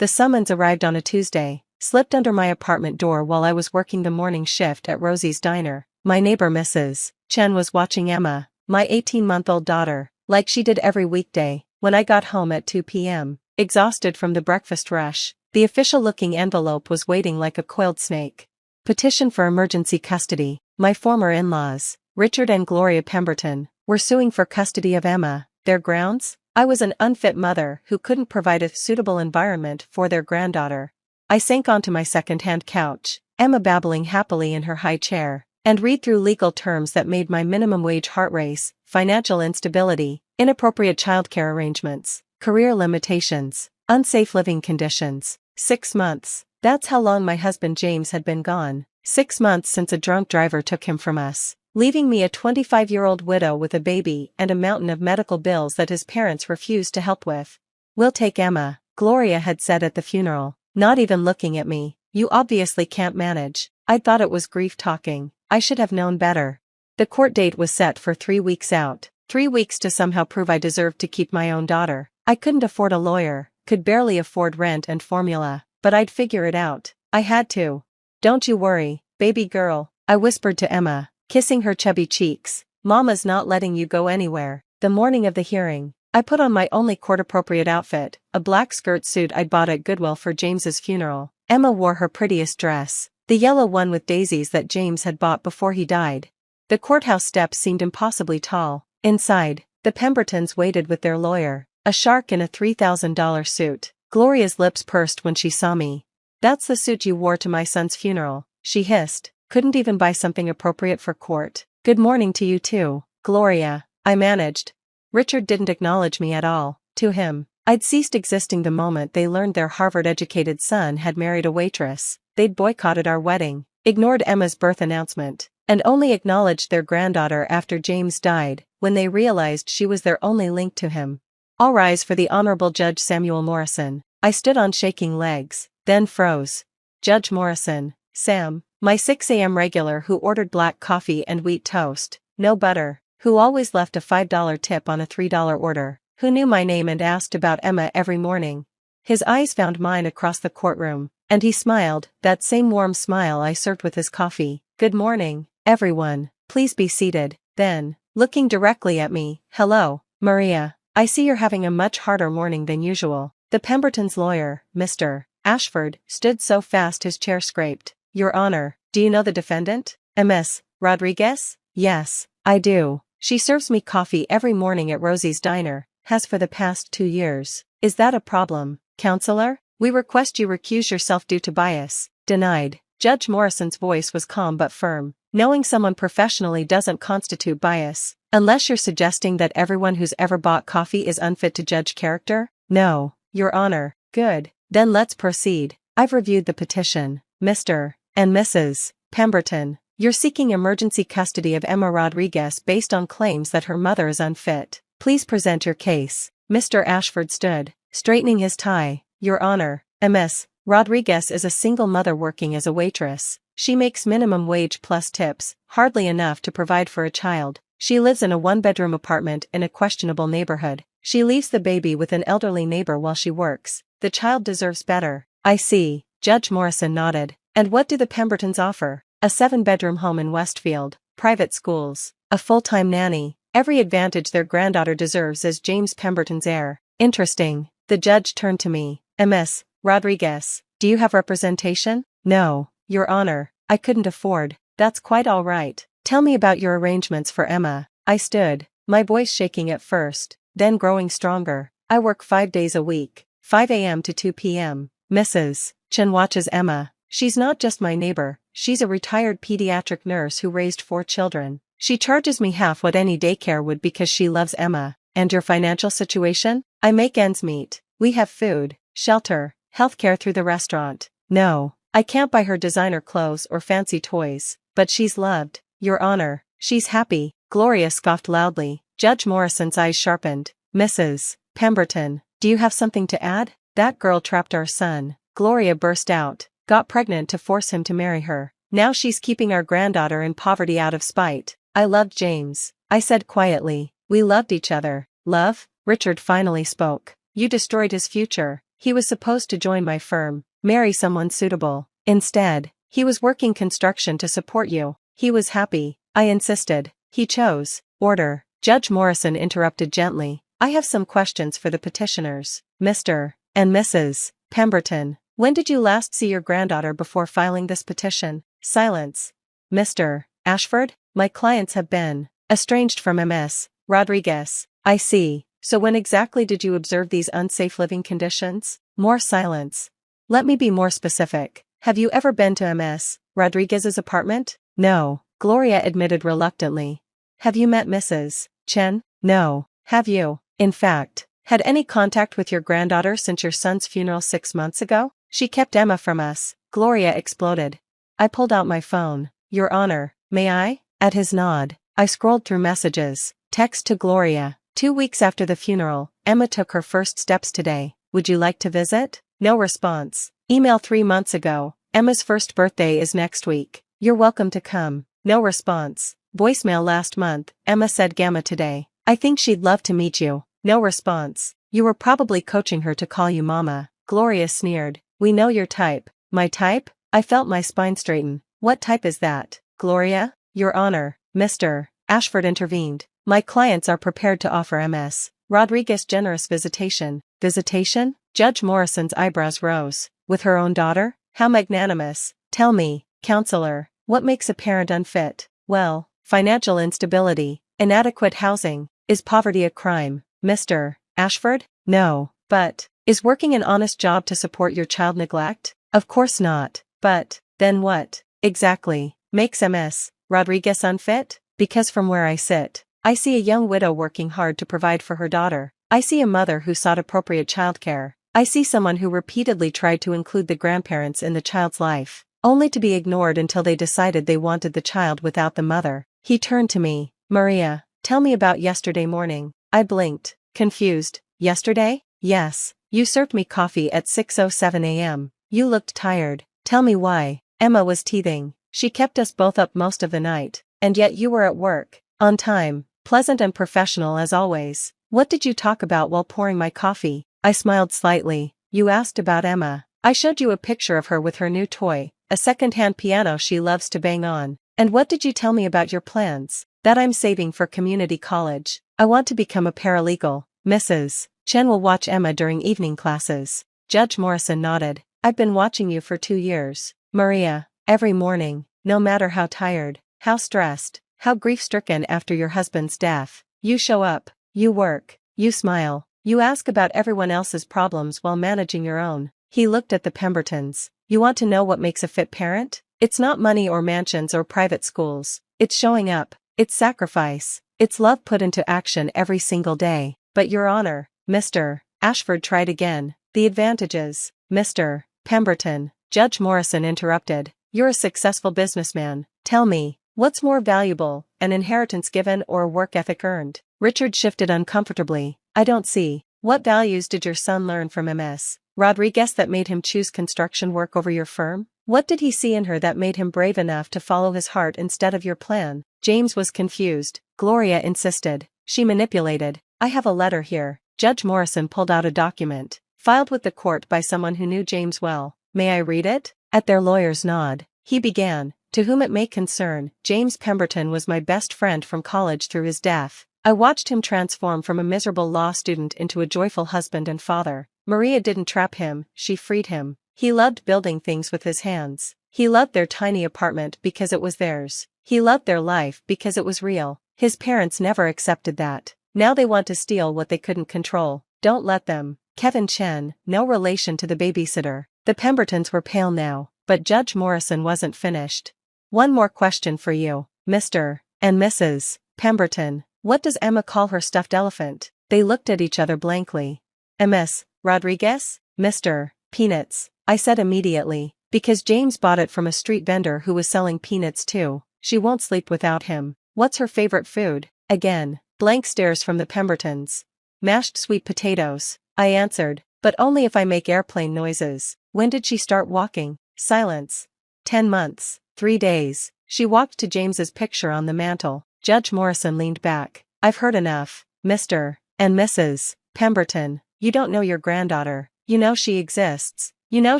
The summons arrived on a Tuesday, slipped under my apartment door while I was working the morning shift at Rosie's Diner. My neighbor Mrs. Chen was watching Emma, my 18-month-old daughter, like she did every weekday. When I got home at 2 p.m., exhausted from the breakfast rush, the official-looking envelope was waiting like a coiled snake. Petition for emergency custody. My former in-laws, Richard and Gloria Pemberton, were suing for custody of Emma. Their grounds? I was an unfit mother who couldn't provide a suitable environment for their granddaughter. I sank onto my second-hand couch, Emma babbling happily in her high chair, and read through legal terms that made my minimum wage heart race: financial instability, inappropriate childcare arrangements, career limitations, unsafe living conditions. 6 months. That's how long my husband James had been gone. 6 months since a drunk driver took him from us, leaving me a 25-year-old widow with a baby and a mountain of medical bills that his parents refused to help with. "We'll take Emma," Gloria had said at the funeral, not even looking at me. "You obviously can't manage." I'd thought it was grief talking. I should have known better. The court date was set for 3 weeks out. 3 weeks to somehow prove I deserved to keep my own daughter. I couldn't afford a lawyer, could barely afford rent and formula, but I'd figure it out. I had to. "Don't you worry, baby girl," I whispered to Emma, kissing her chubby cheeks. "Mama's not letting you go anywhere." The morning of the hearing, I put on my only court-appropriate outfit, a black skirt suit I'd bought at Goodwill for James's funeral. Emma wore her prettiest dress, the yellow one with daisies that James had bought before he died. The courthouse steps seemed impossibly tall. Inside, the Pembertons waited with their lawyer, a shark in a $3,000 suit. Gloria's lips pursed when she saw me. "That's the suit you wore to my son's funeral," she hissed. "Couldn't even buy something appropriate for court." "Good morning to you too, Gloria," I managed. Richard didn't acknowledge me at all. To him, I'd ceased existing the moment they learned their Harvard-educated son had married a waitress. They'd boycotted our wedding, ignored Emma's birth announcement, and only acknowledged their granddaughter after James died, when they realized she was their only link to him. "All rise for the Honorable Judge Samuel Morrison." I stood on shaking legs, then froze. Judge Morrison, Sam, my 6 a.m. regular who ordered black coffee and wheat toast, no butter, who always left a $5 tip on a $3 order, who knew my name and asked about Emma every morning. His eyes found mine across the courtroom, and he smiled, that same warm smile I served with his coffee. "Good morning, everyone, please be seated." Then, looking directly at me, "Hello, Maria. I see you're having a much harder morning than usual." The Pemberton's lawyer, Mr. Ashford, stood so fast his chair scraped. "Your Honor, do you know the defendant? Ms. Rodriguez?" "Yes, I do. She serves me coffee every morning at Rosie's Diner, has for the past 2 years. Is that a problem, counselor? We request you recuse yourself due to bias." "Denied." Judge Morrison's voice was calm but firm. "Knowing someone professionally doesn't constitute bias, unless you're suggesting that everyone who's ever bought coffee is unfit to judge character." "No, Your Honor." "Good, then let's proceed. I've reviewed the petition. Mr. and Mrs. Pemberton, you're seeking emergency custody of Emma Rodriguez based on claims that her mother is unfit. Please present your case." Mr. Ashford stood, straightening his tie. "Your Honor, Ms. Rodriguez is a single mother working as a waitress. She makes minimum wage plus tips, hardly enough to provide for a child. She lives in a 1-bedroom apartment in a questionable neighborhood. She leaves the baby with an elderly neighbor while she works. The child deserves better." "I see." Judge Morrison nodded. "And what do the Pembertons offer?" "A 7-bedroom home in Westfield, private schools, a full-time nanny, every advantage their granddaughter deserves as James Pemberton's heir." "Interesting." The judge turned to me. "Ms. Rodriguez, do you have representation?" "No, Your Honor, I couldn't afford." "That's quite all right. Tell me about your arrangements for Emma." I stood, my voice shaking at first, then growing stronger. "I work 5 days a week, 5 a.m. to 2 p.m. Mrs. Chen watches Emma. She's not just my neighbor, she's a retired pediatric nurse who raised 4 children. She charges me half what any daycare would because she loves Emma." "And your financial situation?" "I make ends meet. We have food, shelter, healthcare through the restaurant." "No, I can't buy her designer clothes or fancy toys, but she's loved, Your Honor. She's happy." Gloria scoffed loudly. Judge Morrison's eyes sharpened. "Mrs. Pemberton, do you have something to add?" "That girl trapped our son," Gloria burst out. "Got pregnant to force him to marry her. Now she's keeping our granddaughter in poverty out of spite." "I loved James," I said quietly. "We loved each other." "Love?" Richard finally spoke. "You destroyed his future." He was supposed to join my firm, marry someone suitable. Instead, he was working construction to support you. He was happy. I insisted. He chose. Order. Judge Morrison interrupted gently. I have some questions for the petitioners. Mr. and Mrs. Pemberton, when did you last see your granddaughter before filing this petition? Silence. Mr. Ashford, my clients have been estranged from Ms. Rodriguez. I see. So when exactly did you observe these unsafe living conditions? More silence. Let me be more specific. Have you ever been to Ms. Rodriguez's apartment? No, Gloria admitted reluctantly. Have you met Mrs. Chen? No. Have you, in fact, had any contact with your granddaughter since your son's funeral 6 months ago? She kept Emma from us, Gloria exploded. I pulled out my phone. Your Honor, may I? At his nod, I scrolled through messages. Text to Gloria. 2 weeks after the funeral, Emma took her first steps today. Would you like to visit? No response. Email 3 months ago. Emma's first birthday is next week. You're welcome to come. No response. Voicemail last month. Emma said Gamma today. I think she'd love to meet you. No response. You were probably coaching her to call you Mama. Gloria sneered. We know your type. My type? I felt my spine straighten. What type is that? Gloria? Your Honor, Mr. Ashford intervened. My clients are prepared to offer Ms. Rodriguez generous visitation. Visitation? Judge Morrison's eyebrows rose. With her own daughter? How magnanimous. Tell me, counselor, what makes a parent unfit? Well, financial instability, inadequate housing. Is poverty a crime, Mr. Ashford? No, but, is working an honest job to support your child neglect? Of course not, but, then what, exactly, makes Ms. Rodriguez unfit? Because from where I sit, I see a young widow working hard to provide for her daughter. I see a mother who sought appropriate childcare. I see someone who repeatedly tried to include the grandparents in the child's life, only to be ignored until they decided they wanted the child without the mother. He turned to me. Maria, tell me about yesterday morning. I blinked, confused. Yesterday? Yes. You served me coffee at 6:07 a.m. You looked tired. Tell me why. Emma was teething. She kept us both up most of the night. And yet you were at work. On time. Pleasant and professional as always. What did you talk about while pouring my coffee? I smiled slightly. You asked about Emma. I showed you a picture of her with her new toy, a second-hand piano she loves to bang on. And what did you tell me about your plans? That I'm saving for community college. I want to become a paralegal. Mrs. Chen will watch Emma during evening classes. Judge Morrison nodded. I've been watching you for 2 years. Maria, every morning, no matter how tired, how stressed, how grief-stricken after your husband's death, you show up, you work, you smile, you ask about everyone else's problems while managing your own. He looked at the Pembertons. You want to know what makes a fit parent? It's not money or mansions or private schools. It's showing up. It's sacrifice. It's love put into action every single day. But Your Honor, Mr. Ashford tried again. The advantages, Mr. Pemberton. Judge Morrison interrupted. You're a successful businessman. Tell me, what's more valuable, an inheritance given or a work ethic earned? Richard shifted uncomfortably. I don't see. What values did your son learn from Ms. Rodriguez that made him choose construction work over your firm? What did he see in her that made him brave enough to follow his heart instead of your plan? James was confused. Gloria insisted. She manipulated. I have a letter here. Judge Morrison pulled out a document, filed with the court by someone who knew James well. May I read it? At their lawyer's nod, he began. To whom it may concern, James Pemberton was my best friend from college through his death. I watched him transform from a miserable law student into a joyful husband and father. Maria didn't trap him, she freed him. He loved building things with his hands. He loved their tiny apartment because it was theirs. He loved their life because it was real. His parents never accepted that. Now they want to steal what they couldn't control. Don't let them. Kevin Chen, no relation to the babysitter. The Pembertons were pale now, but Judge Morrison wasn't finished. One more question for you, Mr. and Mrs. Pemberton. What does Emma call her stuffed elephant? They looked at each other blankly. Ms. Rodriguez? Mr. Peanuts, I said immediately, because James bought it from a street vendor who was selling peanuts too. She won't sleep without him. What's her favorite food? Again, blank stares from the Pembertons. Mashed sweet potatoes, I answered, but only if I make airplane noises. When did she start walking? Silence. 10 months, 3 days. She walked to James's picture on the mantel. Judge Morrison leaned back. I've heard enough, Mr. and Mrs. Pemberton. You don't know your granddaughter. You know she exists. You know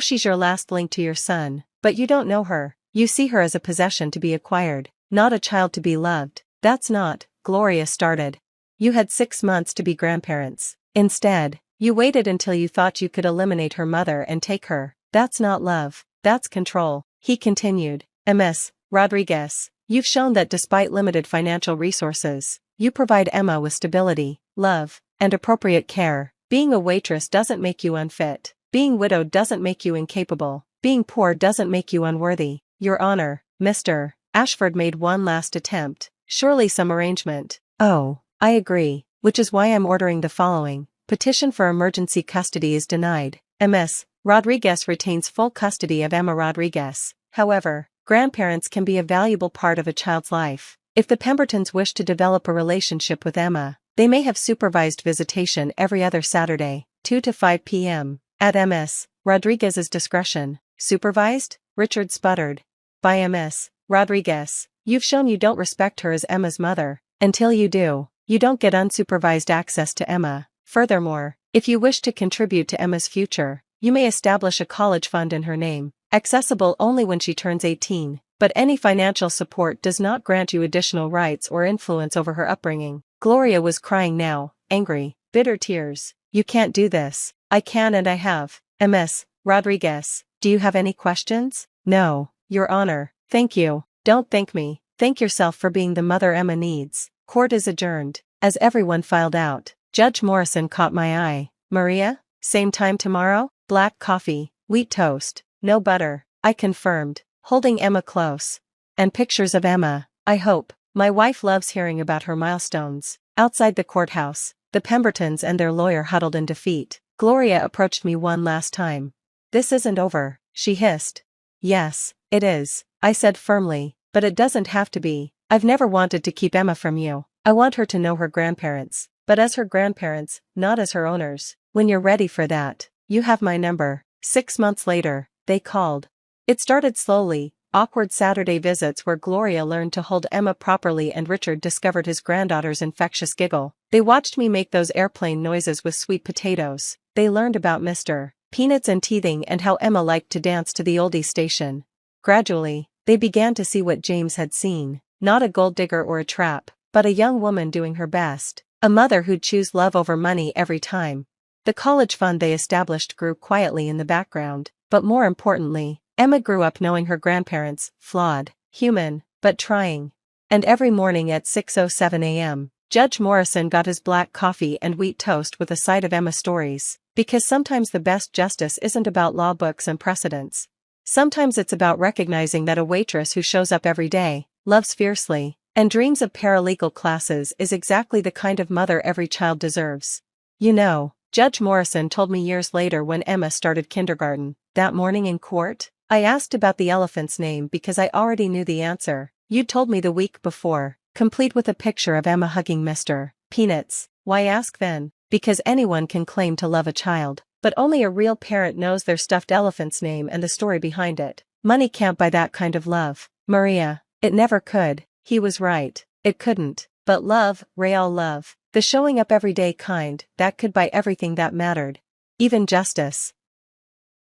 she's your last link to your son, but you don't know her. You see her as a possession to be acquired, not a child to be loved. That's not, Gloria started. You had 6 months to be grandparents. Instead, you waited until you thought you could eliminate her mother and take her. That's not love, that's control, he continued. Ms. Rodriguez, you've shown that despite limited financial resources, you provide Emma with stability, love, and appropriate care. Being a waitress doesn't make you unfit. Being widowed doesn't make you incapable. Being poor doesn't make you unworthy. Your Honor, Mr. Ashford made one last attempt. Surely some arrangement. Oh, I agree, which is why I'm ordering the following. Petition for emergency custody is denied. Ms. Rodriguez retains full custody of Emma Rodriguez. However, grandparents can be a valuable part of a child's life. If the Pembertons wish to develop a relationship with Emma, they may have supervised visitation every other Saturday, 2 to 5 p.m., at Ms. Rodriguez's discretion. Supervised? Richard sputtered. By Ms. Rodriguez, you've shown you don't respect her as Emma's mother. Until you do, you don't get unsupervised access to Emma. Furthermore, if you wish to contribute to Emma's future, you may establish a college fund in her name, accessible only when she turns 18, but any financial support does not grant you additional rights or influence over her upbringing. Gloria was crying now, angry, bitter tears. You can't do this. I can and I have. Ms. Rodriguez, do you have any questions? No, Your Honor, thank you. Don't thank me. Thank yourself for being the mother Emma needs. Court is adjourned. As everyone filed out, Judge Morrison caught my eye. Maria? Same time tomorrow? Black coffee, wheat toast, no butter, I confirmed, holding Emma close. And pictures of Emma, I hope. My wife loves hearing about her milestones. Outside the courthouse, the Pembertons and their lawyer huddled in defeat. Gloria approached me one last time. This isn't over, she hissed. Yes, it is, I said firmly, but it doesn't have to be. I've never wanted to keep Emma from you. I want her to know her grandparents, but as her grandparents, not as her owners. When you're ready for that, you have my number. 6 months later, they called. It started slowly, awkward Saturday visits where Gloria learned to hold Emma properly and Richard discovered his granddaughter's infectious giggle. They watched me make those airplane noises with sweet potatoes. They learned about Mr. Peanuts and teething and how Emma liked to dance to the oldie station. Gradually, they began to see what James had seen, not a gold digger or a trap, but a young woman doing her best, a mother who'd choose love over money every time. The college fund they established grew quietly in the background, but more importantly, Emma grew up knowing her grandparents, flawed, human, but trying. And every morning at 6:07 a.m., Judge Morrison got his black coffee and wheat toast with a side of Emma stories, because sometimes the best justice isn't about law books and precedents. Sometimes it's about recognizing that a waitress who shows up every day, loves fiercely, and dreams of paralegal classes is exactly the kind of mother every child deserves. You know, Judge Morrison told me years later when Emma started kindergarten, that morning in court, I asked about the elephant's name because I already knew the answer. You'd told me the week before, complete with a picture of Emma hugging Mr. Peanuts. Why ask then? Because anyone can claim to love a child, but only a real parent knows their stuffed elephant's name and the story behind it. Money can't buy that kind of love, Maria. It never could. He was right. It couldn't. But love, real love, the showing up everyday kind, that could buy everything that mattered. Even justice.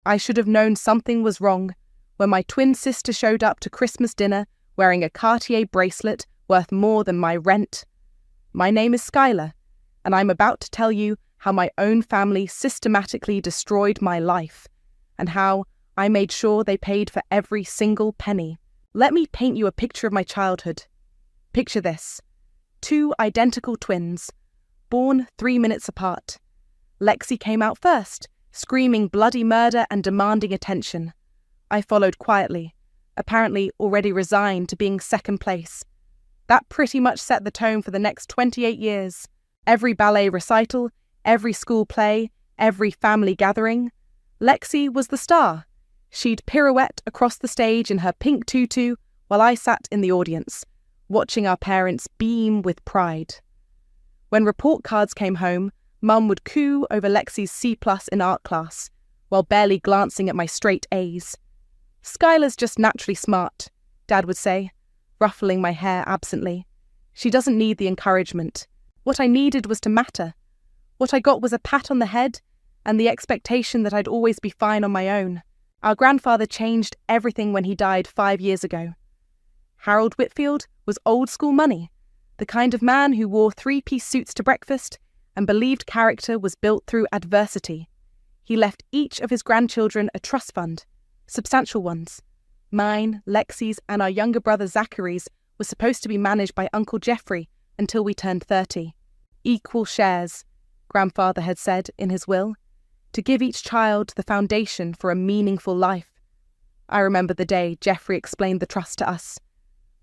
I should have known something was wrong when my twin sister showed up to Christmas dinner wearing a Cartier bracelet worth more than my rent. My name is Skylar, and I'm about to tell you how my own family systematically destroyed my life, and how I made sure they paid for every single penny. Let me paint you a picture of my childhood. Picture this. 2 identical twins, born 3 minutes apart. Lexi came out first, screaming bloody murder and demanding attention. I followed quietly, apparently already resigned to being second place. That pretty much set the tone for the next 28 years. Every ballet recital, every school play, every family gathering. Lexi was the star. She'd pirouette across the stage in her pink tutu while I sat in the audience, watching our parents beam with pride. When report cards came home, Mum would coo over Lexi's C+ in art class, while barely glancing at my straight A's. Skylar's just naturally smart, Dad would say, ruffling my hair absently. She doesn't need the encouragement. What I needed was to matter. What I got was a pat on the head and the expectation that I'd always be fine on my own. Our grandfather changed everything when he died 5 years ago. Harold Whitfield was old-school money, the kind of man who wore three-piece suits to breakfast and believed character was built through adversity. He left each of his grandchildren a trust fund, substantial ones. Mine, Lexi's, and our younger brother Zachary's was supposed to be managed by Uncle Jeffrey until we turned 30. Equal shares, Grandfather had said in his will, to give each child the foundation for a meaningful life. I remember the day Jeffrey explained the trust to us.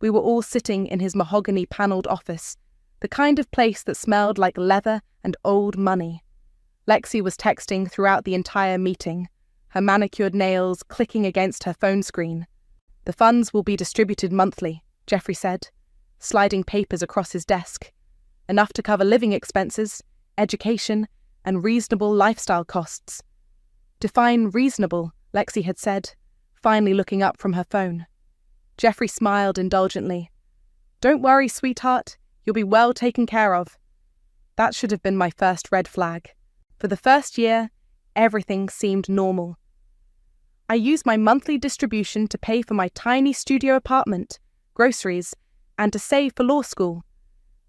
We were all sitting in his mahogany-panelled office, the kind of place that smelled like leather and old money. Lexi was texting throughout the entire meeting, her manicured nails clicking against her phone screen. The funds will be distributed monthly, Jeffrey said, sliding papers across his desk. Enough to cover living expenses, education, and reasonable lifestyle costs. Define reasonable, Lexi had said, finally looking up from her phone. Jeffrey smiled indulgently. Don't worry, sweetheart, you'll be well taken care of. That should have been my first red flag. For the first year, everything seemed normal. I used my monthly distribution to pay for my tiny studio apartment, groceries, and to save for law school.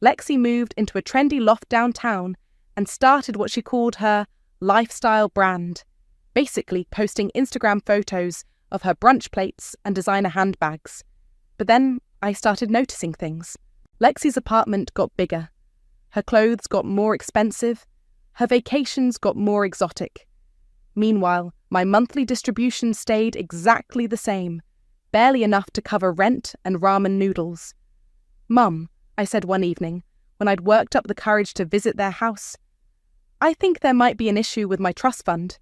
Lexi moved into a trendy loft downtown and started what she called her lifestyle brand, basically posting Instagram photos of her brunch plates and designer handbags. But then I started noticing things. Lexi's apartment got bigger. Her clothes got more expensive. Her vacations got more exotic. Meanwhile, my monthly distribution stayed exactly the same, barely enough to cover rent and ramen noodles. Mum, I said one evening, when I'd worked up the courage to visit their house, I think there might be an issue with my trust fund.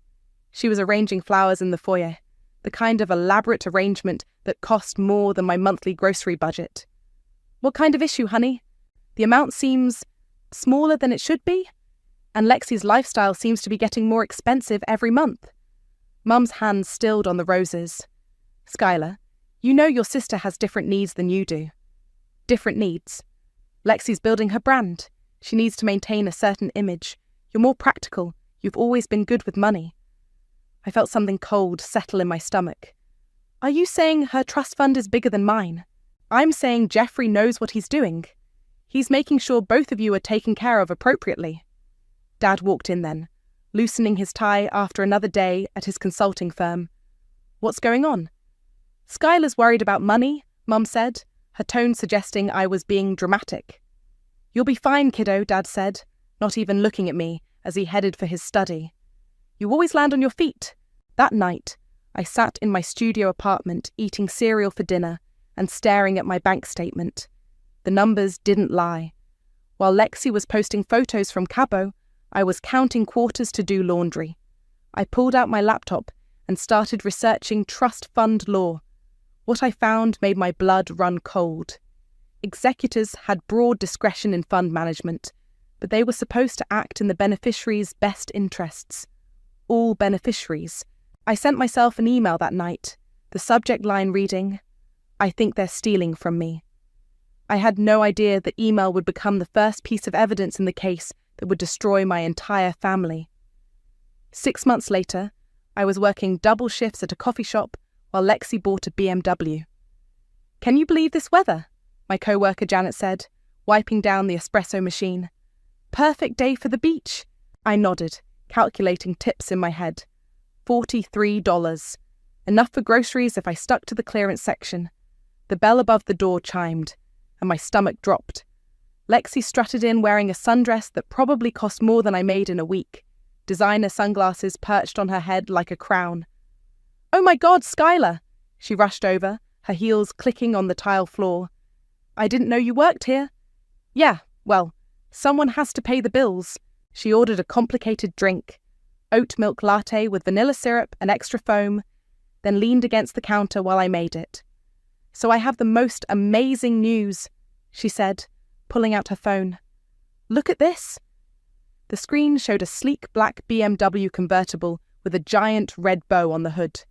She was arranging flowers in the foyer, the kind of elaborate arrangement that cost more than my monthly grocery budget. What kind of issue, honey? The amount seems smaller than it should be, and Lexi's lifestyle seems to be getting more expensive every month. Mum's hands stilled on the roses. Skylar, you know your sister has different needs than you do. Different needs. Lexi's building her brand. She needs to maintain a certain image. You're more practical. You've always been good with money. I felt something cold settle in my stomach. Are you saying her trust fund is bigger than mine? I'm saying Jeffrey knows what he's doing. He's making sure both of you are taken care of appropriately. Dad walked in then, loosening his tie after another day at his consulting firm. What's going on? Skylar's worried about money, Mum said, her tone suggesting I was being dramatic. You'll be fine, kiddo, Dad said, not even looking at me as he headed for his study. You always land on your feet. That night, I sat in my studio apartment eating cereal for dinner and staring at my bank statement. The numbers didn't lie. While Lexi was posting photos from Cabo, I was counting quarters to do laundry. I pulled out my laptop and started researching trust fund law. What I found made my blood run cold. Executors had broad discretion in fund management, but they were supposed to act in the beneficiary's best interests. All beneficiaries. I sent myself an email that night, the subject line reading, I think they're stealing from me. I had no idea the email would become the first piece of evidence in the case that would destroy my entire family. 6 months later, I was working double shifts at a coffee shop while Lexi bought a BMW. Can you believe this weather? My co-worker Janet said, wiping down the espresso machine. Perfect day for the beach. I nodded, calculating tips in my head. $43. Enough for groceries if I stuck to the clearance section. The bell above the door chimed, and my stomach dropped. Lexi strutted in wearing a sundress that probably cost more than I made in a week. Designer sunglasses perched on her head like a crown. Oh my God, Skylar! She rushed over, her heels clicking on the tile floor. I didn't know you worked here. Yeah, well, someone has to pay the bills. She ordered a complicated drink, oat milk latte with vanilla syrup and extra foam, then leaned against the counter while I made it. So I have the most amazing news, she said, pulling out her phone. Look at this. The screen showed a sleek black BMW convertible with a giant red bow on the hood.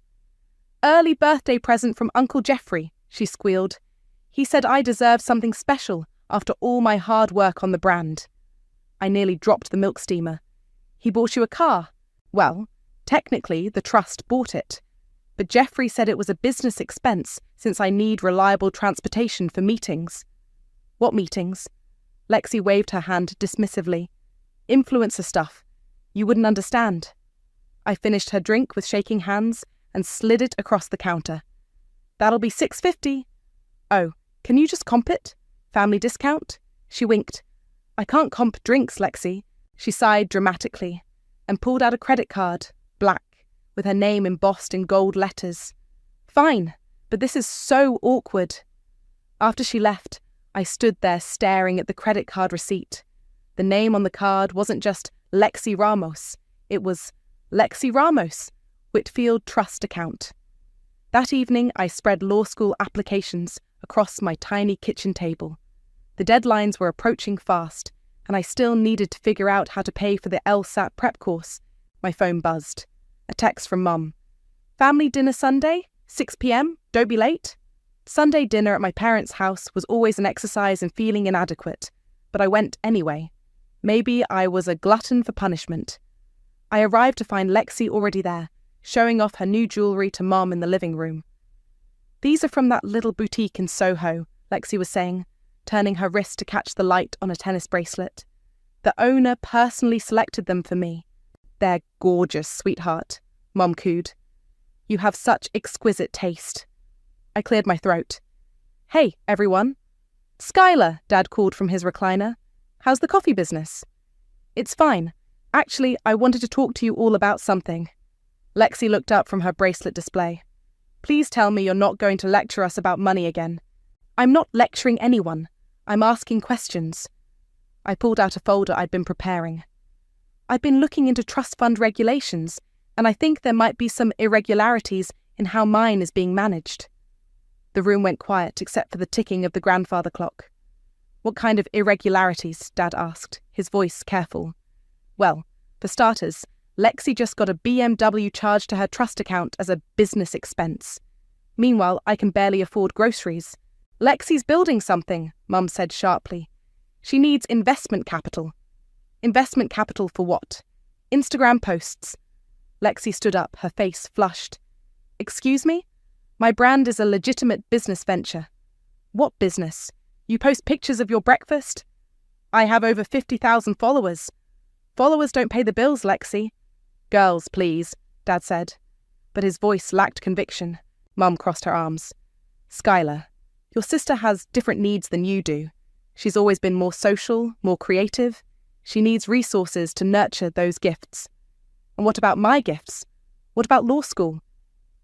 Early birthday present from Uncle Jeffrey, she squealed. He said I deserve something special after all my hard work on the brand. I nearly dropped the milk steamer. He bought you a car. Well, technically the trust bought it, but Jeffrey said it was a business expense since I need reliable transportation for meetings. What meetings? Lexi waved her hand dismissively. Influencer stuff. You wouldn't understand. I finished her drink with shaking hands and slid it across the counter. That'll be $6.50. Oh, can you just comp it? Family discount? She winked. I can't comp drinks, Lexi. She sighed dramatically and pulled out a credit card, black, with her name embossed in gold letters. Fine, but this is so awkward. After she left, I stood there staring at the credit card receipt. The name on the card wasn't just Lexi Ramos. It was Lexi Ramos, Whitfield Trust Account. That evening, I spread law school applications across my tiny kitchen table. The deadlines were approaching fast, and I still needed to figure out how to pay for the LSAT prep course. My phone buzzed. A text from Mum. Family dinner Sunday, 6 p.m, don't be late. Sunday dinner at my parents' house was always an exercise in feeling inadequate, but I went anyway. Maybe I was a glutton for punishment. I arrived to find Lexi already there, showing off her new jewellery to Mum in the living room. These are from that little boutique in Soho, Lexi was saying, turning her wrist to catch the light on a tennis bracelet. The owner personally selected them for me. They're gorgeous, sweetheart, Mum cooed. You have such exquisite taste. I cleared my throat. Hey, everyone. Skylar, Dad called from his recliner. How's the coffee business? It's fine. Actually, I wanted to talk to you all about something. Lexi looked up from her bracelet display. Please tell me you're not going to lecture us about money again. I'm not lecturing anyone. I'm asking questions. I pulled out a folder I'd been preparing. I've been looking into trust fund regulations, and I think there might be some irregularities in how mine is being managed. The room went quiet except for the ticking of the grandfather clock. What kind of irregularities? Dad asked, his voice careful. Well, for starters, Lexi just got a BMW charged to her trust account as a business expense. Meanwhile, I can barely afford groceries. Lexi's building something, Mum said sharply. She needs investment capital. Investment capital for what? Instagram posts. Lexi stood up, her face flushed. Excuse me? My brand is a legitimate business venture. What business? You post pictures of your breakfast? I have over 50,000 followers. Followers don't pay the bills, Lexi. Girls, please, Dad said. But his voice lacked conviction. Mum crossed her arms. Skylar, your sister has different needs than you do. She's always been more social, more creative. She needs resources to nurture those gifts. And what about my gifts? What about law school?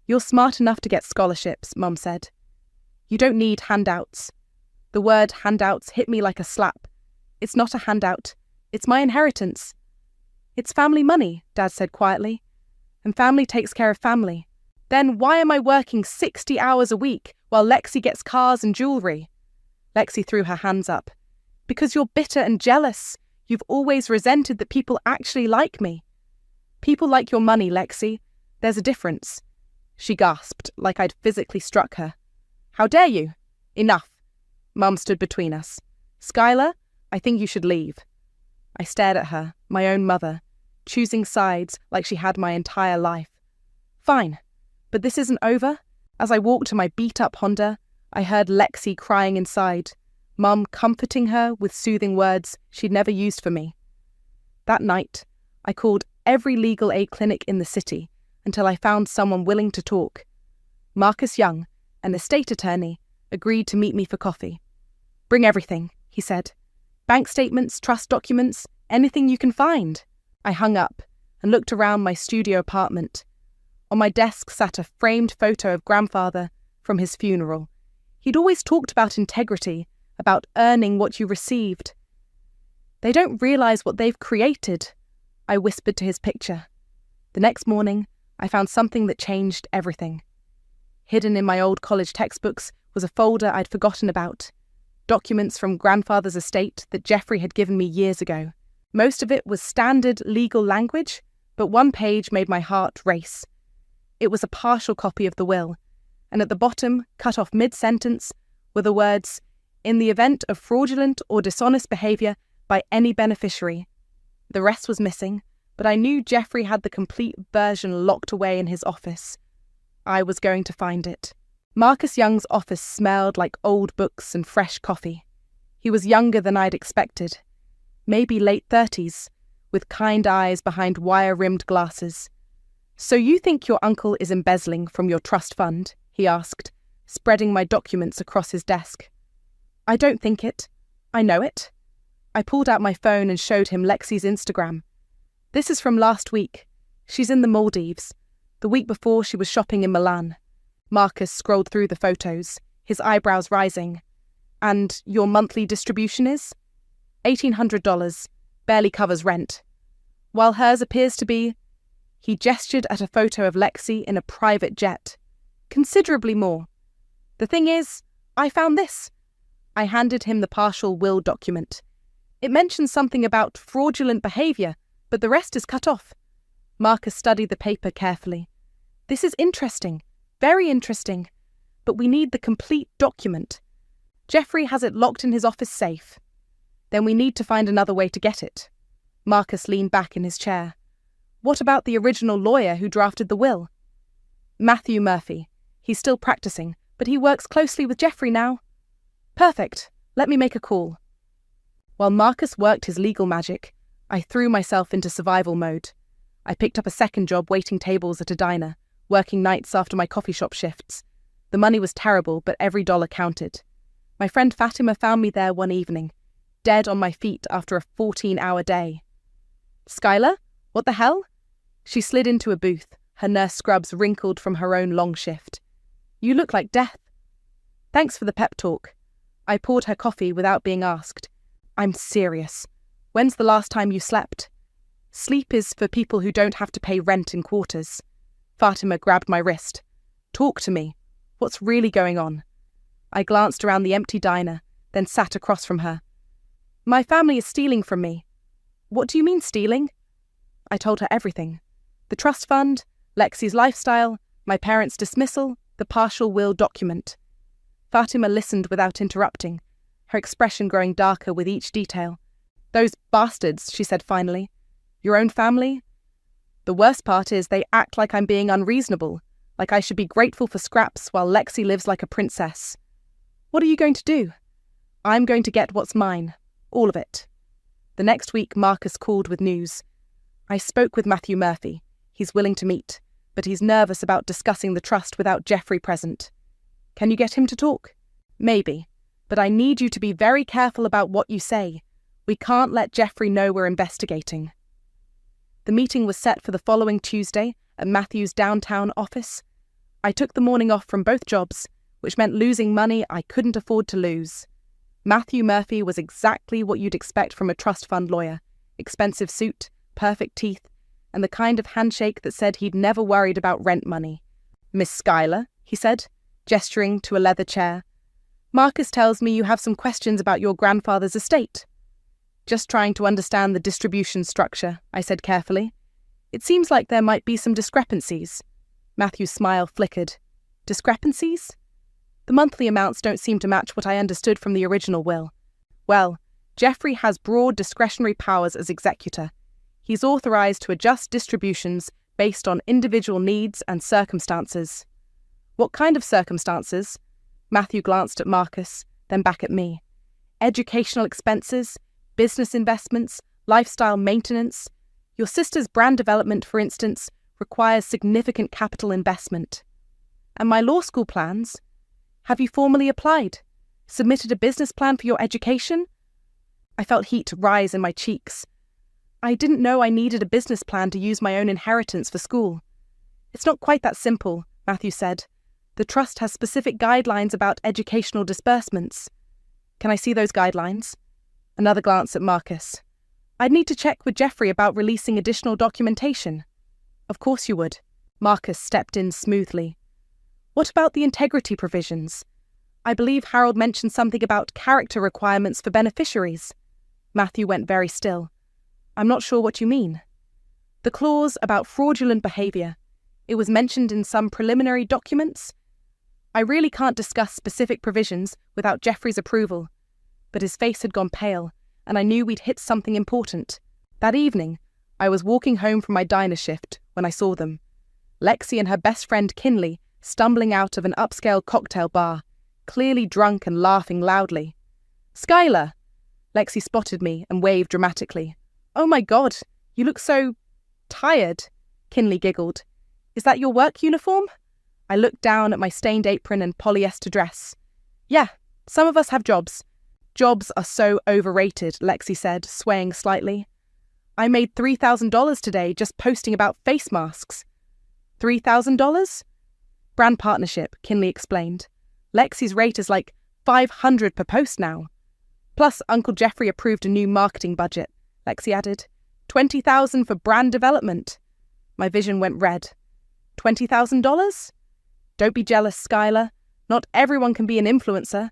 You're smart enough to get scholarships, Mum said. You don't need handouts. The word handouts hit me like a slap. It's not a handout. It's my inheritance. It's family money, Dad said quietly. And family takes care of family. Then why am I working 60 hours a week while Lexi gets cars and jewellery? Lexi threw her hands up. Because you're bitter and jealous. You've always resented that people actually like me. People like your money, Lexi. There's a difference. She gasped, like I'd physically struck her. How dare you? Enough. Mum stood between us. Skylar, I think you should leave. I stared at her, my own mother, choosing sides like she had my entire life. Fine, but this isn't over. As I walked to my beat-up Honda, I heard Lexi crying inside, Mum comforting her with soothing words she'd never used for me. That night, I called every legal aid clinic in the city until I found someone willing to talk. Marcus Young, an estate attorney, agreed to meet me for coffee. Bring everything, he said. Bank statements, trust documents, anything you can find. I hung up and looked around my studio apartment. On my desk sat a framed photo of grandfather from his funeral. He'd always talked about integrity, about earning what you received. They don't realise what they've created, I whispered to his picture. The next morning, I found something that changed everything. Hidden in my old college textbooks was a folder I'd forgotten about. Documents from grandfather's estate that Jeffrey had given me years ago. Most of it was standard legal language, but one page made my heart race. It was a partial copy of the will, and at the bottom, cut off mid-sentence, were the words, "In the event of fraudulent or dishonest behaviour by any beneficiary." The rest was missing, but I knew Jeffrey had the complete version locked away in his office. I was going to find it. Marcus Young's office smelled like old books and fresh coffee. He was younger than I'd expected, maybe late 30s, with kind eyes behind wire-rimmed glasses. "So you think your uncle is embezzling from your trust fund?" he asked, spreading my documents across his desk. "I don't think it. I know it." I pulled out my phone and showed him Lexi's Instagram. "This is from last week. She's in the Maldives. The week before she was shopping in Milan." Marcus scrolled through the photos, his eyebrows rising. "And your monthly distribution is?" $1,800, barely covers rent. While hers appears to be... He gestured at a photo of Lexi in a private jet. "Considerably more. The thing is, I found this." I handed him the partial will document. "It mentions something about fraudulent behaviour, but the rest is cut off." Marcus studied the paper carefully. "This is interesting, very interesting, but we need the complete document. Jeffrey has it locked in his office safe. Then we need to find another way to get it." Marcus leaned back in his chair. "What about the original lawyer who drafted the will?" "Matthew Murphy. He's still practicing, but he works closely with Jeffrey now." "Perfect. Let me make a call." While Marcus worked his legal magic, I threw myself into survival mode. I picked up a second job waiting tables at a diner, working nights after my coffee shop shifts. The money was terrible, but every dollar counted. My friend Fatima found me there one evening, dead on my feet after a 14-hour day. "Skylar? What the hell?" She slid into a booth, her nurse scrubs wrinkled from her own long shift. "You look like death." "Thanks for the pep talk." I poured her coffee without being asked. "I'm serious. When's the last time you slept?" "Sleep is for people who don't have to pay rent in quarters." Fatima grabbed my wrist. "Talk to me. What's really going on?" I glanced around the empty diner, then sat across from her. "My family is stealing from me." "What do you mean stealing?" I told her everything. The trust fund, Lexi's lifestyle, my parents' dismissal, the partial will document. Fatima listened without interrupting, her expression growing darker with each detail. "Those bastards," she said finally. "Your own family? The worst part is they act like I'm being unreasonable, like I should be grateful for scraps while Lexi lives like a princess." "What are you going to do?" "I'm going to get what's mine. All of it." The next week, Marcus called with news. "I spoke with Matthew Murphy. He's willing to meet, but he's nervous about discussing the trust without Jeffrey present." "Can you get him to talk?" "Maybe, but I need you to be very careful about what you say. We can't let Jeffrey know we're investigating." The meeting was set for the following Tuesday at Matthew's downtown office. I took the morning off from both jobs, which meant losing money I couldn't afford to lose. Matthew Murphy was exactly what you'd expect from a trust fund lawyer. Expensive suit, perfect teeth, and the kind of handshake that said he'd never worried about rent money. "Miss Schuyler," he said, gesturing to a leather chair. "Marcus tells me you have some questions about your grandfather's estate." "Just trying to understand the distribution structure," I said carefully. "It seems like there might be some discrepancies." Matthew's smile flickered. "Discrepancies?" "The monthly amounts don't seem to match what I understood from the original will." "Well, Jeffrey has broad discretionary powers as executor. He's authorized to adjust distributions based on individual needs and circumstances." "What kind of circumstances?" Matthew glanced at Marcus, then back at me. "Educational expenses, business investments, lifestyle maintenance. Your sister's brand development, for instance, requires significant capital investment." "And my law school plans? Have you formally applied? Submitted a business plan for your education?" I felt heat rise in my cheeks. "I didn't know I needed a business plan to use my own inheritance for school." "It's not quite that simple," Matthew said. "The trust has specific guidelines about educational disbursements." "Can I see those guidelines?" Another glance at Marcus. "I'd need to check with Jeffrey about releasing additional documentation." "Of course you would." Marcus stepped in smoothly. "What about the integrity provisions? I believe Harold mentioned something about character requirements for beneficiaries." Matthew went very still. "I'm not sure what you mean." "The clause about fraudulent behaviour. It was mentioned in some preliminary documents. I really can't discuss specific provisions without Jeffrey's approval." But his face had gone pale, and I knew we'd hit something important. That evening, I was walking home from my diner shift when I saw them. Lexi and her best friend Kinley stumbling out of an upscale cocktail bar, clearly drunk and laughing loudly. "Skylar!" Lexi spotted me and waved dramatically. "Oh my God, you look so tired," Kinley giggled. "Is that your work uniform?" I looked down at my stained apron and polyester dress. "Yeah, some of us have jobs." "Jobs are so overrated," Lexi said, swaying slightly. "I made $3,000 today just posting about face masks." $3,000? Brand partnership, Kinley explained. Lexi's rate is like $500 per post now. Plus, Uncle Jeffrey approved a new marketing budget, Lexi added. $20,000 for brand development. My vision went red. $20,000? Don't be jealous, Skylar. Not everyone can be an influencer.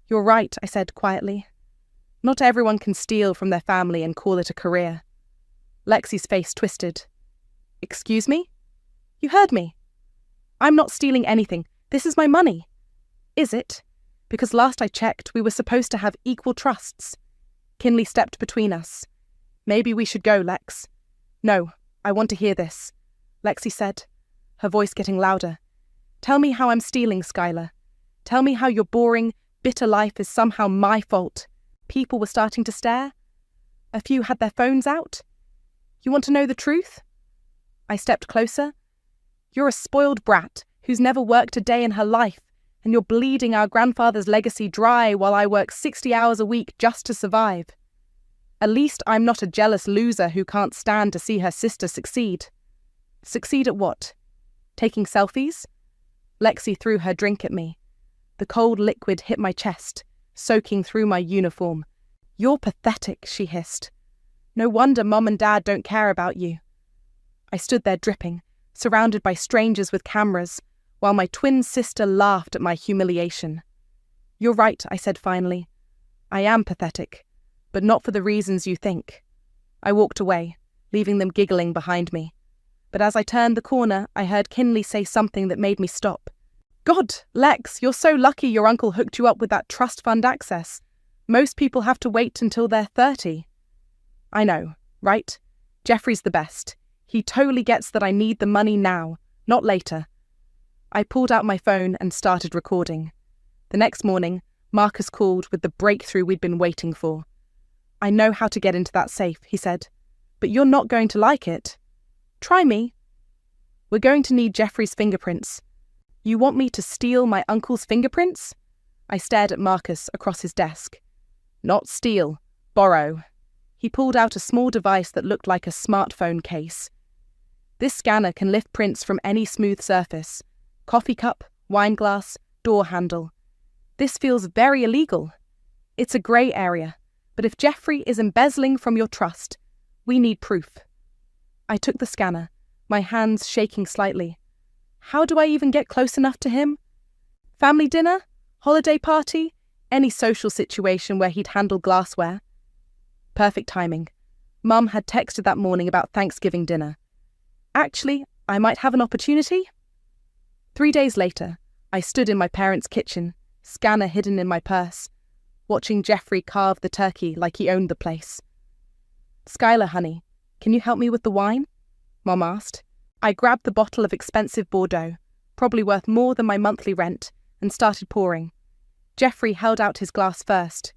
You're right, I said quietly. Not everyone can steal from their family and call it a career. Lexi's face twisted. Excuse me? You heard me. I'm not stealing anything. This is my money. Is it? Because last I checked, we were supposed to have equal trusts. Kinley stepped between us. Maybe we should go, Lex. No, I want to hear this, Lexi said, her voice getting louder. Tell me how I'm stealing, Skylar. Tell me how your boring, bitter life is somehow my fault. People were starting to stare. A few had their phones out. You want to know the truth? I stepped closer. You're a spoiled brat who's never worked a day in her life, and you're bleeding our grandfather's legacy dry while I work 60 hours a week just to survive. At least I'm not a jealous loser who can't stand to see her sister succeed. Succeed at what? Taking selfies? Lexi threw her drink at me. The cold liquid hit my chest, soaking through my uniform. You're pathetic, she hissed. No wonder Mom and Dad don't care about you. I stood there dripping, surrounded by strangers with cameras, while my twin sister laughed at my humiliation. You're right, I said finally. I am pathetic, but not for the reasons you think. I walked away, leaving them giggling behind me. But as I turned the corner, I heard Kinley say something that made me stop. God, Lex, you're so lucky your uncle hooked you up with that trust fund access. Most people have to wait until they're 30. I know, right? Jeffrey's the best. He totally gets that I need the money now, not later. I pulled out my phone and started recording. The next morning, Marcus called with the breakthrough we'd been waiting for. I know how to get into that safe, he said. But you're not going to like it. Try me. We're going to need Jeffrey's fingerprints. You want me to steal my uncle's fingerprints? I stared at Marcus across his desk. Not steal, borrow. He pulled out a small device that looked like a smartphone case. This scanner can lift prints from any smooth surface. Coffee cup, wine glass, door handle. This feels very illegal. It's a grey area, but if Jeffrey is embezzling from your trust, we need proof. I took the scanner, my hands shaking slightly. How do I even get close enough to him? Family dinner? Holiday party? Any social situation where he'd handle glassware? Perfect timing. Mum had texted that morning about Thanksgiving dinner. Actually, I might have an opportunity. 3 days later, I stood in my parents' kitchen, scanner hidden in my purse, watching Jeffrey carve the turkey like he owned the place. Skylar, honey, can you help me with the wine? Mom asked. I grabbed the bottle of expensive Bordeaux, probably worth more than my monthly rent, and started pouring. Jeffrey held out his glass first.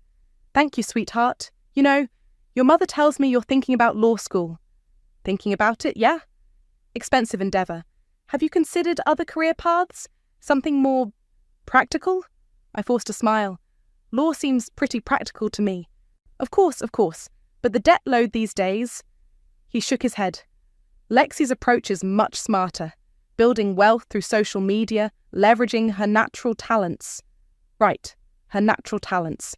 Thank you, sweetheart. You know, your mother tells me you're thinking about law school. Thinking about it, yeah? Expensive endeavour. Have you considered other career paths? Something more practical? I forced a smile. Law seems pretty practical to me. Of course, but the debt load these days... He shook his head. Lexi's approach is much smarter, building wealth through social media, leveraging her natural talents. Right, her natural talents.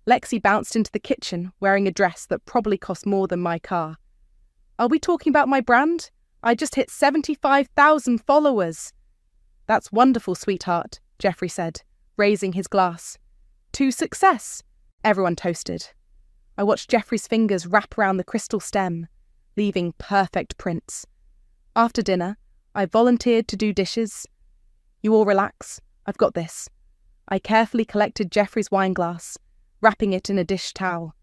Lexi bounced into the kitchen wearing a dress that probably cost more than my car. Are we talking about my brand? I just hit 75,000 followers. That's wonderful, sweetheart, Jeffrey said, raising his glass. To success. Everyone toasted. I watched Jeffrey's fingers wrap around the crystal stem, leaving perfect prints. After dinner, I volunteered to do dishes. You all relax. I've got this. I carefully collected Jeffrey's wine glass, wrapping it in a dish towel.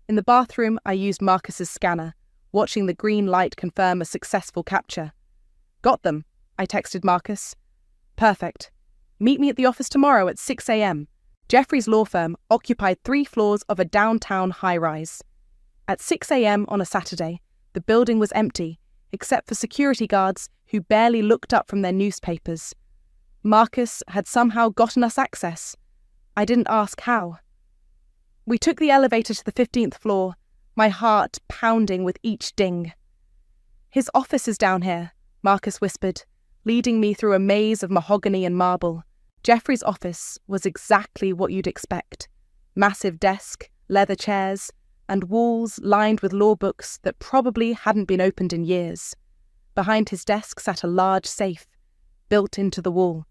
In the bathroom, I used Marcus's scanner, watching the green light confirm a successful capture. "Got them," I texted Marcus. "Perfect. Meet me at the office tomorrow at 6 a.m. Jeffrey's law firm occupied 3 floors of a downtown high-rise. At 6 a.m. on a Saturday, the building was empty, except for security guards who barely looked up from their newspapers. Marcus had somehow gotten us access. I didn't ask how. We took the elevator to the 15th floor, my heart pounding with each ding. "His office is down here," Marcus whispered, leading me through a maze of mahogany and marble. Jeffrey's office was exactly what you'd expect. Massive desk, leather chairs, and walls lined with law books that probably hadn't been opened in years. Behind his desk sat a large safe, built into the wall.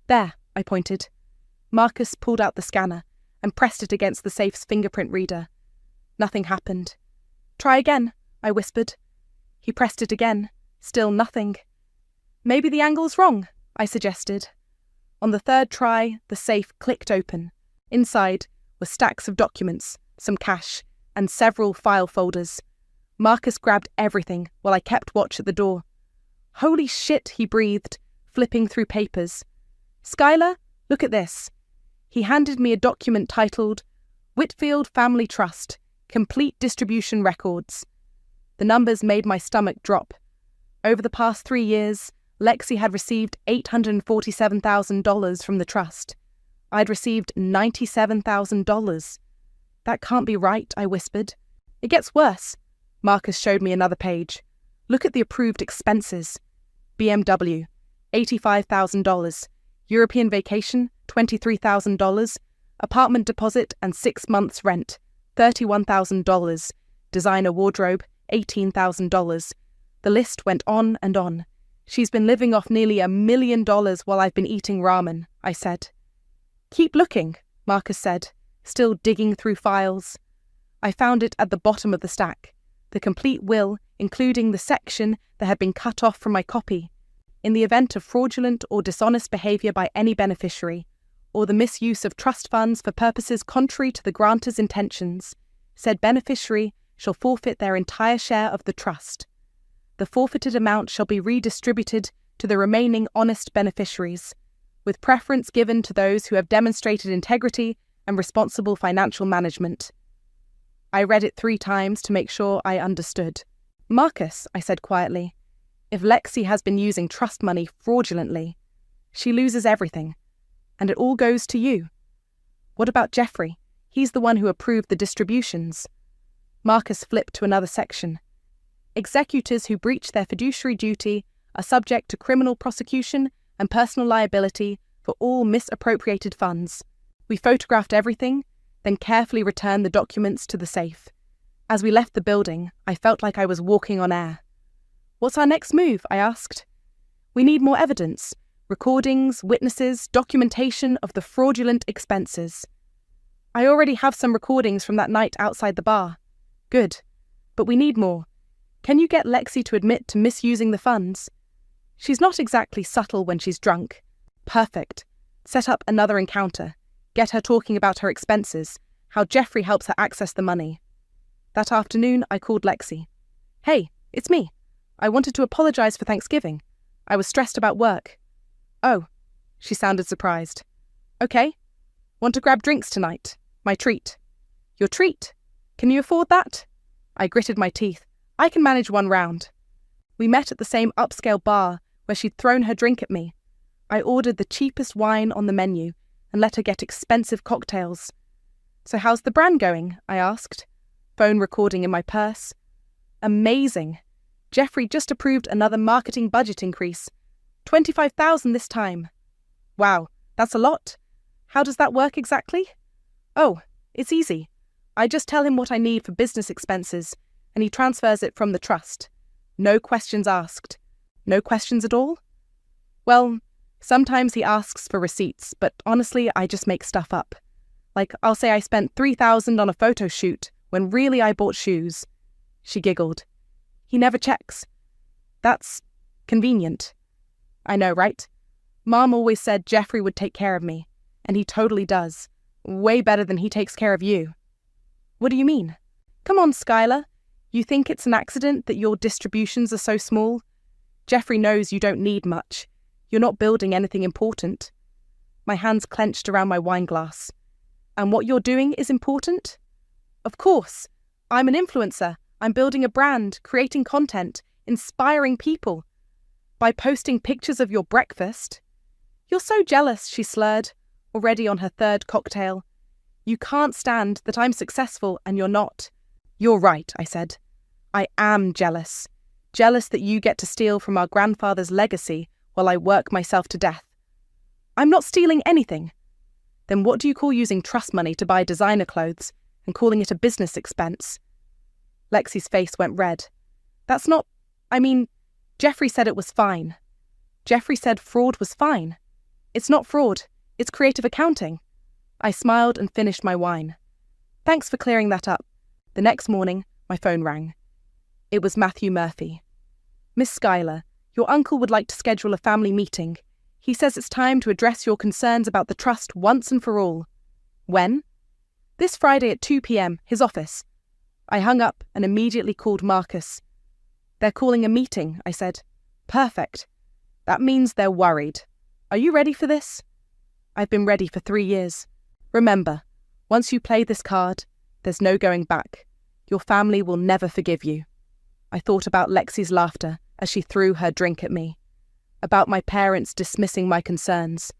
"There," I pointed. Marcus pulled out the scanner and pressed it against the safe's fingerprint reader. Nothing happened. "Try again," I whispered. He pressed it again. Still nothing. "Maybe the angle's wrong," I suggested. On the 3rd try, the safe clicked open. Inside were stacks of documents, some cash, and several file folders. Marcus grabbed everything while I kept watch at the door. "Holy shit," he breathed, flipping through papers. "Skylar, look at this." He handed me a document titled Whitfield Family Trust, Complete Distribution Records. The numbers made my stomach drop. Over the past 3 years, Lexi had received $847,000 from the trust. I'd received $97,000. "That can't be right," I whispered. "It gets worse." Marcus showed me another page. "Look at the approved expenses. BMW, $85,000. European vacation, $23,000. Apartment deposit and 6 months' rent, $31,000. Designer wardrobe, $18,000. The list went on and on. "She's been living off nearly $1 million while I've been eating ramen," I said. "Keep looking," Marcus said, still digging through files. I found it at the bottom of the stack, the complete will, including the section that had been cut off from my copy. In the event of fraudulent or dishonest behaviour by any beneficiary, or the misuse of trust funds for purposes contrary to the grantor's intentions, said beneficiary shall forfeit their entire share of the trust. The forfeited amount shall be redistributed to the remaining honest beneficiaries, with preference given to those who have demonstrated integrity and responsible financial management. I read it 3 times to make sure I understood. "Marcus," I said quietly, "if Lexi has been using trust money fraudulently, she loses everything, and it all goes to you. What about Jeffrey? He's the one who approved the distributions." Marcus flipped to another section. "Executors who breach their fiduciary duty are subject to criminal prosecution and personal liability for all misappropriated funds." We photographed everything, then carefully returned the documents to the safe. As we left the building, I felt like I was walking on air. "What's our next move?" I asked. "We need more evidence. Recordings, witnesses, documentation of the fraudulent expenses." "I already have some recordings from that night outside the bar." "Good. But we need more. Can you get Lexi to admit to misusing the funds?" "She's not exactly subtle when she's drunk." "Perfect. Set up another encounter. Get her talking about her expenses, how Jeffrey helps her access the money." That afternoon, I called Lexi. "Hey, it's me. I wanted to apologize for Thanksgiving. I was stressed about work." "Oh," she sounded surprised. "Okay. Want to grab drinks tonight? My treat." "Your treat? Can you afford that?" I gritted my teeth. "I can manage 1 round." We met at the same upscale bar where she'd thrown her drink at me. I ordered the cheapest wine on the menu and let her get expensive cocktails. "So how's the brand going?" I asked, phone recording in my purse. "Amazing. Jeffrey just approved another marketing budget increase. $25,000 this time." "Wow, that's a lot. How does that work exactly?" "Oh, it's easy. I just tell him what I need for business expenses, and he transfers it from the trust. No questions asked." "No questions at all?" "Well, sometimes he asks for receipts, but honestly, I just make stuff up. Like, I'll say I spent $3,000 on a photo shoot, when really I bought shoes." She giggled. "He never checks." "That's convenient." "I know, right? Mom always said Jeffrey would take care of me, and he totally does. Way better than he takes care of you." "What do you mean?" "Come on, Skylar. You think it's an accident that your distributions are so small? Jeffrey knows you don't need much. You're not building anything important. My hands clenched around my wine glass. And what you're doing is important? Of course. I'm an influencer. I'm building a brand, creating content, inspiring people. By posting pictures of your breakfast. You're so jealous, she slurred, already on her third cocktail. You can't stand that I'm successful and you're not. You're right, I said. I am jealous. Jealous that you get to steal from our grandfather's legacy while I work myself to death. I'm not stealing anything. Then what do you call using trust money to buy designer clothes and calling it a business expense? Lexi's face went red. That's not... Jeffrey said it was fine. Jeffrey said fraud was fine. It's not fraud. It's creative accounting. I smiled and finished my wine. Thanks for clearing that up. The next morning, my phone rang. It was Matthew Murphy. Miss Schuyler, your uncle would like to schedule a family meeting. He says it's time to address your concerns about the trust once and for all. When? This Friday at 2 p.m, his office. I hung up and immediately called Marcus. They're calling a meeting, I said. Perfect. That means they're worried. Are you ready for this? I've been ready for 3 years. Remember, once you play this card, there's no going back. Your family will never forgive you. I thought about Lexi's laughter as she threw her drink at me, about my parents dismissing my concerns,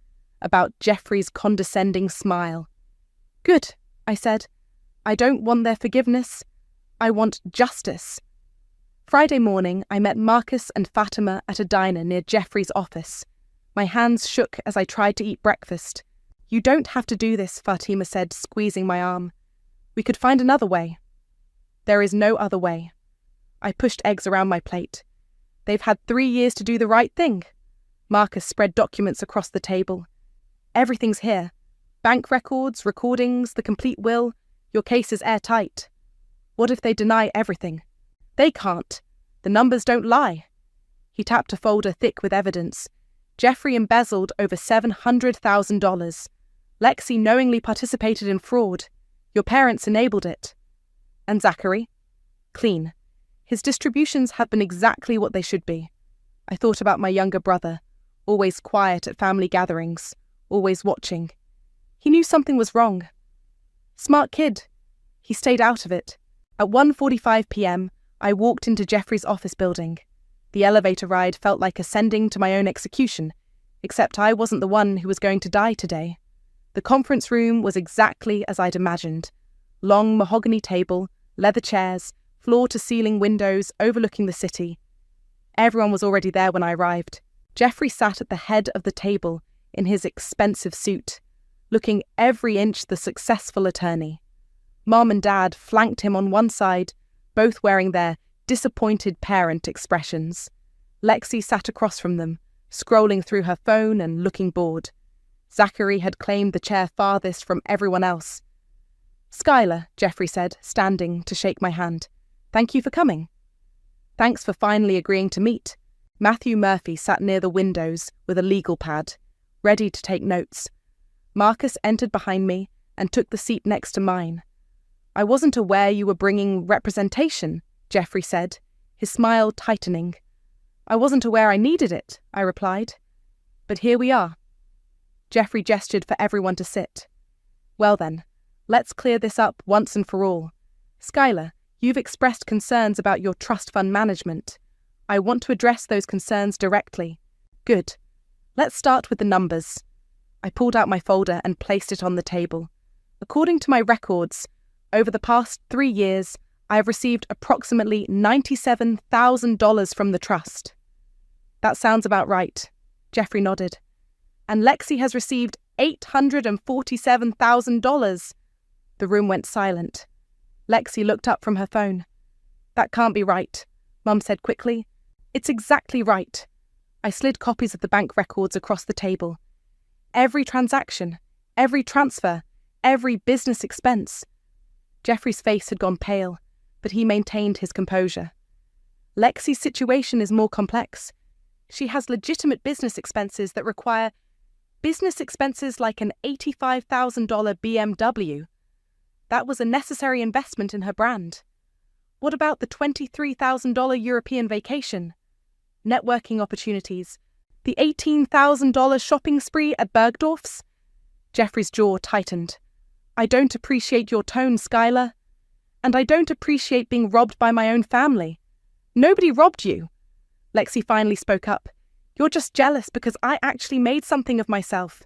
about Jeffrey's condescending smile. Good, I said. I don't want their forgiveness. I want justice. Friday morning, I met Marcus and Fatima at a diner near Jeffrey's office. My hands shook as I tried to eat breakfast. You don't have to do this, Fatima said, squeezing my arm. We could find another way. There is no other way. I pushed eggs around my plate. They've had 3 years to do the right thing. Marcus spread documents across the table. Everything's here. Bank records, recordings, the complete will. Your case is airtight. What if they deny everything? They can't. The numbers don't lie. He tapped a folder thick with evidence. Jeffrey embezzled over $700,000. Lexi knowingly participated in fraud. Your parents enabled it. And Zachary? Clean. His distributions have been exactly what they should be. I thought about my younger brother, always quiet at family gatherings, always watching. He knew something was wrong. Smart kid. He stayed out of it. At 1:45 p.m, I walked into Jeffrey's office building. The elevator ride felt like ascending to my own execution, except I wasn't the one who was going to die today. The conference room was exactly as I'd imagined. Long mahogany table, leather chairs, floor-to-ceiling windows overlooking the city. Everyone was already there when I arrived. Jeffrey sat at the head of the table in his expensive suit, looking every inch the successful attorney. Mom and Dad flanked him on one side, both wearing their disappointed parent expressions. Lexi sat across from them, scrolling through her phone and looking bored. Zachary had claimed the chair farthest from everyone else. Schuyler, Jeffrey said, standing to shake my hand. Thank you for coming. Thanks for finally agreeing to meet. Matthew Murphy sat near the windows with a legal pad, ready to take notes. Marcus entered behind me and took the seat next to mine. I wasn't aware you were bringing representation, Jeffrey said, his smile tightening. I wasn't aware I needed it, I replied. But here we are. Jeffrey gestured for everyone to sit. Well then, let's clear this up once and for all. Schuyler, you've expressed concerns about your trust fund management. I want to address those concerns directly. Good. Let's start with the numbers. I pulled out my folder and placed it on the table. According to my records, over the past 3 years, I have received approximately $97,000 from the trust. That sounds about right. Jeffrey nodded. And Lexi has received $847,000. The room went silent. Lexi looked up from her phone. That can't be right, Mum said quickly. It's exactly right. I slid copies of the bank records across the table. Every transaction, every transfer, every business expense. Jeffrey's face had gone pale, but he maintained his composure. Lexi's situation is more complex. She has legitimate business expenses that require business expenses like an $85,000 BMW. That was a necessary investment in her brand. What about the $23,000 European vacation? Networking opportunities? The $18,000 shopping spree at Bergdorf's? Jeffrey's jaw tightened. I don't appreciate your tone, Skylar. And I don't appreciate being robbed by my own family. Nobody robbed you. Lexi finally spoke up. You're just jealous because I actually made something of myself.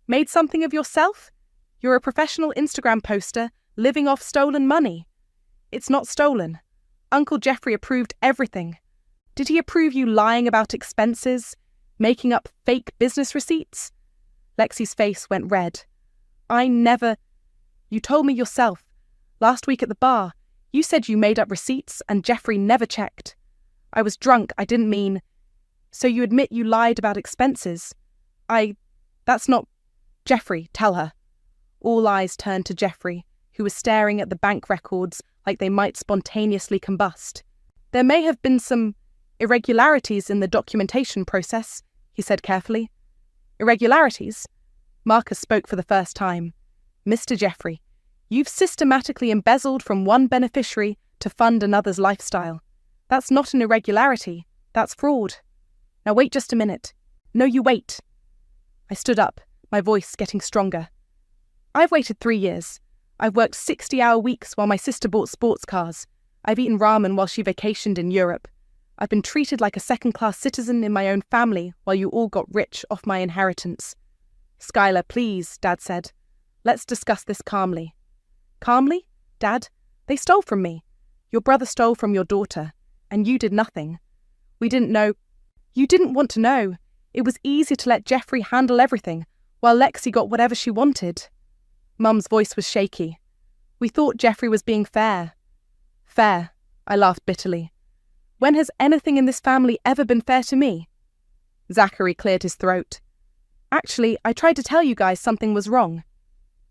Made something of yourself? You're a professional Instagram poster living off stolen money. It's not stolen. Uncle Jeffrey approved everything. Did he approve you lying about expenses, making up fake business receipts? Lexi's face went red. I never... You told me yourself. Last week at the bar, you said you made up receipts and Jeffrey never checked. I was drunk, I didn't mean... So you admit you lied about expenses? That's not... Jeffrey, tell her. All eyes turned to Jeffrey, who was staring at the bank records like they might spontaneously combust. There may have been some irregularities in the documentation process, he said carefully. Irregularities? Marcus spoke for the first time. Mr. Jeffrey, you've systematically embezzled from one beneficiary to fund another's lifestyle. That's not an irregularity, that's fraud. Now wait just a minute. No, you wait. I stood up, my voice getting stronger. I've waited 3 years. I've worked 60-hour weeks while my sister bought sports cars. I've eaten ramen while she vacationed in Europe. I've been treated like a second-class citizen in my own family while you all got rich off my inheritance. Skylar, please, Dad said. Let's discuss this calmly. Calmly? Dad? They stole from me. Your brother stole from your daughter, and you did nothing. We didn't know. You didn't want to know. It was easy to let Jeffrey handle everything, while Lexi got whatever she wanted. Mum's voice was shaky. We thought Jeffrey was being fair. Fair, I laughed bitterly. When has anything in this family ever been fair to me? Zachary cleared his throat. Actually, I tried to tell you guys something was wrong.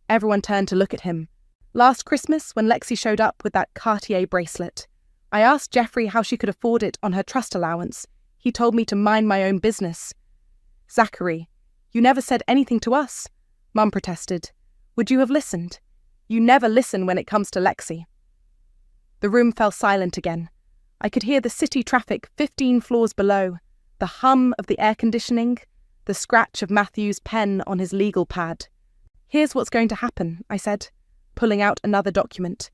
Everyone turned to look at him. Last Christmas, when Lexi showed up with that Cartier bracelet, I asked Jeffrey how she could afford it on her trust allowance. He told me to mind my own business. Zachary, you never said anything to us, Mum protested. Would you have listened? You never listen when it comes to Lexi. The room fell silent again. I could hear the city traffic 15 floors below, the hum of the air conditioning, the scratch of Matthew's pen on his legal pad. Here's what's going to happen, I said, pulling out another document.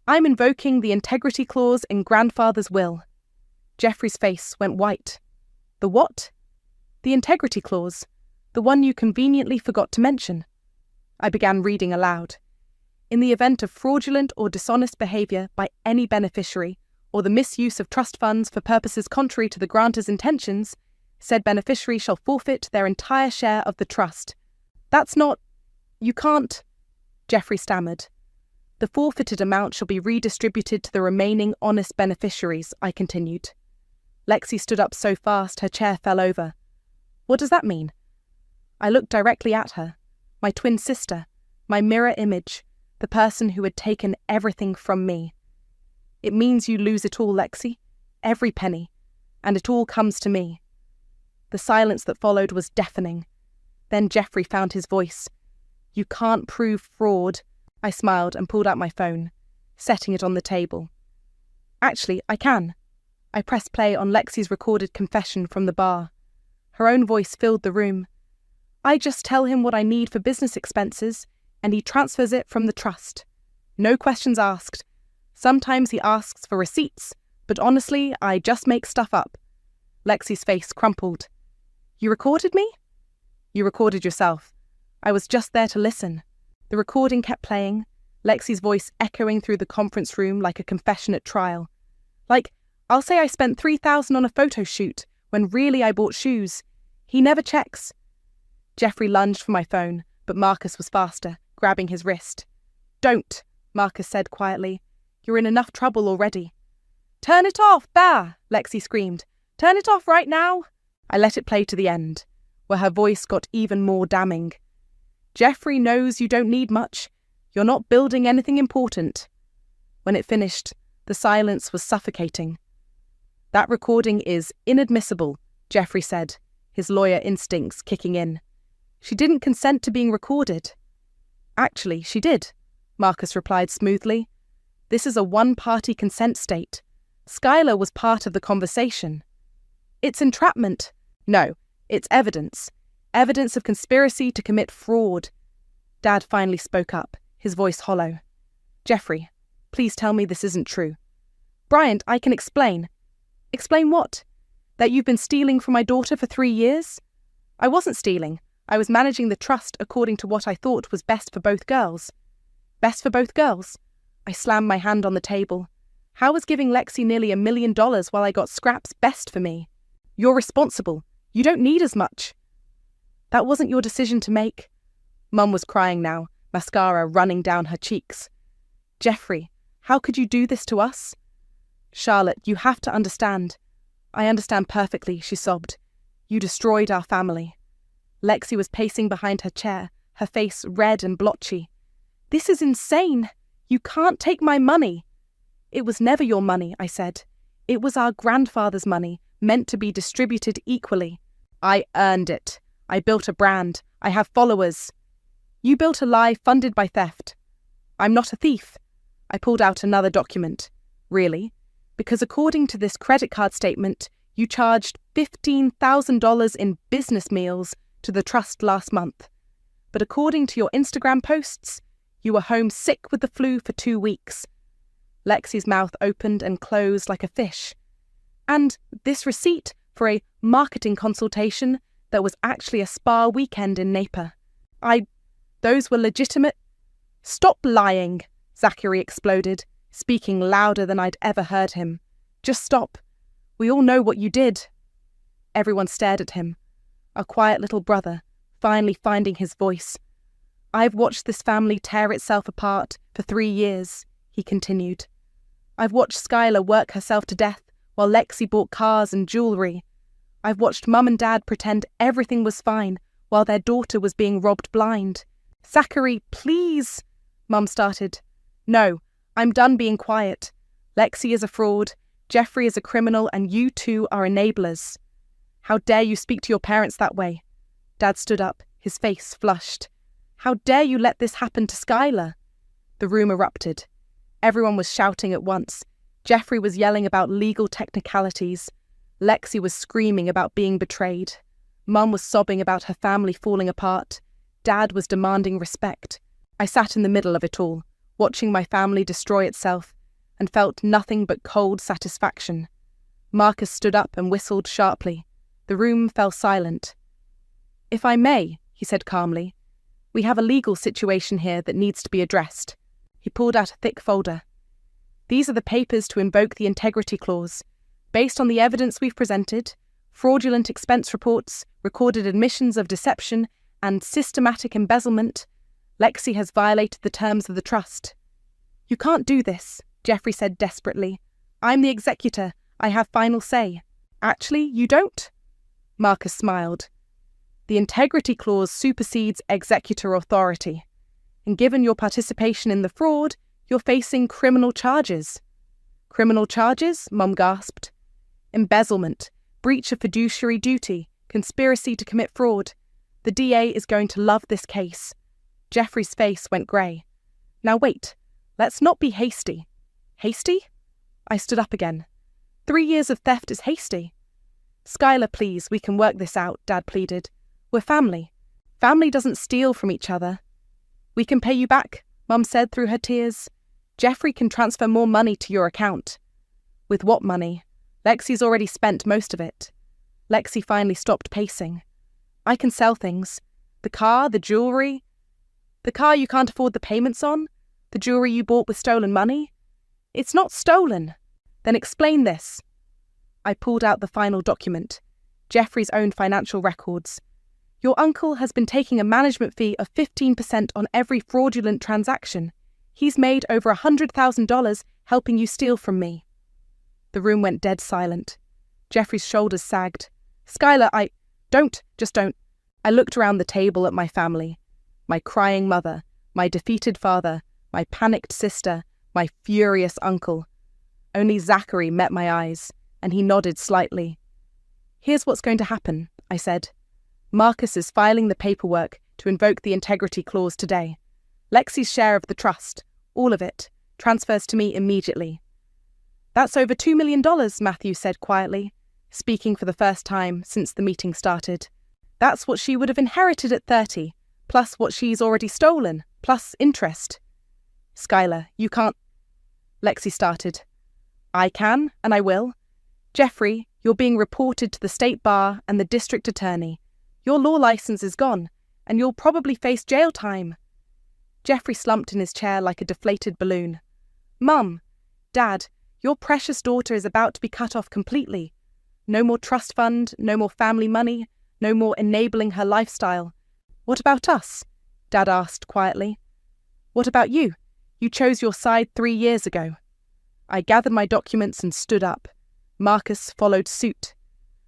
I'm invoking the integrity clause in Grandfather's will. Jeffrey's face went white. The what? The integrity clause, the one you conveniently forgot to mention. I began reading aloud. In the event of fraudulent or dishonest behaviour by any beneficiary, or the misuse of trust funds for purposes contrary to the grantor's intentions, said beneficiary shall forfeit their entire share of the trust. That's not... You can't... Jeffrey stammered. The forfeited amount shall be redistributed to the remaining honest beneficiaries, I continued. Lexi stood up so fast her chair fell over. What does that mean? I looked directly at her. My twin sister, my mirror image, the person who had taken everything from me. It means you lose it all, Lexi, every penny, and it all comes to me. The silence that followed was deafening. Then Jeffrey found his voice. You can't prove fraud. I smiled and pulled out my phone, setting it on the table. Actually, I can. I pressed play on Lexi's recorded confession from the bar. Her own voice filled the room. I just tell him what I need for business expenses, and he transfers it from the trust. No questions asked. Sometimes he asks for receipts, but honestly, I just make stuff up. Lexi's face crumpled. You recorded me? You recorded yourself. I was just there to listen. The recording kept playing, Lexi's voice echoing through the conference room like a confession at trial. Like, I'll say I spent $3,000 on a photo shoot, when really I bought shoes. He never checks. Jeffrey lunged for my phone, but Marcus was faster, grabbing his wrist. Don't, Marcus said quietly. You're in enough trouble already. Turn it off, bah! Lexi screamed. Turn it off right now! I let it play to the end, where her voice got even more damning. Jeffrey knows you don't need much. You're not building anything important. When it finished, the silence was suffocating. That recording is inadmissible, Jeffrey said, his lawyer instincts kicking in. She didn't consent to being recorded. Actually, she did, Marcus replied smoothly. This is a one-party consent state. Skylar was part of the conversation. It's entrapment. No, it's evidence. Evidence of conspiracy to commit fraud. Dad finally spoke up, his voice hollow. Jeffrey, please tell me this isn't true. Bryant, I can explain. Explain what? That you've been stealing from my daughter for 3 years? I wasn't stealing. I was managing the trust according to what I thought was best for both girls. Best for both girls? I slammed my hand on the table. How was giving Lexi nearly $1 million while I got scraps best for me? You're responsible. You don't need as much. That wasn't your decision to make. Mum was crying now, mascara running down her cheeks. Jeffrey, how could you do this to us? Charlotte, you have to understand. I understand perfectly, she sobbed. You destroyed our family. Lexi was pacing behind her chair, her face red and blotchy. This is insane. You can't take my money. It was never your money, I said. It was our grandfather's money, meant to be distributed equally. I earned it. I built a brand. I have followers. You built a lie funded by theft. I'm not a thief. I pulled out another document. Really? Because according to this credit card statement, you charged $15,000 in business meals to the trust last month. But according to your Instagram posts, you were home sick with the flu for 2 weeks. Lexi's mouth opened and closed like a fish. And this receipt for a marketing consultation that was actually a spa weekend in Napa. Those were legitimate. Stop lying, Zachary exploded, speaking louder than I'd ever heard him. Just stop. We all know what you did. Everyone stared at him. Our quiet little brother, finally finding his voice. I've watched this family tear itself apart for 3 years, he continued. I've watched Skylar work herself to death while Lexi bought cars and jewellery. I've watched Mum and Dad pretend everything was fine while their daughter was being robbed blind. Zachary, please, Mum started. No, I'm done being quiet. Lexi is a fraud, Jeffrey is a criminal, and you two are enablers. How dare you speak to your parents that way? Dad stood up, his face flushed. How dare you let this happen to Skylar? The room erupted. Everyone was shouting at once. Jeffrey was yelling about legal technicalities. Lexi was screaming about being betrayed. Mum was sobbing about her family falling apart. Dad was demanding respect. I sat in the middle of it all, watching my family destroy itself, and felt nothing but cold satisfaction. Marcus stood up and whistled sharply. The room fell silent. If I may, he said calmly, we have a legal situation here that needs to be addressed. He pulled out a thick folder. These are the papers to invoke the integrity clause. Based on the evidence we've presented, fraudulent expense reports, recorded admissions of deception, and systematic embezzlement, Lexi has violated the terms of the trust. You can't do this, Jeffrey said desperately. I'm the executor. I have final say. Actually, you don't? Marcus smiled. The integrity clause supersedes executor authority. And given your participation in the fraud, you're facing criminal charges. Criminal charges? Mum gasped. Embezzlement, breach of fiduciary duty, conspiracy to commit fraud. The DA is going to love this case. Jeffrey's face went grey. Now wait, let's not be hasty. Hasty? I stood up again. 3 years of theft is hasty. Skylar, please, we can work this out, Dad pleaded. We're family. Family doesn't steal from each other. We can pay you back, Mum said through her tears. Jeffrey can transfer more money to your account. With what money? Lexi's already spent most of it. Lexi finally stopped pacing. I can sell things. The car, the jewellery. The car you can't afford the payments on? The jewellery you bought with stolen money? It's not stolen. Then explain this. I pulled out the final document, Jeffrey's own financial records. Your uncle has been taking a management fee of 15% on every fraudulent transaction. He's made over $100,000 helping you steal from me. The room went dead silent. Jeffrey's shoulders sagged. Skylar, just don't. I looked around the table at my family. My crying mother, my defeated father, my panicked sister, my furious uncle. Only Zachary met my eyes, and he nodded slightly. Here's what's going to happen, I said. Marcus is filing the paperwork to invoke the integrity clause today. Lexi's share of the trust, all of it, Transfers to me immediately. That's over $2 million, Matthew said quietly, speaking for the first time since the meeting started. That's what she would have inherited at 30, plus what she's already stolen, plus interest. Skylar, you can't... Lexi started. I can, and I will. Jeffrey, you're being reported to the state bar and the district attorney. Your law license is gone, and you'll probably face jail time. Jeffrey slumped in his chair like a deflated balloon. Mum, Dad, your precious daughter is about to be cut off completely. No more trust fund, no more family money, no more enabling her lifestyle. What about us? Dad asked quietly. What about you? You chose your side 3 years ago. I gathered my documents and stood up. Marcus followed suit.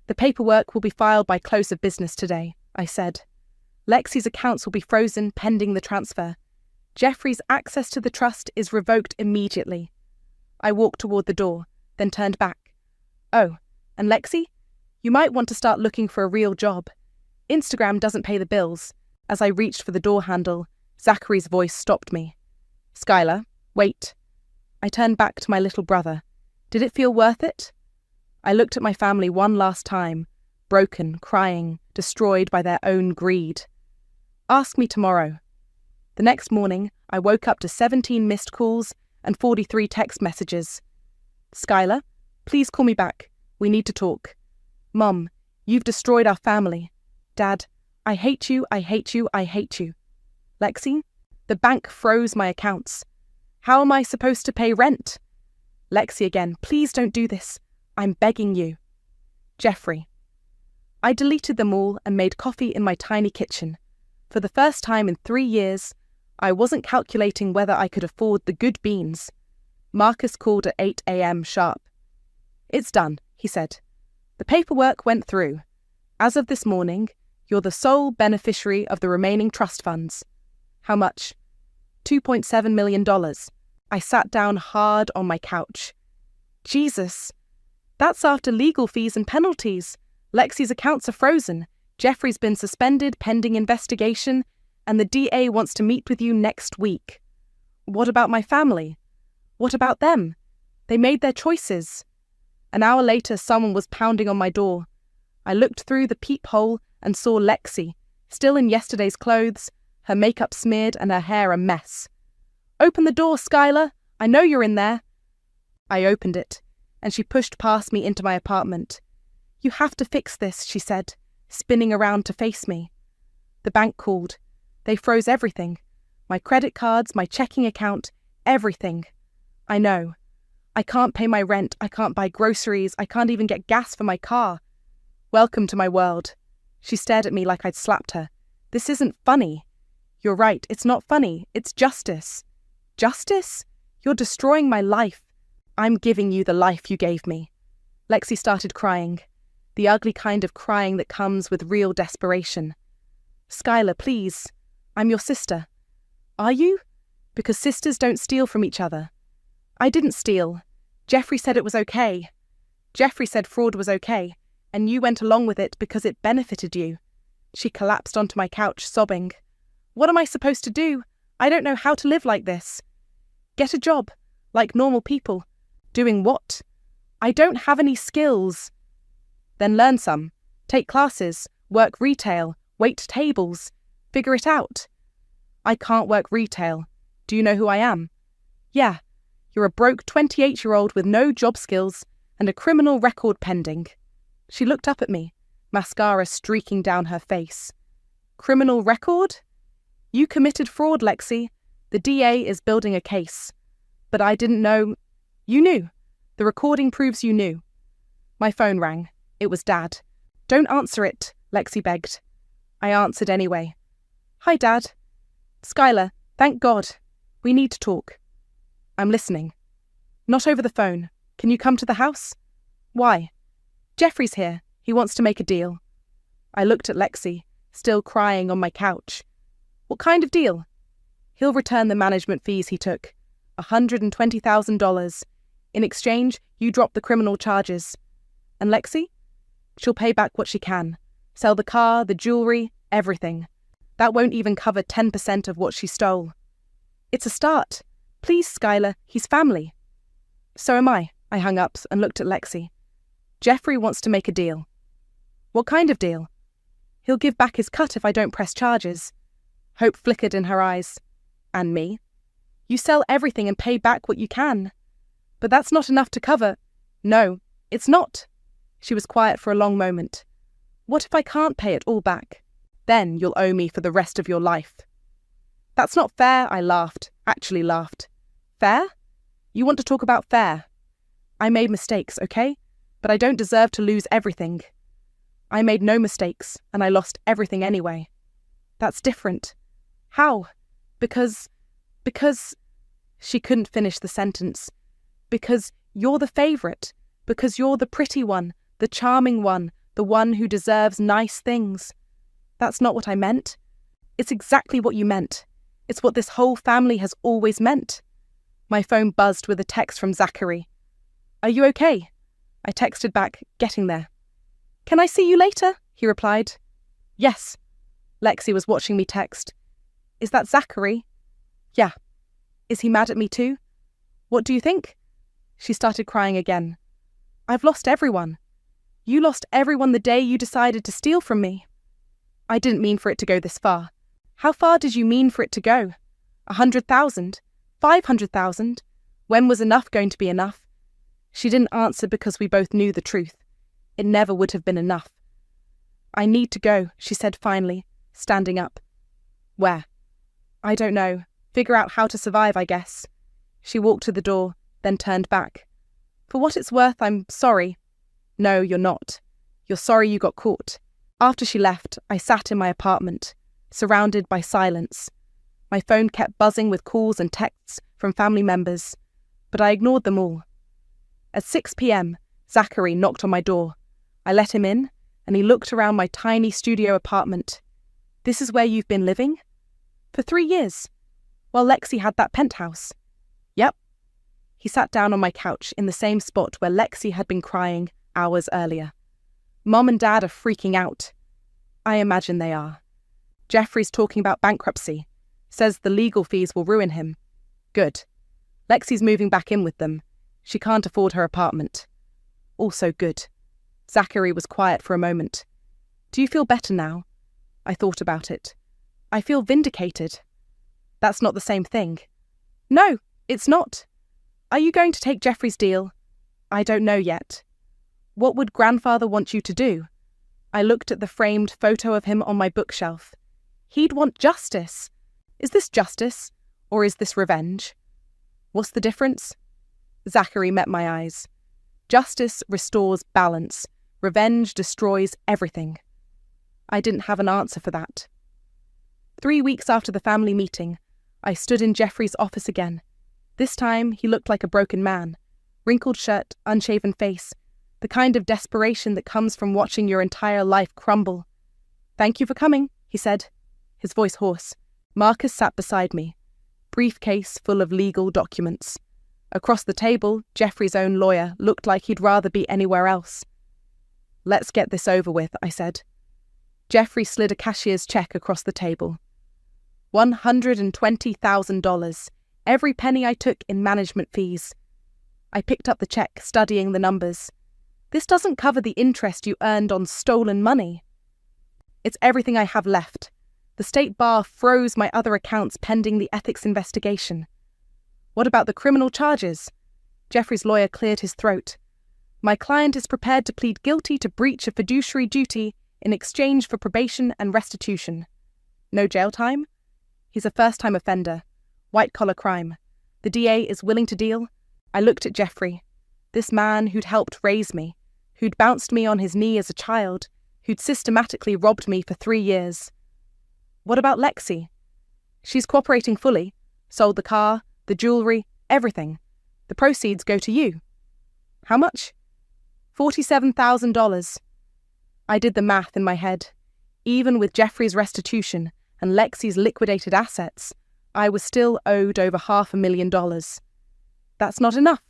The paperwork will be filed by close of business today, I said. Lexi's accounts will be frozen pending the transfer. Jeffrey's access to the trust is revoked immediately. I walked toward the door, then turned back. Oh, and Lexi? You might want to start looking for a real job. Instagram doesn't pay the bills. As I reached for the door handle, Zachary's voice stopped me. Skylar, wait. I turned back to my little brother. Did it feel worth it? I looked at my family one last time, broken, crying, destroyed by their own greed. Ask me tomorrow. The next morning, I woke up to 17 missed calls and 43 text messages. Skylar, please call me back. We need to talk. Mum, you've destroyed our family. Dad, I hate you, I hate you, I hate you. Lexi, the bank froze my accounts. How am I supposed to pay rent? Lexi again, please don't do this. I'm begging you. Jeffrey. I deleted them all and made coffee in my tiny kitchen. For the first time in 3 years, I wasn't calculating whether I could afford the good beans. Marcus called at 8 a.m. sharp. It's done, he said. The paperwork went through. As of this morning, you're the sole beneficiary of the remaining trust funds. How much? $2.7 million. I sat down hard on my couch. Jesus. That's after legal fees and penalties. Lexi's accounts are frozen. Jeffrey's been suspended pending investigation, and the DA wants to meet with you next week. What about my family? What about them? They made their choices. An hour later, someone was pounding on my door. I looked through the peephole and saw Lexi, still in yesterday's clothes, her makeup smeared and her hair a mess. Open the door, Skylar. I know you're in there. I opened it, and she pushed past me into my apartment. You have to fix this, she said, spinning around to face me. The bank called. They froze everything. My credit cards, my checking account, everything. I know. I can't pay my rent, I can't buy groceries, I can't even get gas for my car. Welcome to my world. She stared at me like I'd slapped her. This isn't funny. You're right, it's not funny, it's justice. Justice? You're destroying my life. I'm giving you the life you gave me. Lexi started crying. The ugly kind of crying that comes with real desperation. Skylar, please. I'm your sister. Are you? Because sisters don't steal from each other. I didn't steal. Jeffrey said it was okay. Jeffrey said fraud was okay, and you went along with it because it benefited you. She collapsed onto my couch, sobbing. What am I supposed to do? I don't know how to live like this. Get a job, like normal people. Doing what? I don't have any skills. Then learn some. Take classes, work retail, wait tables. Figure it out. I can't work retail. Do you know who I am? Yeah. You're a broke 28-year-old with no job skills and a criminal record pending. She looked up at me, mascara streaking down her face. Criminal record? You committed fraud, Lexi. The DA is building a case. But I didn't know. You knew. The recording proves you knew. My phone rang. It was Dad. Don't answer it, Lexi begged. I answered anyway. Hi, Dad. Skylar, thank God. We need to talk. I'm listening. Not over the phone. Can you come to the house? Why? Jeffrey's here. He wants to make a deal. I looked at Lexi, still crying on my couch. What kind of deal? He'll return the management fees he took. $120,000. In exchange, you drop the criminal charges. And Lexi? She'll pay back what she can. Sell the car, the jewelry, everything. That won't even cover 10% of what she stole. It's a start. Please, Skylar, he's family. So am I hung up and looked at Lexi. Jeffrey wants to make a deal. What kind of deal? He'll give back his cut if I don't press charges. Hope flickered in her eyes. And me? You sell everything and pay back what you can. But that's not enough to cover. No, it's not. She was quiet for a long moment. What if I can't pay it all back? Then you'll owe me for the rest of your life. That's not fair, I laughed, actually laughed. Fair? You want to talk about fair? I made mistakes, okay? But I don't deserve to lose everything. I made no mistakes, and I lost everything anyway. That's different. How? Because... She couldn't finish the sentence. Because you're the favourite. Because you're the pretty one, the charming one, the one who deserves nice things. That's not what I meant. It's exactly what you meant. It's what this whole family has always meant. My phone buzzed with a text from Zachary. Are you okay? I texted back, getting there. Can I see you later? He replied. Yes. Lexi was watching me text. Is that Zachary? Yeah. Is he mad at me too? What do you think? She started crying again. I've lost everyone. You lost everyone the day you decided to steal from me. I didn't mean for it to go this far. How far did you mean for it to go? 100,000? 500,000? When was enough going to be enough? She didn't answer because we both knew the truth. It never would have been enough. I need to go, she said finally, standing up. Where? I don't know. Figure out how to survive, I guess. She walked to the door, then turned back. For what it's worth, I'm sorry. No, you're not. You're sorry you got caught. After she left, I sat in my apartment, surrounded by silence. My phone kept buzzing with calls and texts from family members, but I ignored them all. At 6 p.m, Zachary knocked on my door. I let him in, and he looked around my tiny studio apartment. This is where you've been living? For 3 years. While Lexi had that penthouse. Yep. He sat down on my couch in the same spot where Lexi had been crying hours earlier. Mom and Dad are freaking out. I imagine they are. Jeffrey's talking about bankruptcy. Says the legal fees will ruin him. Good. Lexi's moving back in with them. She can't afford her apartment. Also good. Zachary was quiet for a moment. Do you feel better now? I thought about it. I feel vindicated. That's not the same thing. No, it's not. Are you going to take Jeffrey's deal? I don't know yet. What would grandfather want you to do? I looked at the framed photo of him on my bookshelf. He'd want justice. Is this justice, or is this revenge? What's the difference? Zachary met my eyes. Justice restores balance. Revenge destroys everything. I didn't have an answer for that. 3 weeks after the family meeting, I stood in Jeffrey's office again. This time, he looked like a broken man. Wrinkled shirt, unshaven face. The kind of desperation that comes from watching your entire life crumble. Thank you for coming, he said, his voice hoarse. Marcus sat beside me, briefcase full of legal documents. Across the table, Jeffrey's own lawyer looked like he'd rather be anywhere else. Let's get this over with, I said. Jeffrey slid a cashier's check across the table. $120,000, every penny I took in management fees. I picked up the check, studying the numbers. This doesn't cover the interest you earned on stolen money. It's everything I have left. The state bar froze my other accounts pending the ethics investigation. What about the criminal charges? Jeffrey's lawyer cleared his throat. My client is prepared to plead guilty to breach of fiduciary duty in exchange for probation and restitution. No jail time? He's a first-time offender. White-collar crime. The DA is willing to deal? I looked at Jeffrey. This man who'd helped raise me, who'd bounced me on his knee as a child, who'd systematically robbed me for 3 years. What about Lexi? She's cooperating fully. Sold the car, the jewellery, everything. The proceeds go to you. How much? $47,000. I did the math in my head. Even with Jeffrey's restitution and Lexi's liquidated assets, I was still owed over $500,000. That's not enough.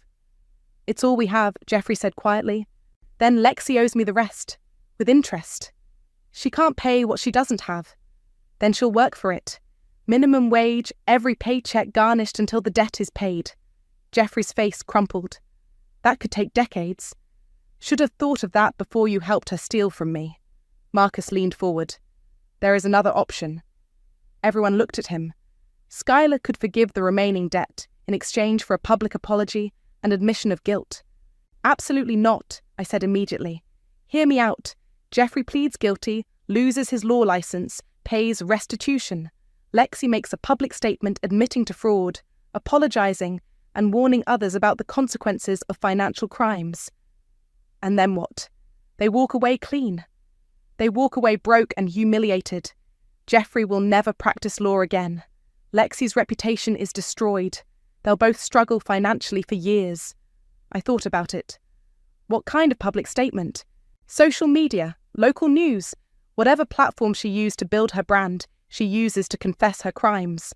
It's all we have, Jeffrey said quietly. Then Lexi owes me the rest, with interest. She can't pay what she doesn't have. Then she'll work for it. Minimum wage, every paycheck garnished until the debt is paid. Jeffrey's face crumpled. That could take decades. Should have thought of that before you helped her steal from me. Marcus leaned forward. There is another option. Everyone looked at him. Skylar could forgive the remaining debt in exchange for a public apology and admission of guilt. Absolutely not, I said immediately. Hear me out. Jeffrey pleads guilty, loses his law license, pays restitution. Lexi makes a public statement admitting to fraud, apologizing, and warning others about the consequences of financial crimes. And then what? They walk away clean. They walk away broke and humiliated. Jeffrey will never practice law again. Lexi's reputation is destroyed. They'll both struggle financially for years. I thought about it. What kind of public statement? Social media, local news, whatever platform she used to build her brand, she uses to confess her crimes.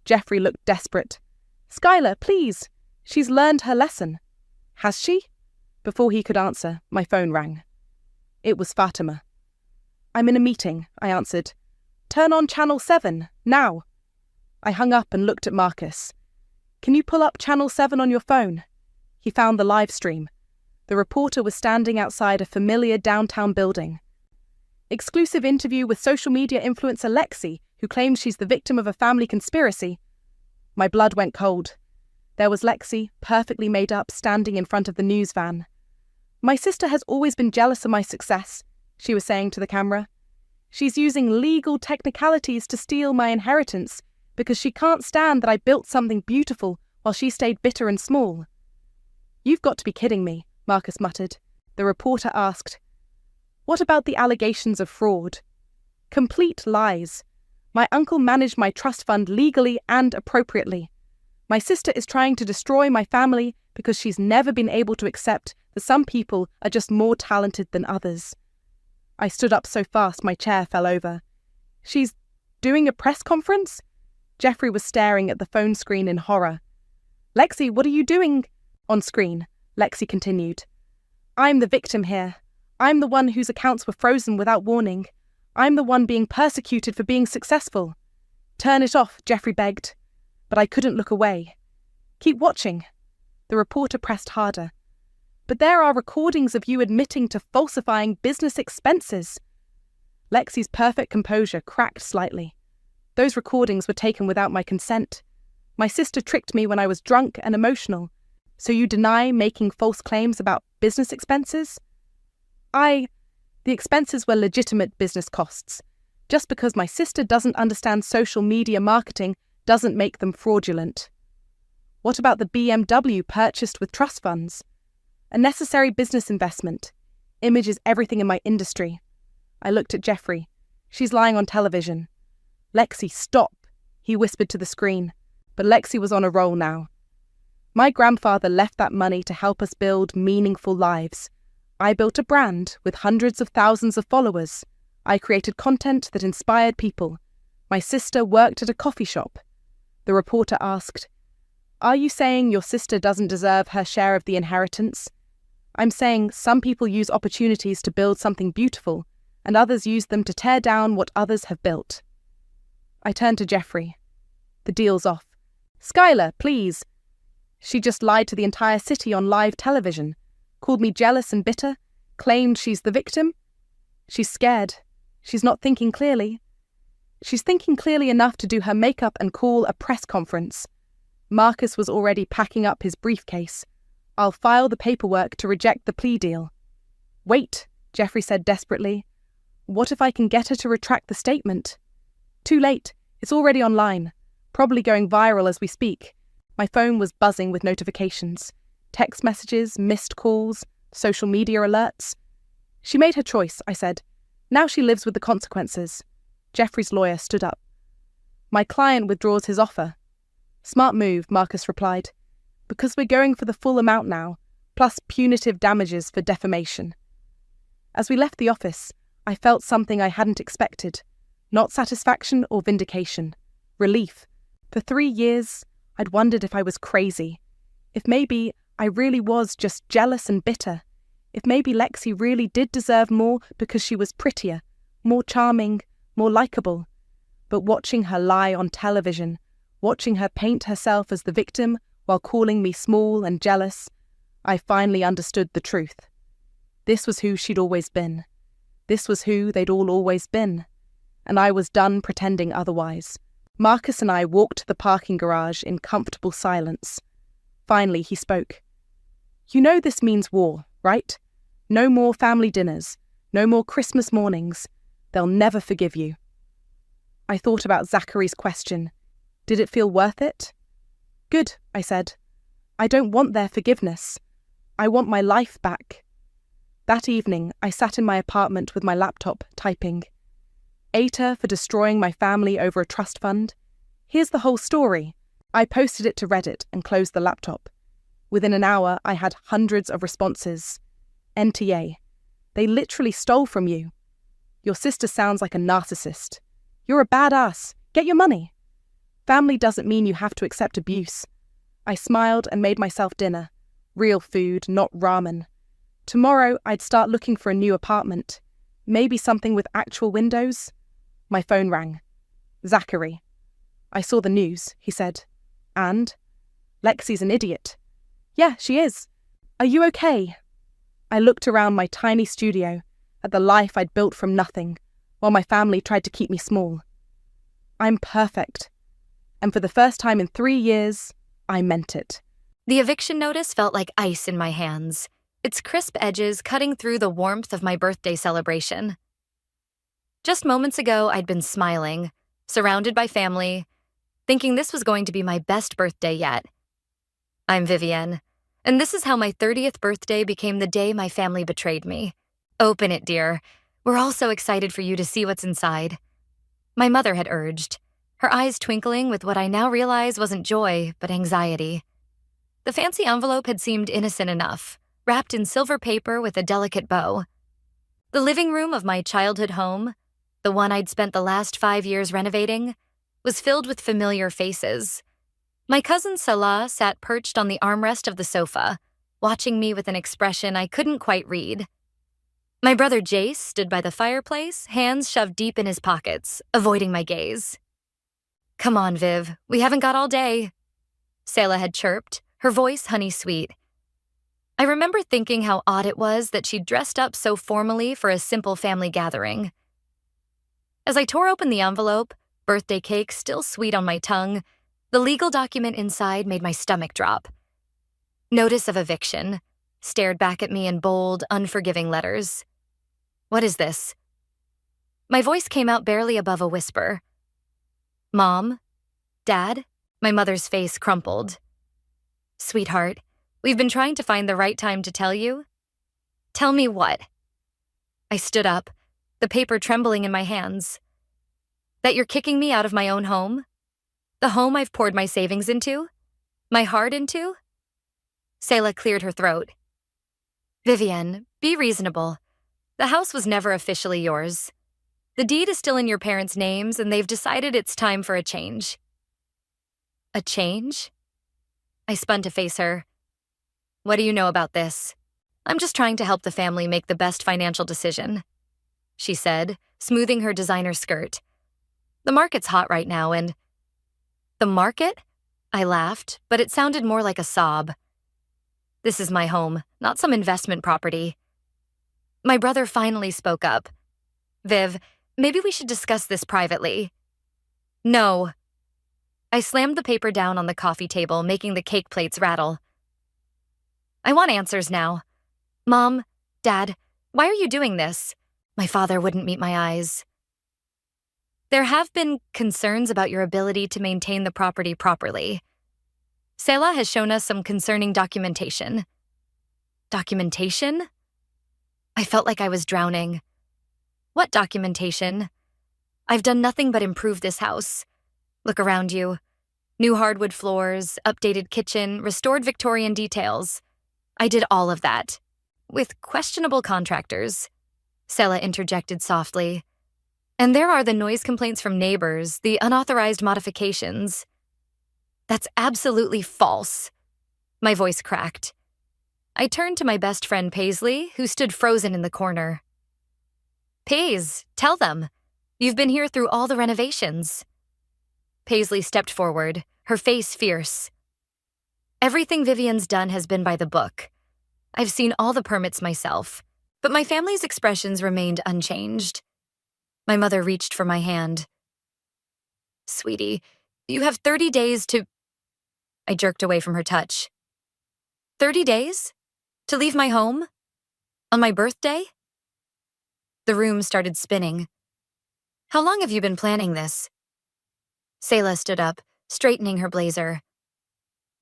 Jeffrey looked desperate. Skylar, please. She's learned her lesson. Has she? Before he could answer, my phone rang. It was Fatima. I'm in a meeting, I answered. Turn on Channel 7, now. I hung up and looked at Marcus. Can you pull up Channel 7 on your phone? He found the live stream. The reporter was standing outside a familiar downtown building. Exclusive interview with social media influencer Lexi, who claims she's the victim of a family conspiracy. My blood went cold. There was Lexi, perfectly made up, standing in front of the news van. My sister has always been jealous of my success, she was saying to the camera. She's using legal technicalities to steal my inheritance because she can't stand that I built something beautiful while she stayed bitter and small. You've got to be kidding me, Marcus muttered. The reporter asked, What about the allegations of fraud? Complete lies. My uncle managed my trust fund legally and appropriately. My sister is trying to destroy my family because she's never been able to accept that some people are just more talented than others. I stood up so fast my chair fell over. She's doing a press conference? Jeffrey was staring at the phone screen in horror. Lexi, what are you doing? On screen, Lexi continued. I'm the victim here. I'm the one whose accounts were frozen without warning. I'm the one being persecuted for being successful. Turn it off, Jeffrey begged. But I couldn't look away. Keep watching. The reporter pressed harder. But there are recordings of you admitting to falsifying business expenses. Lexi's perfect composure cracked slightly. Those recordings were taken without my consent. My sister tricked me when I was drunk and emotional. So you deny making false claims about business expenses? The expenses were legitimate business costs. Just because my sister doesn't understand social media marketing doesn't make them fraudulent. What about the BMW purchased with trust funds? A necessary business investment. Image is everything in my industry. I looked at Jeffrey. She's lying on television. Lexi, stop, he whispered to the screen. But Lexi was on a roll now. My grandfather left that money to help us build meaningful lives. I built a brand with hundreds of thousands of followers. I created content that inspired people. My sister worked at a coffee shop. The reporter asked, Are you saying your sister doesn't deserve her share of the inheritance? I'm saying some people use opportunities to build something beautiful, and others use them to tear down what others have built. I turned to Jeffrey. The deal's off. Skylar, please. She just lied to the entire city on live television, called me jealous and bitter, claimed she's the victim. She's scared. She's not thinking clearly. She's thinking clearly enough to do her makeup and call a press conference. Marcus was already packing up his briefcase. I'll file the paperwork to reject the plea deal. Wait, Jeffrey said desperately. What if I can get her to retract the statement? Too late. It's already online. Probably going viral as we speak. My phone was buzzing with notifications. Text messages, missed calls, social media alerts. She made her choice, I said. Now she lives with the consequences. Jeffrey's lawyer stood up. My client withdraws his offer. Smart move, Marcus replied. Because we're going for the full amount now, plus punitive damages for defamation. As we left the office, I felt something I hadn't expected. Not satisfaction or vindication. Relief. For 3 years, I'd wondered if I was crazy. If maybe I really was just jealous and bitter. If maybe Lexi really did deserve more because she was prettier, more charming, more likable. but watching her lie on television, watching her paint herself as the victim while calling me small and jealous, I finally understood the truth. This was who she'd always been. This was who they'd all always been. And I was done pretending otherwise. Marcus and I walked to the parking garage in comfortable silence. Finally, he spoke. "You know this means war, right? No more family dinners, no more Christmas mornings. They'll never forgive you." I thought about Zachary's question. Did it feel worth it? "Good," I said. "I don't want their forgiveness. I want my life back." That evening, I sat in my apartment with my laptop, typing. Aita for destroying my family over a trust fund. Here's the whole story. I posted it to Reddit and closed the laptop. Within an hour, I had hundreds of responses. NTA. They literally stole from you. Your sister sounds like a narcissist. You're a badass. Get your money. Family doesn't mean you have to accept abuse. I smiled and made myself dinner. Real food, not ramen. Tomorrow, I'd start looking for a new apartment. Maybe something with actual windows. My phone rang. Zachary. "I saw the news," he said. "And?" "Lexi's an idiot." "Yeah, she is. Are you okay?" I looked around my tiny studio, at the life I'd built from nothing, while my family tried to keep me small. I'm perfect. And for the first time in 3 years, I meant it. The eviction notice felt like ice in my hands, its crisp edges cutting through the warmth of my birthday celebration. Just moments ago, I'd been smiling, surrounded by family, thinking this was going to be my best birthday yet. I'm Vivienne, and this is how my 30th birthday became the day my family betrayed me. Open it, dear. We're all so excited for you to see what's inside. My mother had urged, her eyes twinkling with what I now realize wasn't joy, but anxiety. The fancy envelope had seemed innocent enough, wrapped in silver paper with a delicate bow. The living room of my childhood home, the one I'd spent the last 5 years renovating, was filled with familiar faces. My cousin Salah sat perched on the armrest of the sofa, watching me with an expression I couldn't quite read. My brother Jace stood by the fireplace, hands shoved deep in his pockets, avoiding my gaze. "Come on, Viv, we haven't got all day," Selah had chirped, her voice honey-sweet. I remember thinking how odd it was that she'd dressed up so formally for a simple family gathering. As I tore open the envelope, birthday cake still sweet on my tongue, the legal document inside made my stomach drop. Notice of eviction stared back at me in bold, unforgiving letters. What is this? My voice came out barely above a whisper. Mom? Dad? My mother's face crumpled. Sweetheart, we've been trying to find the right time to tell you. Tell me what? I stood up, the paper trembling in my hands. That you're kicking me out of my own home? The home I've poured my savings into? My heart into? Selah cleared her throat. Vivienne, be reasonable. The house was never officially yours. The deed is still in your parents' names, and they've decided it's time for a change. A change? I spun to face her. What do you know about this? I'm just trying to help the family make the best financial decision, she said, smoothing her designer skirt. The market's hot right now, and... The market? I laughed, but it sounded more like a sob. This is my home, not some investment property. My brother finally spoke up. Viv, maybe we should discuss this privately. No. I slammed the paper down on the coffee table, making the cake plates rattle. I want answers now. Mom, Dad, why are you doing this? My father wouldn't meet my eyes. There have been concerns about your ability to maintain the property properly. Selah has shown us some concerning documentation. Documentation? I felt like I was drowning. What documentation? I've done nothing but improve this house. Look around you. New hardwood floors, updated kitchen, restored Victorian details. I did all of that. With questionable contractors. Selah interjected softly. And there are the noise complaints from neighbors, the unauthorized modifications. That's absolutely false. My voice cracked. I turned to my best friend Paisley, who stood frozen in the corner. Paise, tell them. You've been here through all the renovations. Paisley stepped forward, her face fierce. Everything Vivian's done has been by the book. I've seen all the permits myself, but my family's expressions remained unchanged. My mother reached for my hand. Sweetie, you have 30 days to... I jerked away from her touch. 30 days? To leave my home? On my birthday? The room started spinning. How long have you been planning this? Selah stood up, straightening her blazer.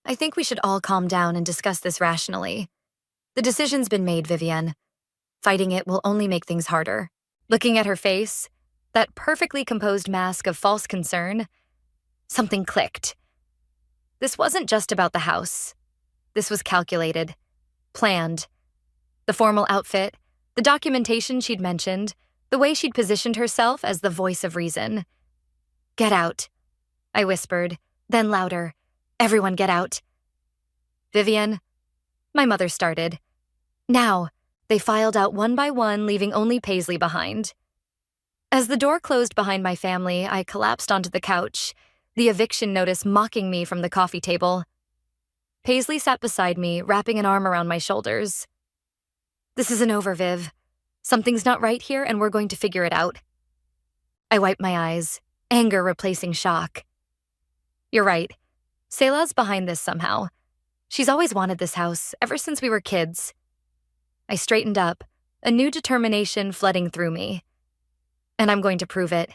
I think we should all calm down and discuss this rationally. The decision's been made, Vivian. Fighting it will only make things harder. Looking at her face, that perfectly composed mask of false concern, something clicked. This wasn't just about the house. This was calculated, planned. The formal outfit, the documentation she'd mentioned, the way she'd positioned herself as the voice of reason. Get out, I whispered, then louder. Everyone get out. Vivian, my mother started. Now, they filed out one by one, leaving only Paisley behind. As the door closed behind my family, I collapsed onto the couch, the eviction notice mocking me from the coffee table. Paisley sat beside me, wrapping an arm around my shoulders. This isn't over, Viv. Something's not right here, and we're going to figure it out. I wiped my eyes, anger replacing shock. You're right. Selah's behind this somehow. She's always wanted this house, ever since we were kids. I straightened up, a new determination flooding through me. And I'm going to prove it.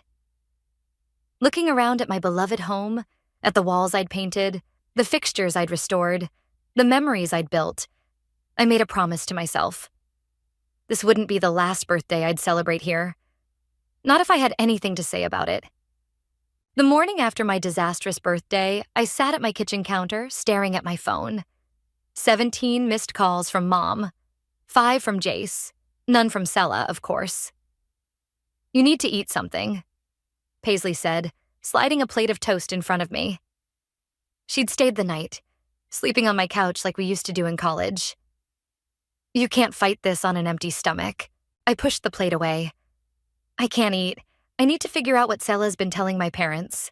Looking around at my beloved home, at the walls I'd painted, the fixtures I'd restored, the memories I'd built, I made a promise to myself. This wouldn't be the last birthday I'd celebrate here. Not if I had anything to say about it. The morning after my disastrous birthday, I sat at my kitchen counter, staring at my phone. 17 missed calls from Mom. 5 from Jace. None from Selah, of course. You need to eat something, Paisley said, sliding a plate of toast in front of me. She'd stayed the night, sleeping on my couch like we used to do in college. You can't fight this on an empty stomach. I pushed the plate away. I can't eat. I need to figure out what Selah's been telling my parents.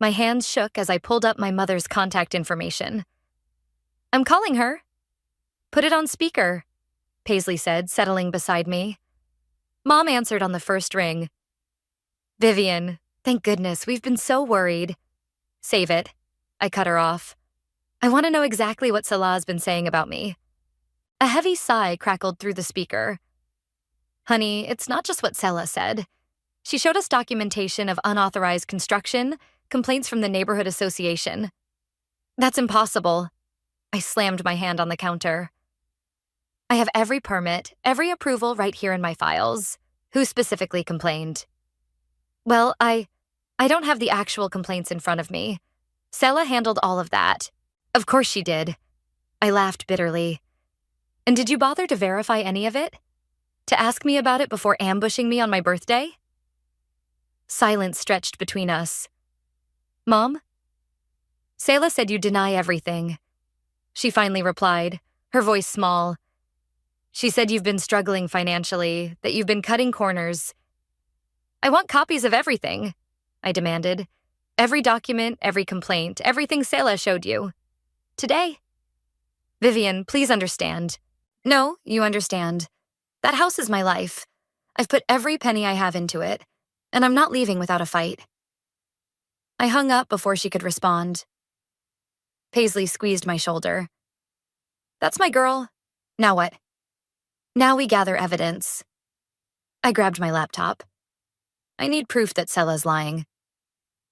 My hands shook as I pulled up my mother's contact information. I'm calling her. Put it on speaker, Paisley said, settling beside me. Mom answered on the first ring. Vivian, thank goodness, we've been so worried. Save it. I cut her off. I want to know exactly what Selah's been saying about me. A heavy sigh crackled through the speaker. Honey, it's not just what Selah said. She showed us documentation of unauthorized construction, complaints from the neighborhood association. That's impossible. I slammed my hand on the counter. I have every permit, every approval right here in my files. Who specifically complained? Well, I don't have the actual complaints in front of me. Selah handled all of that. Of course she did. I laughed bitterly. And did you bother to verify any of it? To ask me about it before ambushing me on my birthday? Silence stretched between us. Mom? Selah said you deny everything. She finally replied, her voice small. She said you've been struggling financially, that you've been cutting corners. I want copies of everything, I demanded. Every document, every complaint, everything Selah showed you. Today. Vivian, please understand. No, you understand. That house is my life. I've put every penny I have into it, and I'm not leaving without a fight. I hung up before she could respond. Paisley squeezed my shoulder. That's my girl. Now what? Now we gather evidence. I grabbed my laptop. I need proof that Selah's lying.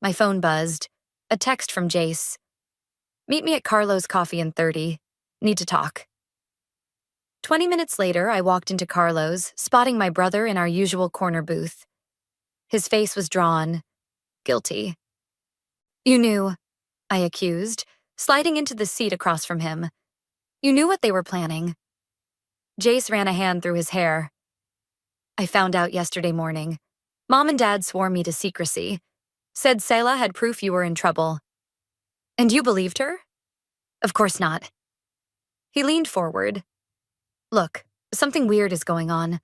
My phone buzzed. A text from Jace. Meet me at Carlo's Coffee in 30. Need to talk. 20 minutes later, I walked into Carlo's, spotting my brother in our usual corner booth. His face was drawn. Guilty. You knew, I accused, sliding into the seat across from him. You knew what they were planning. Jace ran a hand through his hair. I found out yesterday morning. Mom and Dad swore me to secrecy. Said Selah had proof you were in trouble. And you believed her? Of course not. He leaned forward. Look, something weird is going on.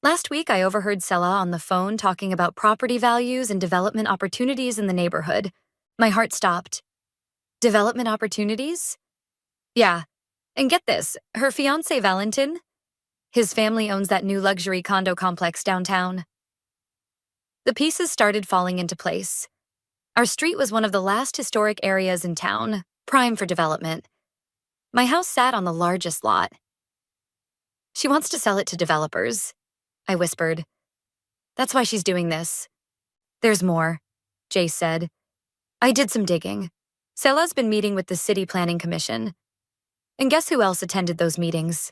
Last week, I overheard Sela on the phone talking about property values and development opportunities in the neighborhood. My heart stopped. Development opportunities? Yeah. And get this, her fiancé Valentin, his family owns that new luxury condo complex downtown. The pieces started falling into place. Our street was one of the last historic areas in town, prime for development. My house sat on the largest lot. She wants to sell it to developers, I whispered. That's why she's doing this. There's more, Jace said. I did some digging. Sela's been meeting with the City Planning Commission. And guess who else attended those meetings?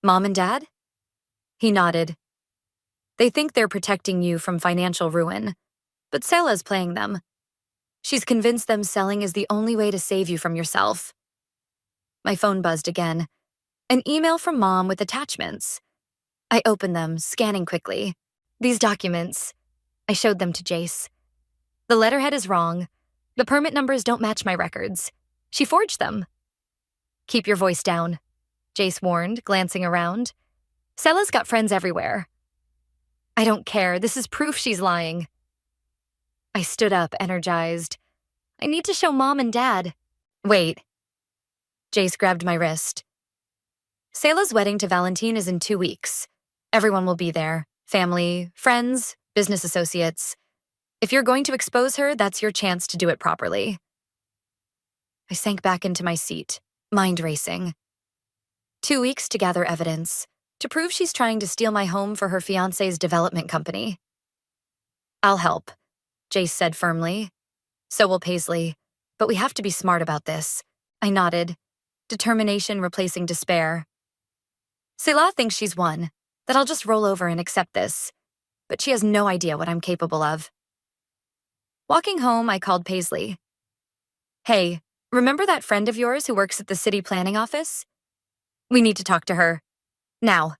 Mom and Dad? He nodded. They think they're protecting you from financial ruin, but Sela's playing them. She's convinced them selling is the only way to save you from yourself. My phone buzzed again. An email from Mom with attachments. I opened them, scanning quickly. These documents. I showed them to Jace. The letterhead is wrong. The permit numbers don't match my records. She forged them. Keep your voice down, Jace warned, glancing around. Sela's got friends everywhere. I don't care. This is proof she's lying. I stood up, energized. I need to show Mom and Dad. Wait. Jace grabbed my wrist. Sela's wedding to Valentine is in 2 weeks. Everyone will be there. Family, friends, business associates. If you're going to expose her, that's your chance to do it properly. I sank back into my seat, mind racing. 2 weeks to gather evidence, to prove she's trying to steal my home for her fiancé's development company. I'll help, Jace said firmly. So will Paisley, but we have to be smart about this. I nodded, determination replacing despair. Sela thinks she's won, that I'll just roll over and accept this, but she has no idea what I'm capable of. Walking home, I called Paisley. Hey, remember that friend of yours who works at the city planning office? We need to talk to her. Now.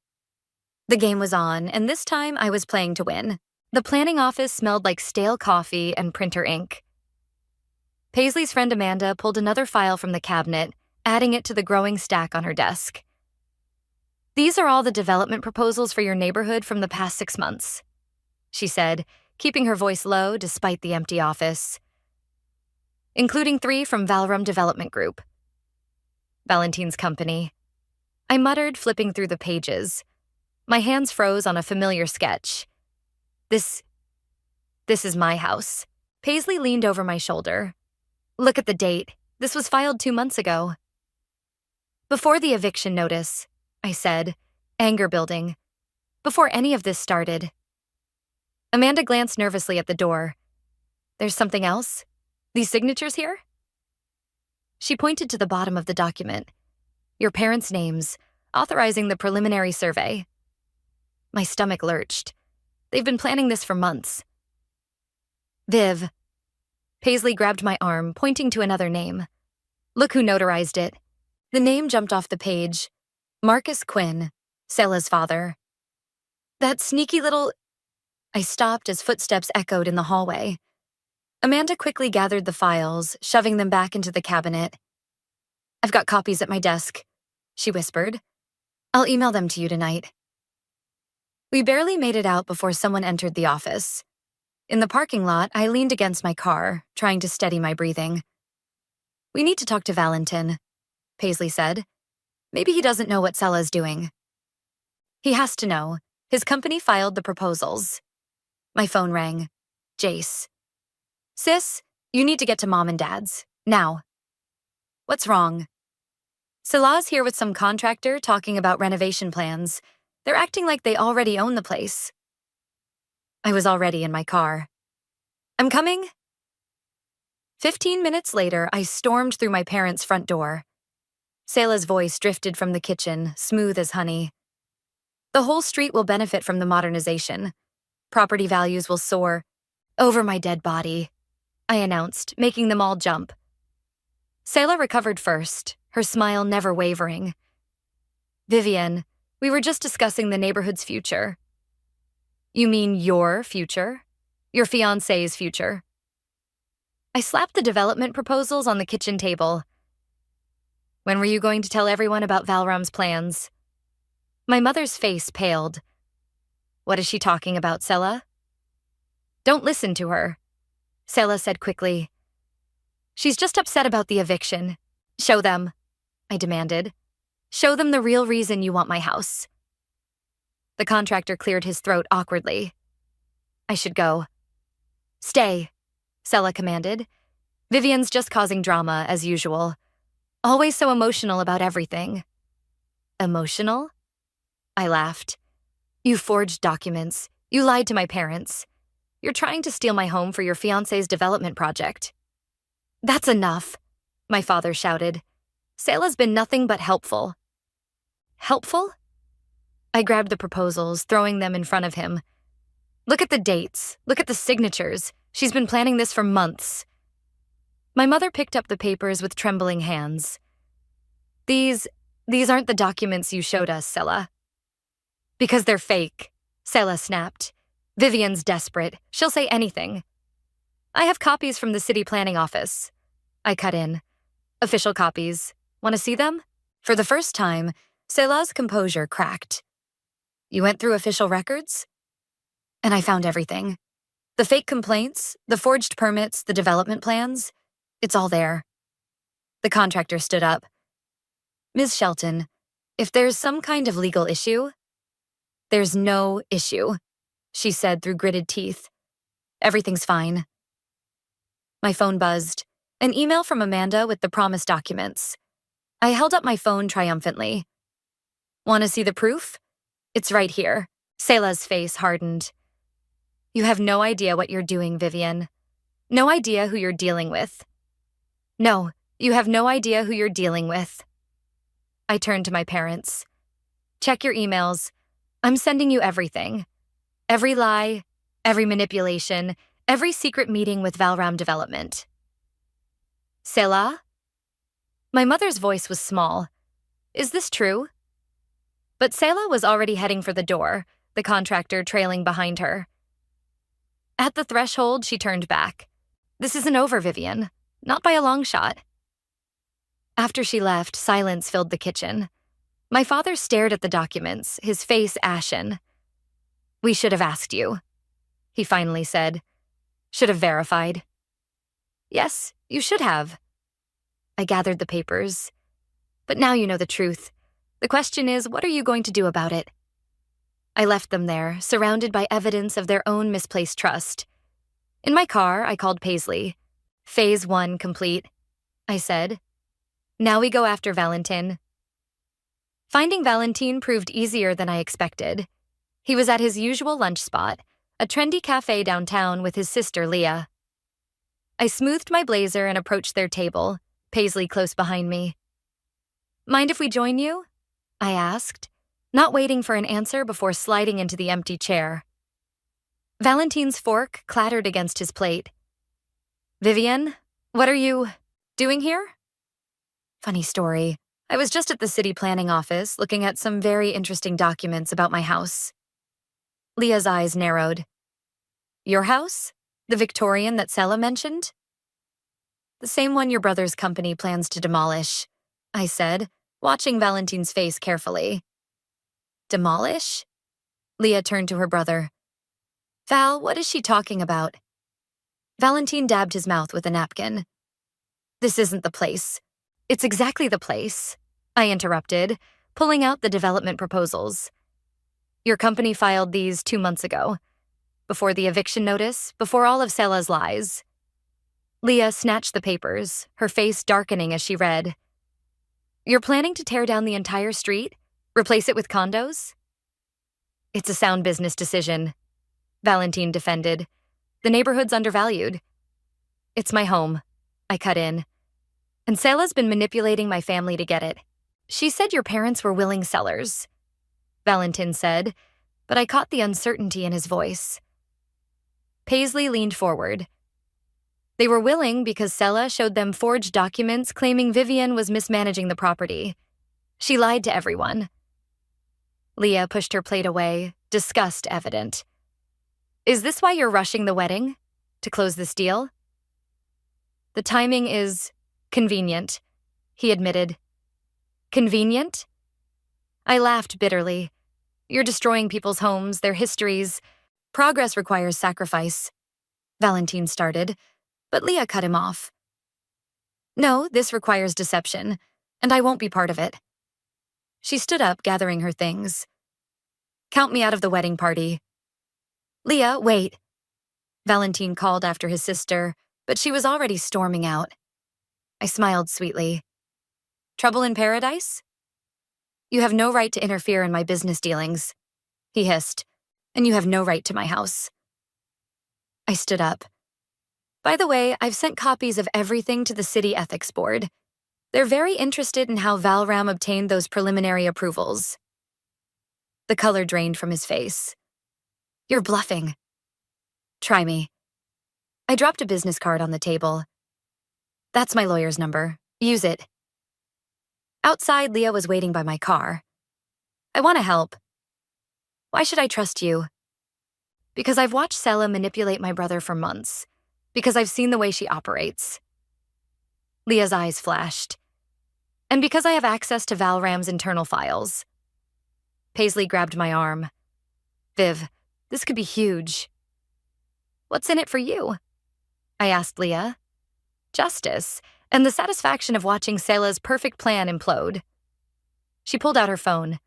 The game was on, and this time I was playing to win. The planning office smelled like stale coffee and printer ink. Paisley's friend Amanda pulled another file from the cabinet, adding it to the growing stack on her desk. These are all the development proposals for your neighborhood from the past 6 months, she said, keeping her voice low despite the empty office. Including 3 from Valrum Development Group. Valentine's company. I muttered, flipping through the pages. My hands froze on a familiar sketch. This is my house. Paisley leaned over my shoulder. Look at the date. This was filed 2 months ago. Before the eviction notice, I said, anger building. Before any of this started. Amanda glanced nervously at the door. There's something else? These signatures here? She pointed to the bottom of the document. Your parents' names, authorizing the preliminary survey. My stomach lurched. They've been planning this for months. Viv. Paisley grabbed my arm, pointing to another name. Look who notarized it. The name jumped off the page. Marcus Quinn, Sela's father. That sneaky little... I stopped as footsteps echoed in the hallway. Amanda quickly gathered the files, shoving them back into the cabinet. I've got copies at my desk, she whispered. I'll email them to you tonight. We barely made it out before someone entered the office. In the parking lot, I leaned against my car, trying to steady my breathing. We need to talk to Valentin, Paisley said. Maybe he doesn't know what Sela's doing. He has to know. His company filed the proposals. My phone rang. Jace. Sis, you need to get to Mom and Dad's. Now. What's wrong? Sela's here with some contractor talking about renovation plans. They're acting like they already own the place. I was already in my car. I'm coming. 15 minutes later, I stormed through my parents' front door. Sela's voice drifted from the kitchen, smooth as honey. The whole street will benefit from the modernization. Property values will soar. Over my dead body, I announced, making them all jump. Sela recovered first, her smile never wavering. Vivian, we were just discussing the neighborhood's future. You mean your future? Your fiancé's future? I slapped the development proposals on the kitchen table. When were you going to tell everyone about Valrum's plans? My mother's face paled. What is she talking about, Sela? Don't listen to her, Sela said quickly. She's just upset about the eviction. Show them, I demanded. Show them the real reason you want my house. The contractor cleared his throat awkwardly. I should go. Stay, Sela commanded. Vivian's just causing drama, as usual. Always so emotional about everything. Emotional? I laughed. You forged documents. You lied to my parents. You're trying to steal my home for your fiancé's development project. That's enough, my father shouted. Sela's been nothing but helpful. Helpful? I grabbed the proposals, throwing them in front of him. Look at the dates. Look at the signatures. She's been planning this for months. My mother picked up the papers with trembling hands. These aren't the documents you showed us, Sela. Because they're fake, Sela snapped. Vivian's desperate. She'll say anything. I have copies from the city planning office. I cut in. Official copies. Want to see them? For the first time, Sela's composure cracked. You went through official records? And I found everything. The fake complaints, the forged permits, the development plans. It's all there. The contractor stood up. Ms. Shelton, if there's some kind of legal issue, there's no issue, she said through gritted teeth. Everything's fine. My phone buzzed. An email from Amanda with the promised documents. I held up my phone triumphantly. Want to see the proof? It's right here. Sela's face hardened. You have no idea what you're doing, Vivian. No idea who you're dealing with. No, you have no idea who you're dealing with. I turned to my parents. Check your emails. I'm sending you everything. Every lie, every manipulation, every secret meeting with Valram Development. Sela? My mother's voice was small. Is this true? But Sela was already heading for the door, the contractor trailing behind her. At the threshold, she turned back. This isn't over, Vivian. Not by a long shot. After she left, silence filled the kitchen. My father stared at the documents, his face ashen. We should have asked you, he finally said. Should have verified. Yes, you should have. I gathered the papers. But now you know the truth. The question is, what are you going to do about it? I left them there, surrounded by evidence of their own misplaced trust. In my car, I called Paisley. Phase 1 complete, I said. Now we go after Valentin. Finding Valentin proved easier than I expected. He was at his usual lunch spot, a trendy cafe downtown with his sister Leah. I smoothed my blazer and approached their table, Paisley close behind me. Mind if we join you? I asked, not waiting for an answer before sliding into the empty chair. Valentin's fork clattered against his plate. Vivian, what are you doing here? Funny story. I was just at the city planning office looking at some very interesting documents about my house. Leah's eyes narrowed. Your house? The Victorian that Sela mentioned? The same one your brother's company plans to demolish, I said, watching Valentin's face carefully. Demolish? Leah turned to her brother. Val, what is she talking about? Valentin dabbed his mouth with a napkin. This isn't the place. It's exactly the place, I interrupted, pulling out the development proposals. Your company filed these 2 months ago. Before the eviction notice, before all of Sela's lies. Leah snatched the papers, her face darkening as she read. You're planning to tear down the entire street? Replace it with condos? It's a sound business decision, Valentin defended. The neighborhood's undervalued. It's my home, I cut in. And Sela's been manipulating my family to get it. She said your parents were willing sellers, Valentin said, but I caught the uncertainty in his voice. Paisley leaned forward. They were willing because Sela showed them forged documents claiming Vivian was mismanaging the property. She lied to everyone. Leah pushed her plate away, disgust evident. Is this why you're rushing the wedding? To close this deal? The timing is convenient, he admitted. Convenient? I laughed bitterly. You're destroying people's homes, their histories. Progress requires sacrifice. Valentine started, but Leah cut him off. No, this requires deception, and I won't be part of it. She stood up, gathering her things. Count me out of the wedding party. Leah, wait. Valentine called after his sister, but she was already storming out. I smiled sweetly. Trouble in paradise? You have no right to interfere in my business dealings, he hissed, and you have no right to my house. I stood up. By the way, I've sent copies of everything to the City Ethics Board. They're very interested in how Valram obtained those preliminary approvals. The color drained from his face. You're bluffing. Try me. I dropped a business card on the table. That's my lawyer's number. Use it. Outside, Leah was waiting by my car. I want to help. Why should I trust you? Because I've watched Sela manipulate my brother for months. Because I've seen the way she operates. Leah's eyes flashed. And because I have access to Valram's internal files. Paisley grabbed my arm. Viv, this could be huge. What's in it for you? I asked Leah. Justice, and the satisfaction of watching Sela's perfect plan implode. She pulled out her phone.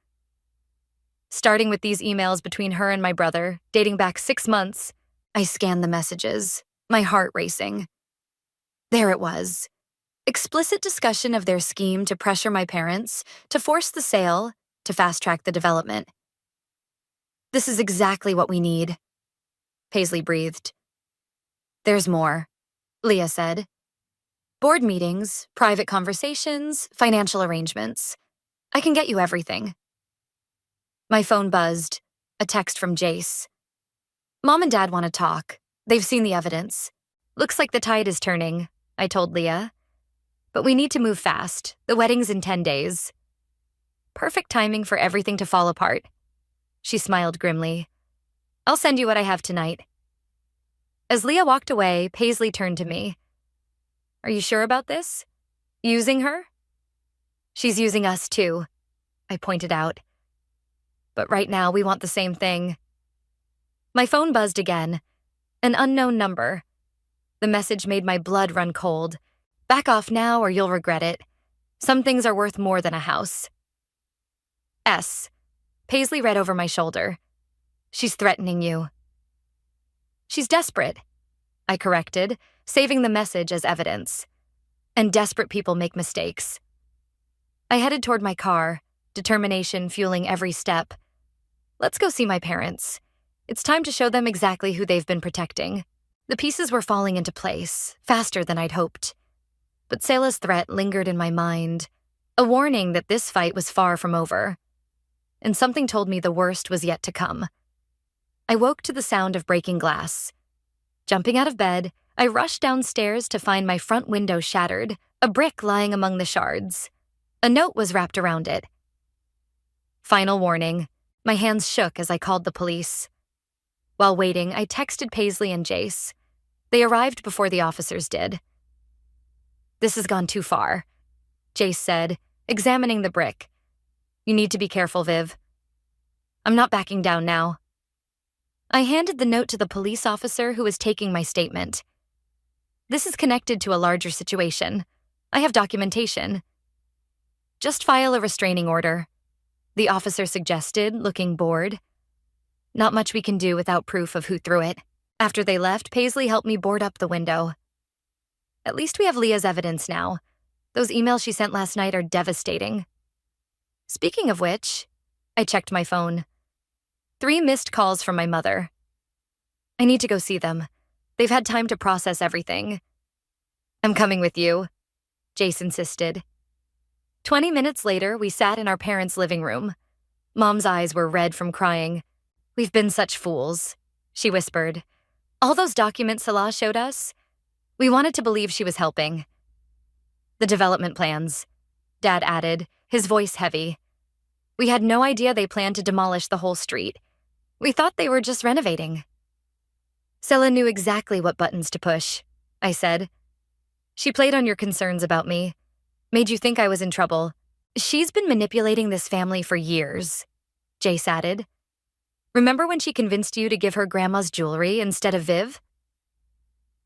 Starting with these emails between her and my brother, dating back 6 months, I scanned the messages, my heart racing. There it was. Explicit discussion of their scheme to pressure my parents, to force the sale, to fast-track the development. This is exactly what we need, Paisley breathed. There's more, Leah said. Board meetings, private conversations, financial arrangements. I can get you everything. My phone buzzed, a text from Jace. Mom and Dad want to talk. They've seen the evidence. Looks like the tide is turning, I told Leah. But we need to move fast. The wedding's in 10 days. Perfect timing for everything to fall apart. She smiled grimly. I'll send you what I have tonight. As Leah walked away, Paisley turned to me. Are you sure about this? Using her? She's using us too, I pointed out. But right now we want the same thing. My phone buzzed again. An unknown number. The message made my blood run cold. Back off now or you'll regret it. Some things are worth more than a house. S. Paisley read over my shoulder. She's threatening you. She's desperate, I corrected, saving the message as evidence. And desperate people make mistakes. I headed toward my car, determination fueling every step. Let's go see my parents. It's time to show them exactly who they've been protecting. The pieces were falling into place, faster than I'd hoped. But Sela's threat lingered in my mind, a warning that this fight was far from over. And something told me the worst was yet to come. I woke to the sound of breaking glass. Jumping out of bed, I rushed downstairs to find my front window shattered, a brick lying among the shards. A note was wrapped around it. Final warning. My hands shook as I called the police. While waiting, I texted Paisley and Jace. They arrived before the officers did. This has gone too far, Jace said, examining the brick. You need to be careful, Viv. I'm not backing down now. I handed the note to the police officer who was taking my statement. This is connected to a larger situation. I have documentation. Just file a restraining order, the officer suggested, looking bored. Not much we can do without proof of who threw it. After they left, Paisley helped me board up the window. At least we have Leah's evidence now. Those emails she sent last night are devastating. Speaking of which, I checked my phone. 3 missed calls from my mother. I need to go see them. They've had time to process everything. I'm coming with you, Jace insisted. 20 minutes later, we sat in our parents' living room. Mom's eyes were red from crying. We've been such fools, she whispered. All those documents Salah showed us, we wanted to believe she was helping. The development plans, Dad added, his voice heavy. We had no idea they planned to demolish the whole street. We thought they were just renovating. Sela knew exactly what buttons to push, I said. She played on your concerns about me, made you think I was in trouble. She's been manipulating this family for years. Jace added. Remember when she convinced you to give her grandma's jewelry instead of Viv?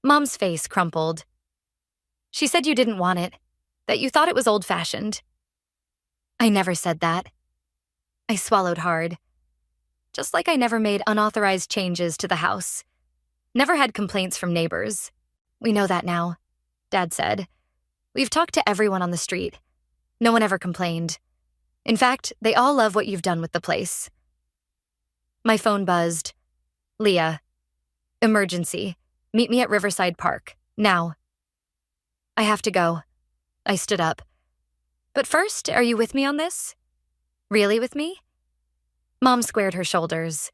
Mom's face crumpled. She said you didn't want it, that you thought it was old-fashioned. I never said that. I swallowed hard. Just like I never made unauthorized changes to the house. Never had complaints from neighbors. We know that now, Dad said. We've talked to everyone on the street. No one ever complained. In fact, they all love what you've done with the place. My phone buzzed. Leah. Emergency. Meet me at Riverside Park. Now. I have to go. I stood up. But first, are you with me on this? Really with me? Mom squared her shoulders.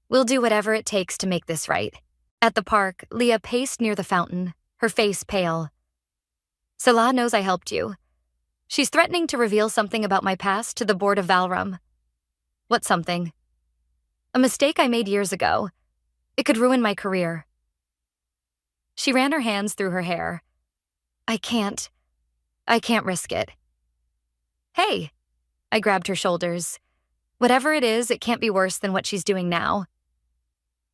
We'll do whatever it takes to make this right. At the park, Leah paced near the fountain, her face pale. Salah knows I helped you. She's threatening to reveal something about my past to the board of Valrum. What something? A mistake I made years ago. It could ruin my career. She ran her hands through her hair. I can't risk it. Hey, I grabbed her shoulders. Whatever it is, it can't be worse than what she's doing now.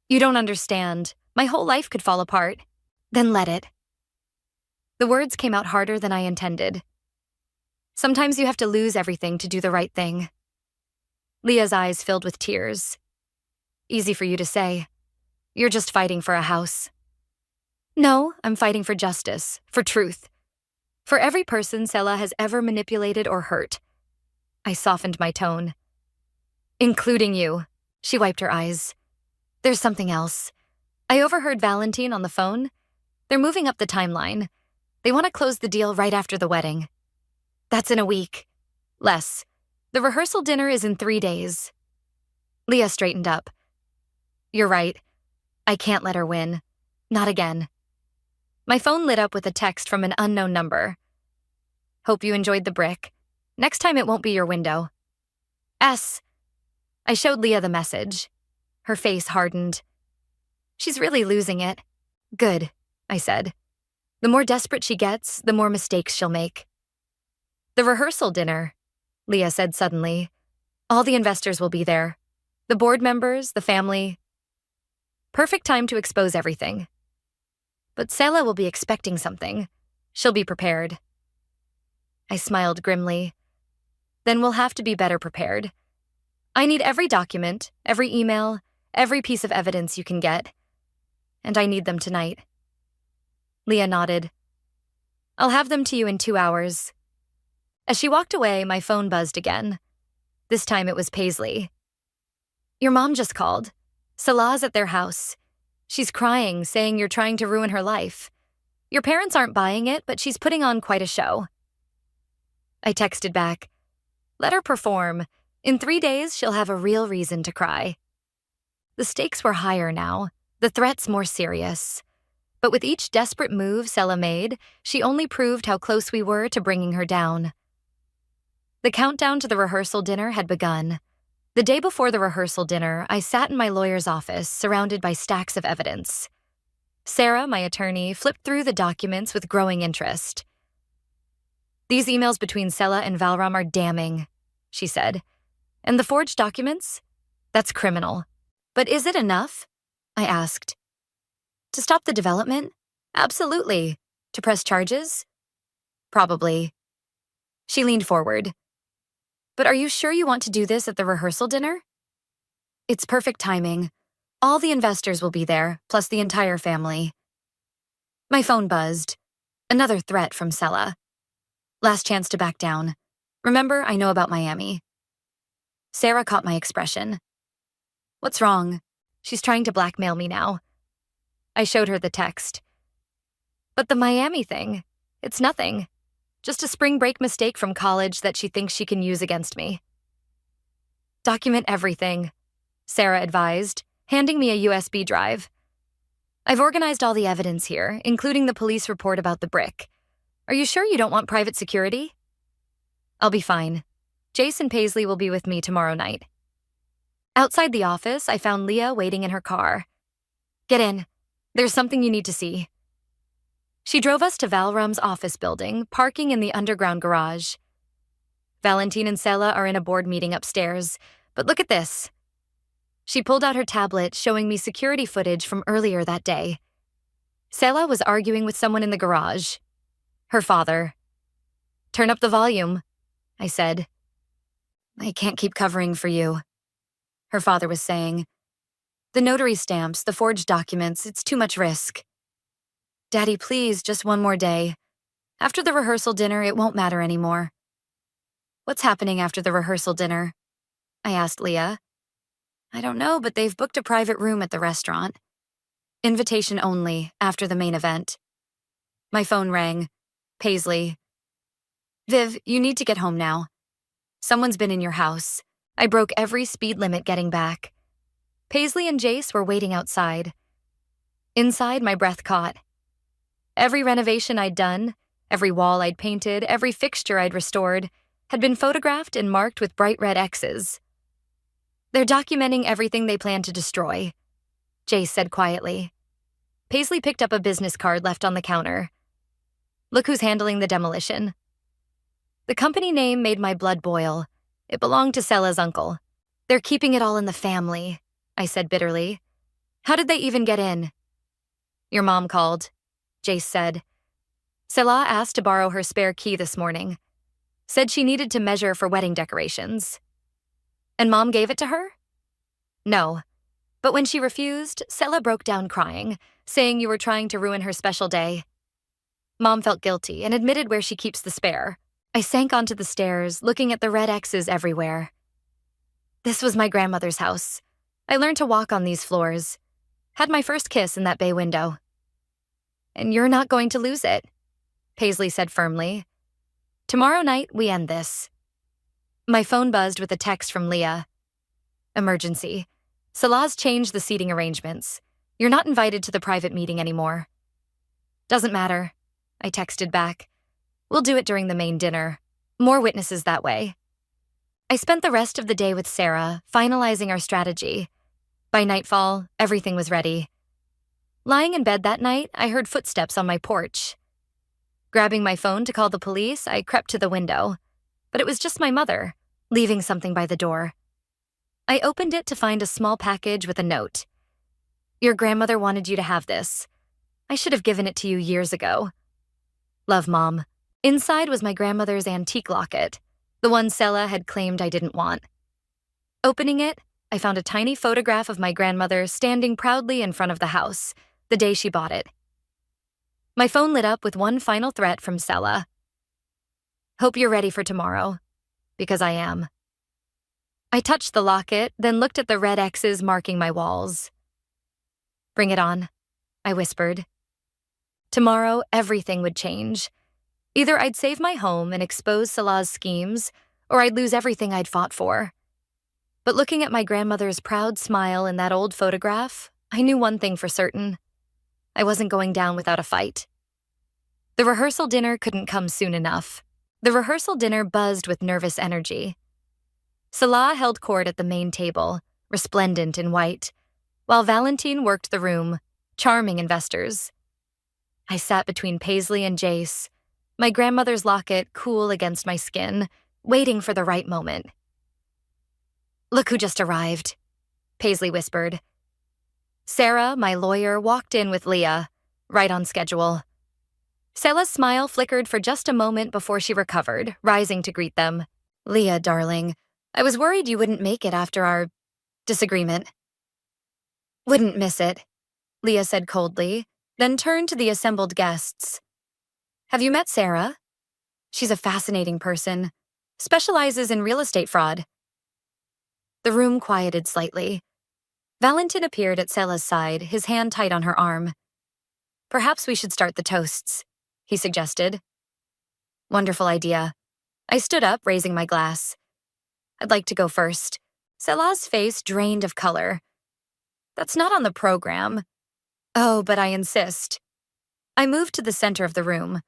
You don't understand. My whole life could fall apart. Then let it. The words came out harder than I intended. Sometimes you have to lose everything to do the right thing. Leah's eyes filled with tears. Easy for you to say. You're just fighting for a house. No, I'm fighting for justice, for truth. For every person Selah has ever manipulated or hurt. I softened my tone. Including you. She wiped her eyes. There's something else. I overheard Valentine on the phone. They're moving up the timeline. They want to close the deal right after the wedding. That's in a week. Less. The rehearsal dinner is in 3 days. Leah straightened up. You're right. I can't let her win. Not again. My phone lit up with a text from an unknown number. Hope you enjoyed the brick. Next time it won't be your window. S. I showed Leah the message. Her face hardened. She's really losing it. Good, I said. The more desperate she gets, the more mistakes she'll make. The rehearsal dinner, Leah said suddenly. All the investors will be there. The board members, the family. Perfect time to expose everything. But Selah will be expecting something. She'll be prepared. I smiled grimly. Then we'll have to be better prepared. I need every document, every email, every piece of evidence you can get. And I need them tonight. Leah nodded. I'll have them to you in 2 hours. As she walked away, my phone buzzed again. This time it was Paisley. Your mom just called. Salah's at their house. She's crying, saying you're trying to ruin her life. Your parents aren't buying it, but she's putting on quite a show. I texted back. Let her perform. In 3 days, she'll have a real reason to cry. The stakes were higher now, the threats more serious. But with each desperate move Selah made, she only proved how close we were to bringing her down. The countdown to the rehearsal dinner had begun. The day before the rehearsal dinner, I sat in my lawyer's office, surrounded by stacks of evidence. Sarah, my attorney, flipped through the documents with growing interest. These emails between Selah and Valram are damning, she said. And the forged documents? That's criminal. But is it enough? I asked. To stop the development? Absolutely. To press charges? Probably. She leaned forward. But are you sure you want to do this at the rehearsal dinner? It's perfect timing. All the investors will be there, plus the entire family. My phone buzzed. Another threat from Selah. Last chance to back down. Remember, I know about Miami. Sarah caught my expression. What's wrong? She's trying to blackmail me now. I showed her the text. But the Miami thing, it's nothing. Just a spring break mistake from college that she thinks she can use against me. Document everything, Sarah advised, handing me a USB drive. I've organized all the evidence here, including the police report about the brick. Are you sure you don't want private security? I'll be fine. Jason Paisley will be with me tomorrow night. Outside the office, I found Leah waiting in her car. Get in. There's something you need to see. She drove us to Valrum's office building, parking in the underground garage. Valentine and Selah are in a board meeting upstairs, but look at this. She pulled out her tablet, showing me security footage from earlier that day. Selah was arguing with someone in the garage. Her father. "Turn up the volume," I said. "I can't keep covering for you," her father was saying. "The notary stamps, the forged documents, it's too much risk." "Daddy, please, just one more day. After the rehearsal dinner, it won't matter anymore." "What's happening after the rehearsal dinner?" I asked Leah. "I don't know, but they've booked a private room at the restaurant. Invitation only, after the main event." My phone rang. Paisley. "Viv, you need to get home now. Someone's been in your house. I broke every speed limit getting back." Paisley and Jace were waiting outside. Inside, my breath caught. Every renovation I'd done, every wall I'd painted, every fixture I'd restored, had been photographed and marked with bright red X's. "They're documenting everything they plan to destroy," Jace said quietly. Paisley picked up a business card left on the counter. "Look who's handling the demolition." The company name made my blood boil. It belonged to Selah's uncle. "They're keeping it all in the family," I said bitterly. "How did they even get in?" "Your mom called," Jace said. "Selah asked to borrow her spare key this morning. Said she needed to measure for wedding decorations." "And Mom gave it to her?" "No. But when she refused, Selah broke down crying, saying you were trying to ruin her special day. Mom felt guilty and admitted where she keeps the spare." I sank onto the stairs, looking at the red X's everywhere. This was my grandmother's house. I learned to walk on these floors. Had my first kiss in that bay window. "And you're not going to lose it," Paisley said firmly. "Tomorrow night, we end this." My phone buzzed with a text from Leah. "Emergency. Selah's changed the seating arrangements. You're not invited to the private meeting anymore." "Doesn't matter," I texted back. "We'll do it during the main dinner. More witnesses that way." I spent the rest of the day with Sarah, finalizing our strategy. By nightfall, everything was ready. Lying in bed that night, I heard footsteps on my porch. Grabbing my phone to call the police, I crept to the window. But it was just my mother, leaving something by the door. I opened it to find a small package with a note. "Your grandmother wanted you to have this. I should have given it to you years ago. Love, Mom." Inside was my grandmother's antique locket, the one Selah had claimed I didn't want. Opening it, I found a tiny photograph of my grandmother standing proudly in front of the house, the day she bought it. My phone lit up with one final threat from Selah. "Hope you're ready for tomorrow," because I am. I touched the locket, then looked at the red X's marking my walls. "Bring it on," I whispered. Tomorrow, everything would change. Either I'd save my home and expose Selah's schemes, or I'd lose everything I'd fought for. But looking at my grandmother's proud smile in that old photograph, I knew one thing for certain. I wasn't going down without a fight. The rehearsal dinner couldn't come soon enough. The rehearsal dinner buzzed with nervous energy. Selah held court at the main table, resplendent in white, while Valentine worked the room, charming investors. I sat between Paisley and Jace, my grandmother's locket cool against my skin, waiting for the right moment. "Look who just arrived," Paisley whispered. Sarah, my lawyer, walked in with Leah, right on schedule. Selah's smile flickered for just a moment before she recovered, rising to greet them. "Leah, darling, I was worried you wouldn't make it after our disagreement." "Wouldn't miss it," Leah said coldly, then turned to the assembled guests. "Have you met Sarah? She's a fascinating person. Specializes in real estate fraud." The room quieted slightly. Valentin appeared at Selah's side, his hand tight on her arm. "Perhaps we should start the toasts," he suggested. "Wonderful idea." I stood up, raising my glass. "I'd like to go first." Selah's face drained of color. "That's not on the program." "Oh, but I insist." I moved to the center of the room.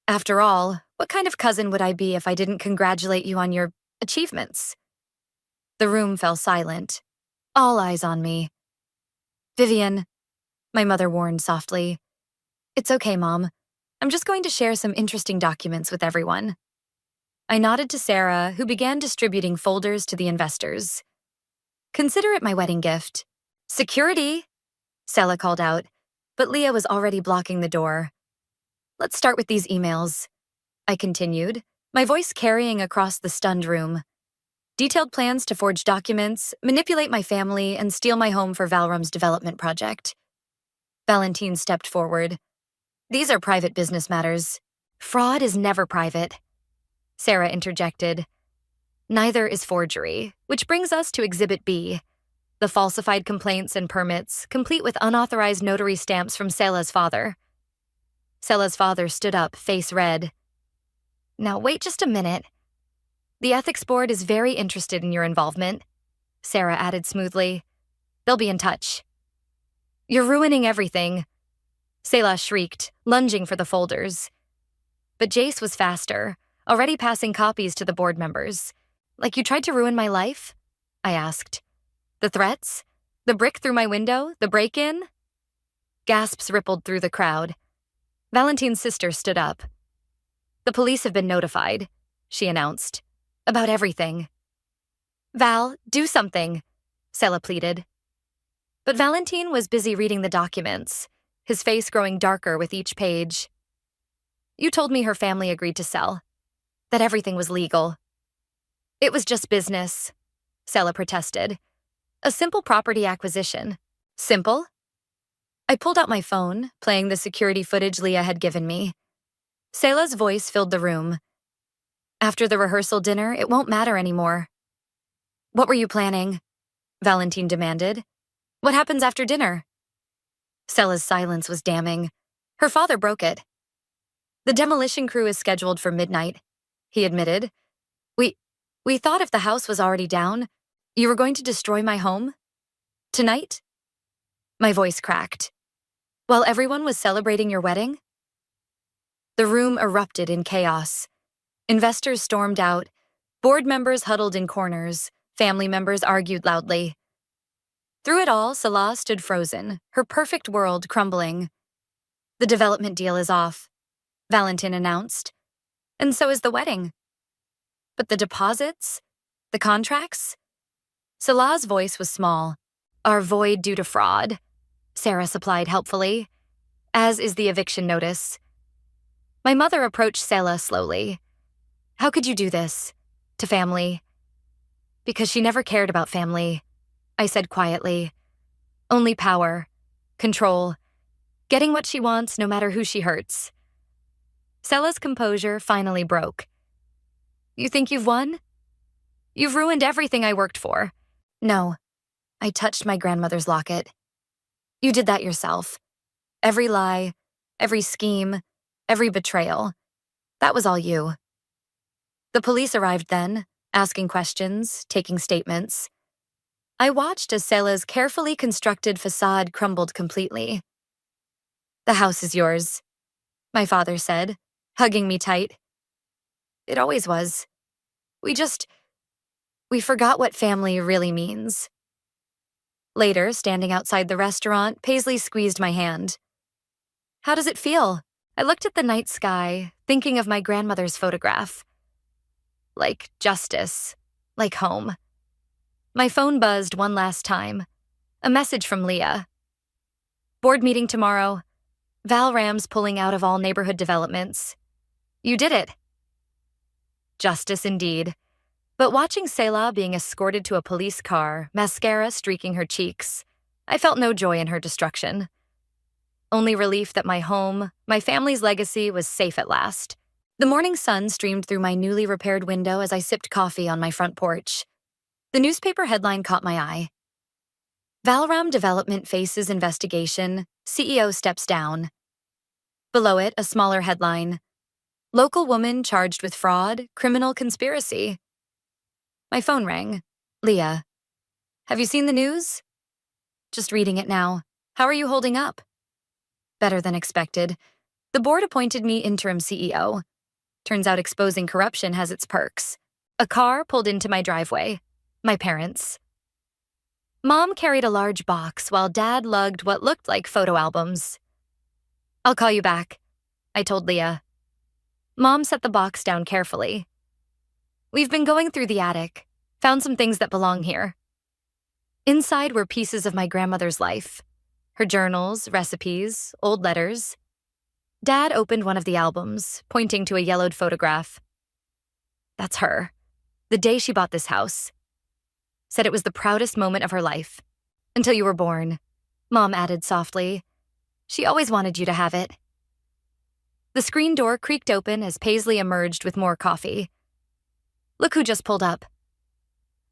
"After all, what kind of cousin would I be if I didn't congratulate you on your achievements?" The room fell silent. All eyes on me. "Vivian," my mother warned softly. "It's okay, Mom. I'm just going to share some interesting documents with everyone." I nodded to Sarah, who began distributing folders to the investors. Consider it my wedding gift. Security, Sela called out, but Leah was already blocking the door. Let's start with these emails, I continued, my voice carrying across the stunned room. Detailed plans to forge documents, manipulate my family, and steal my home for Valrum's development project. Valentine stepped forward. These are private business matters. Fraud is never private. Sarah interjected. Neither is forgery, which brings us to Exhibit B, the falsified complaints and permits, complete with unauthorized notary stamps from Sela's father. Sela's father stood up, face red. Now wait just a minute. The ethics board is very interested in your involvement, Sarah added smoothly. They'll be in touch. You're ruining everything, Sela shrieked, lunging for the folders. But Jace was faster, already passing copies to the board members. Like you tried to ruin my life? I asked. The threats? The brick through my window? The break-in? Gasps rippled through the crowd. Valentine's sister stood up. The police have been notified, she announced. About everything. Val, do something, Sela pleaded. But Valentine was busy reading the documents, his face growing darker with each page. You told me her family agreed to sell, that everything was legal. It was just business, Sela protested. A simple property acquisition. Simple? I pulled out my phone, playing the security footage Leah had given me. Sela's voice filled the room. After the rehearsal dinner, it won't matter anymore. What were you planning? Valentine demanded. What happens after dinner? Sela's silence was damning. Her father broke it. The demolition crew is scheduled for midnight, he admitted. We thought if the house was already down, you were going to destroy my home? Tonight? My voice cracked. While everyone was celebrating your wedding? The room erupted in chaos. Investors stormed out. Board members huddled in corners. Family members argued loudly. Through it all, Salah stood frozen, her perfect world crumbling. The development deal is off, Valentine announced. And so is the wedding. But the deposits? The contracts? Salah's voice was small. Are void due to fraud, Sarah supplied helpfully, as is the eviction notice. My mother approached Selah slowly. How could you do this? To family? Because she never cared about family, I said quietly. Only power, control, getting what she wants no matter who she hurts. Selah's composure finally broke. You think you've won? You've ruined everything I worked for. No, I touched my grandmother's locket. You did that yourself. Every lie, every scheme, every betrayal. That was all you. The police arrived then, asking questions, taking statements. I watched as Selah's carefully constructed facade crumbled completely. The house is yours, my father said, hugging me tight. It always was. We forgot what family really means. Later, standing outside the restaurant, Paisley squeezed my hand. How does it feel? I looked at the night sky, thinking of my grandmother's photograph. Like justice, like home. My phone buzzed one last time. A message from Leah. Board meeting tomorrow. Val Ram's pulling out of all neighborhood developments. You did it. Justice indeed. But watching Selah being escorted to a police car, mascara streaking her cheeks, I felt no joy in her destruction. Only relief that my home, my family's legacy, was safe at last. The morning sun streamed through my newly repaired window as I sipped coffee on my front porch. The newspaper headline caught my eye. Valram Development faces investigation, CEO steps down. Below it, a smaller headline. Local woman charged with fraud, criminal conspiracy. My phone rang. Leah. Have you seen the news? Just reading it now. How are you holding up? Better than expected. The board appointed me interim CEO. Turns out exposing corruption has its perks. A car pulled into my driveway. My parents. Mom carried a large box while Dad lugged what looked like photo albums. I'll call you back, I told Leah. Mom set the box down carefully. We've been going through the attic, found some things that belong here. Inside were pieces of my grandmother's life. Her journals, recipes, old letters. Dad opened one of the albums, pointing to a yellowed photograph. That's her. The day she bought this house. Said it was the proudest moment of her life. Until you were born, Mom added softly. She always wanted you to have it. The screen door creaked open as Paisley emerged with more coffee. Look who just pulled up.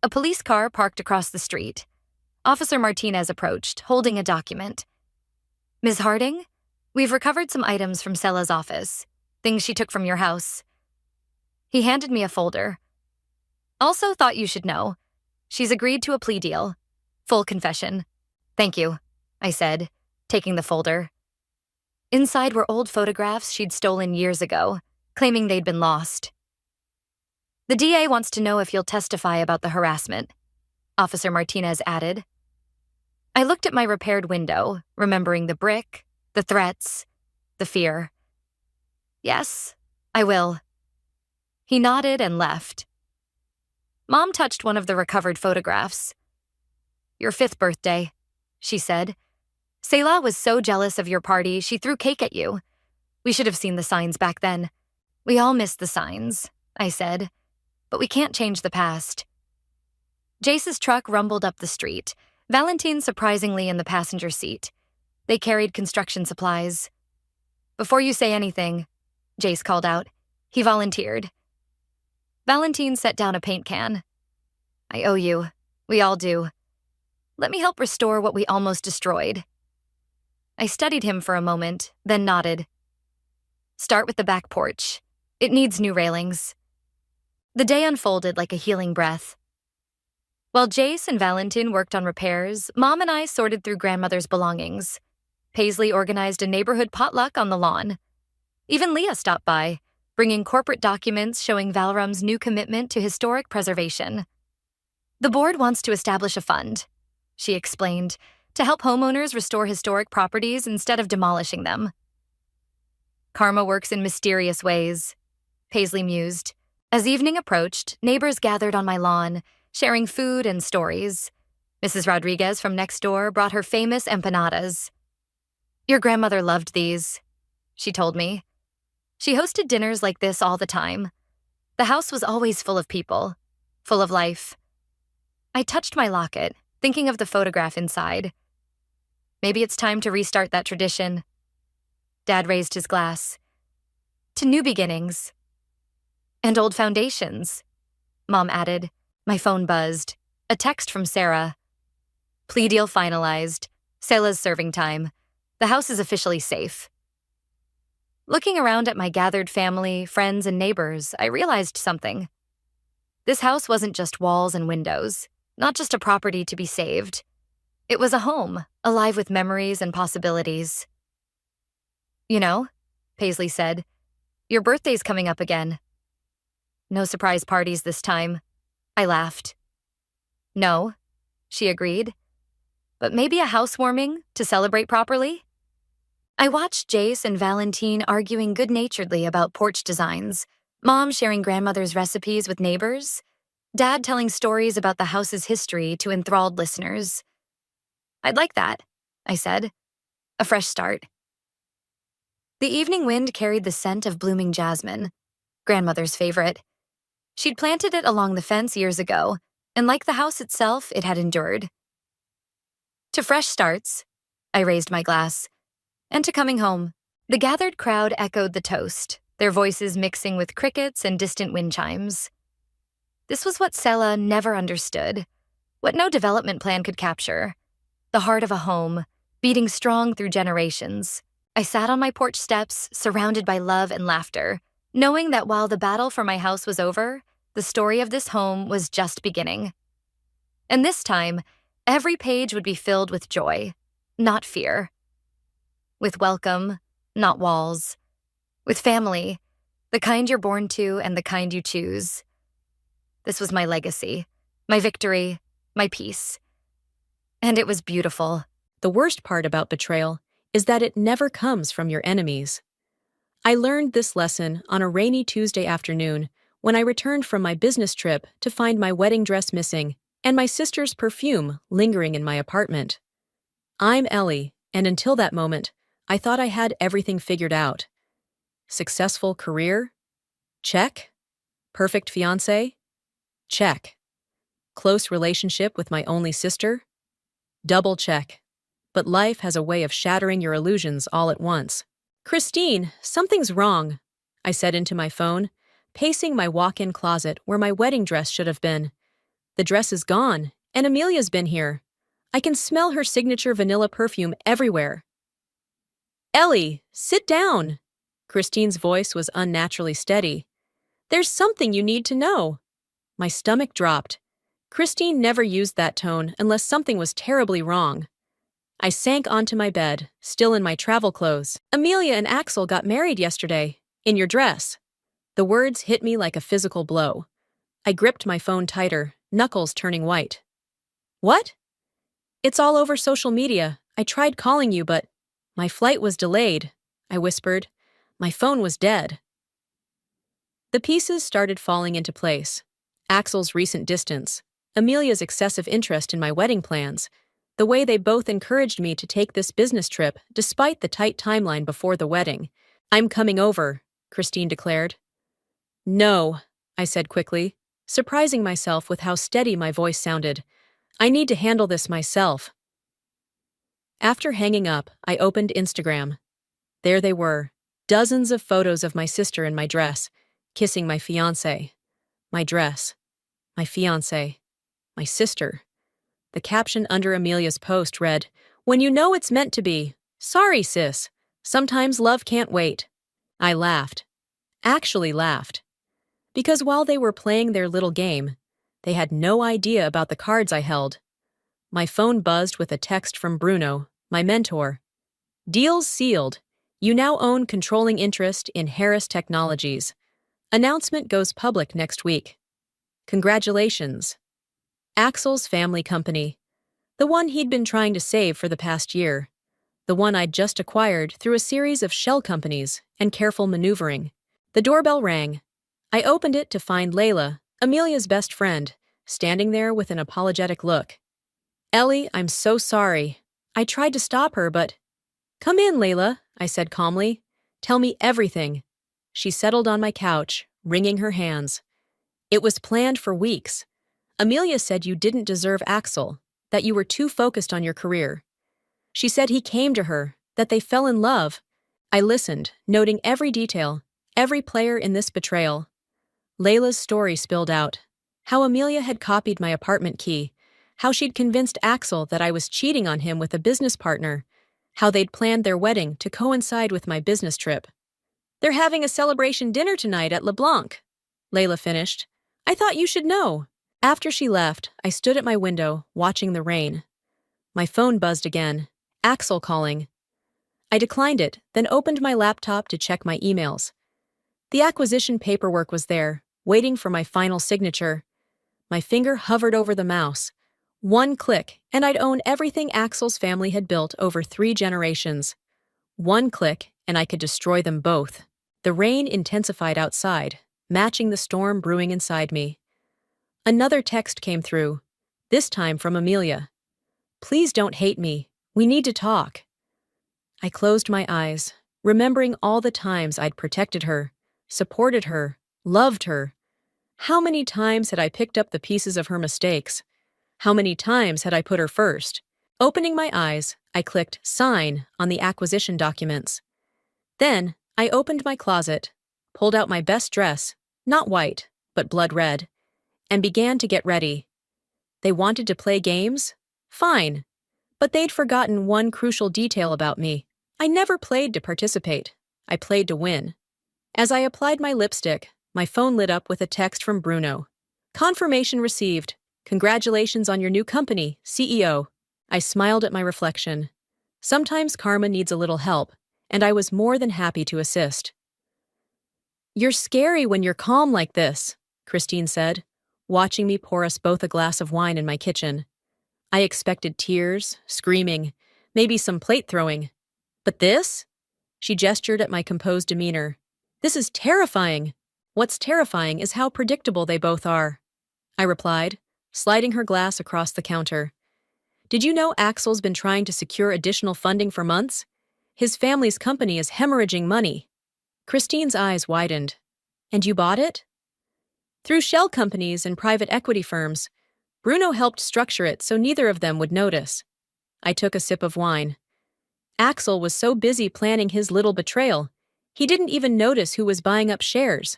A police car parked across the street. Officer Martinez approached, holding a document. Ms. Harding, we've recovered some items from Sella's office, things she took from your house. He handed me a folder. Also thought you should know. She's agreed to a plea deal. Full confession. Thank you, I said, taking the folder. Inside were old photographs she'd stolen years ago, claiming they'd been lost. The DA wants to know if you'll testify about the harassment, Officer Martinez added. I looked at my repaired window, remembering the brick, the threats, the fear. Yes, I will. He nodded and left. Mom touched one of the recovered photographs. Your 5th birthday, she said. Selah was so jealous of your party, she threw cake at you. We should have seen the signs back then. We all missed the signs, I said. But we can't change the past. Jace's truck rumbled up the street, Valentine surprisingly in the passenger seat. They carried construction supplies. Before you say anything, Jace called out. He volunteered. Valentine set down a paint can. I owe you. We all do. Let me help restore what we almost destroyed. I studied him for a moment, then nodded. Start with the back porch. It needs new railings. The day unfolded like a healing breath. While Jace and Valentine worked on repairs, Mom and I sorted through grandmother's belongings. Paisley organized a neighborhood potluck on the lawn. Even Leah stopped by, bringing corporate documents showing Valrum's new commitment to historic preservation. The board wants to establish a fund, she explained, to help homeowners restore historic properties instead of demolishing them. Karma works in mysterious ways, Paisley mused. As evening approached, neighbors gathered on my lawn, sharing food and stories. Mrs. Rodriguez from next door brought her famous empanadas. Your grandmother loved these, she told me. She hosted dinners like this all the time. The house was always full of people, full of life. I touched my locket, thinking of the photograph inside. Maybe it's time to restart that tradition. Dad raised his glass. To new beginnings. And old foundations, Mom added. My phone buzzed. A text from Sarah. Plea deal finalized. Selah's serving time. The house is officially safe. Looking around at my gathered family, friends, and neighbors, I realized something. This house wasn't just walls and windows, not just a property to be saved. It was a home, alive with memories and possibilities. You know, Paisley said, your birthday's coming up again. No surprise parties this time. I laughed. No, she agreed. But maybe a housewarming to celebrate properly? I watched Jace and Valentine arguing good-naturedly about porch designs, Mom sharing grandmother's recipes with neighbors, Dad telling stories about the house's history to enthralled listeners. I'd like that, I said. A fresh start. The evening wind carried the scent of blooming jasmine, grandmother's favorite. She'd planted it along the fence years ago, and like the house itself, it had endured. To fresh starts, I raised my glass, and to coming home. The gathered crowd echoed the toast, their voices mixing with crickets and distant wind chimes. This was what Selah never understood, what no development plan could capture. The heart of a home, beating strong through generations. I sat on my porch steps, surrounded by love and laughter, knowing that while the battle for my house was over, the story of this home was just beginning. And this time, every page would be filled with joy, not fear. With welcome, not walls. With family, the kind you're born to and the kind you choose. This was my legacy, my victory, my peace. And it was beautiful. The worst part about betrayal is that it never comes from your enemies. I learned this lesson on a rainy Tuesday afternoon when I returned from my business trip to find my wedding dress missing and my sister's perfume lingering in my apartment. I'm Ellie, and until that moment, I thought I had everything figured out. Successful career? Check. Perfect fiancé? Check. Close relationship with my only sister? Double check. But life has a way of shattering your illusions all at once. Christine, something's wrong, I said into my phone, pacing my walk-in closet where my wedding dress should have been. The dress is gone, and Amelia's been here. I can smell her signature vanilla perfume everywhere. Ellie, sit down. Christine's voice was unnaturally steady. There's something you need to know. My stomach dropped. Christine never used that tone unless something was terribly wrong. I sank onto my bed, still in my travel clothes. Amelia and Axel got married yesterday, in your dress. The words hit me like a physical blow. I gripped my phone tighter, knuckles turning white. What? It's all over social media. I tried calling you, but my flight was delayed, I whispered. My phone was dead. The pieces started falling into place. Axel's recent distance, Amelia's excessive interest in my wedding plans, the way they both encouraged me to take this business trip despite the tight timeline before the wedding. I'm coming over, Christine declared. No, I said quickly, surprising myself with how steady my voice sounded. I need to handle this myself. After hanging up, I opened Instagram. There they were, dozens of photos of my sister in my dress, kissing my fiancé. My dress. My fiancé. My sister. The caption under Amelia's post read, "When you know it's meant to be. Sorry, sis. Sometimes love can't wait." I laughed. Actually laughed. Because while they were playing their little game, they had no idea about the cards I held. My phone buzzed with a text from Bruno, my mentor. Deals sealed. You now own controlling interest in Harris Technologies. Announcement goes public next week. Congratulations. Axel's family company. The one he'd been trying to save for the past year. The one I'd just acquired through a series of shell companies and careful maneuvering. The doorbell rang. I opened it to find Layla, Amelia's best friend, standing there with an apologetic look. Ellie, I'm so sorry. I tried to stop her, but... Come in, Layla, I said calmly. Tell me everything. She settled on my couch, wringing her hands. It was planned for weeks. Amelia said you didn't deserve Axel, that you were too focused on your career. She said he came to her, that they fell in love. I listened, noting every detail, every player in this betrayal. Layla's story spilled out. How Amelia had copied my apartment key, how she'd convinced Axel that I was cheating on him with a business partner, how they'd planned their wedding to coincide with my business trip. They're having a celebration dinner tonight at LeBlanc, Layla finished. I thought you should know. After she left, I stood at my window, watching the rain. My phone buzzed again. Axel calling. I declined it, then opened my laptop to check my emails. The acquisition paperwork was there, waiting for my final signature. My finger hovered over the mouse. One click, and I'd own everything Axel's family had built over 3 generations. One click, and I could destroy them both. The rain intensified outside, matching the storm brewing inside me. Another text came through, this time from Amelia. Please don't hate me. We need to talk. I closed my eyes, remembering all the times I'd protected her, supported her, loved her. How many times had I picked up the pieces of her mistakes? How many times had I put her first? Opening my eyes, I clicked Sign on the acquisition documents. Then, I opened my closet, pulled out my best dress, not white, but blood red, and began to get ready. They wanted to play games? Fine. But they'd forgotten one crucial detail about me. I never played to participate. I played to win. As I applied my lipstick, my phone lit up with a text from Bruno. Confirmation received. Congratulations on your new company, CEO. I smiled at my reflection. Sometimes karma needs a little help, and I was more than happy to assist. You're scary when you're calm like this, Christine said, watching me pour us both a glass of wine in my kitchen. I expected tears, screaming, maybe some plate throwing. But this? She gestured at my composed demeanor. This is terrifying. What's terrifying is how predictable they both are, I replied, sliding her glass across the counter. Did you know Axel's been trying to secure additional funding for months? His family's company is hemorrhaging money. Christine's eyes widened. And you bought it? Through shell companies and private equity firms. Bruno helped structure it so neither of them would notice. I took a sip of wine. Axel was so busy planning his little betrayal, he didn't even notice who was buying up shares.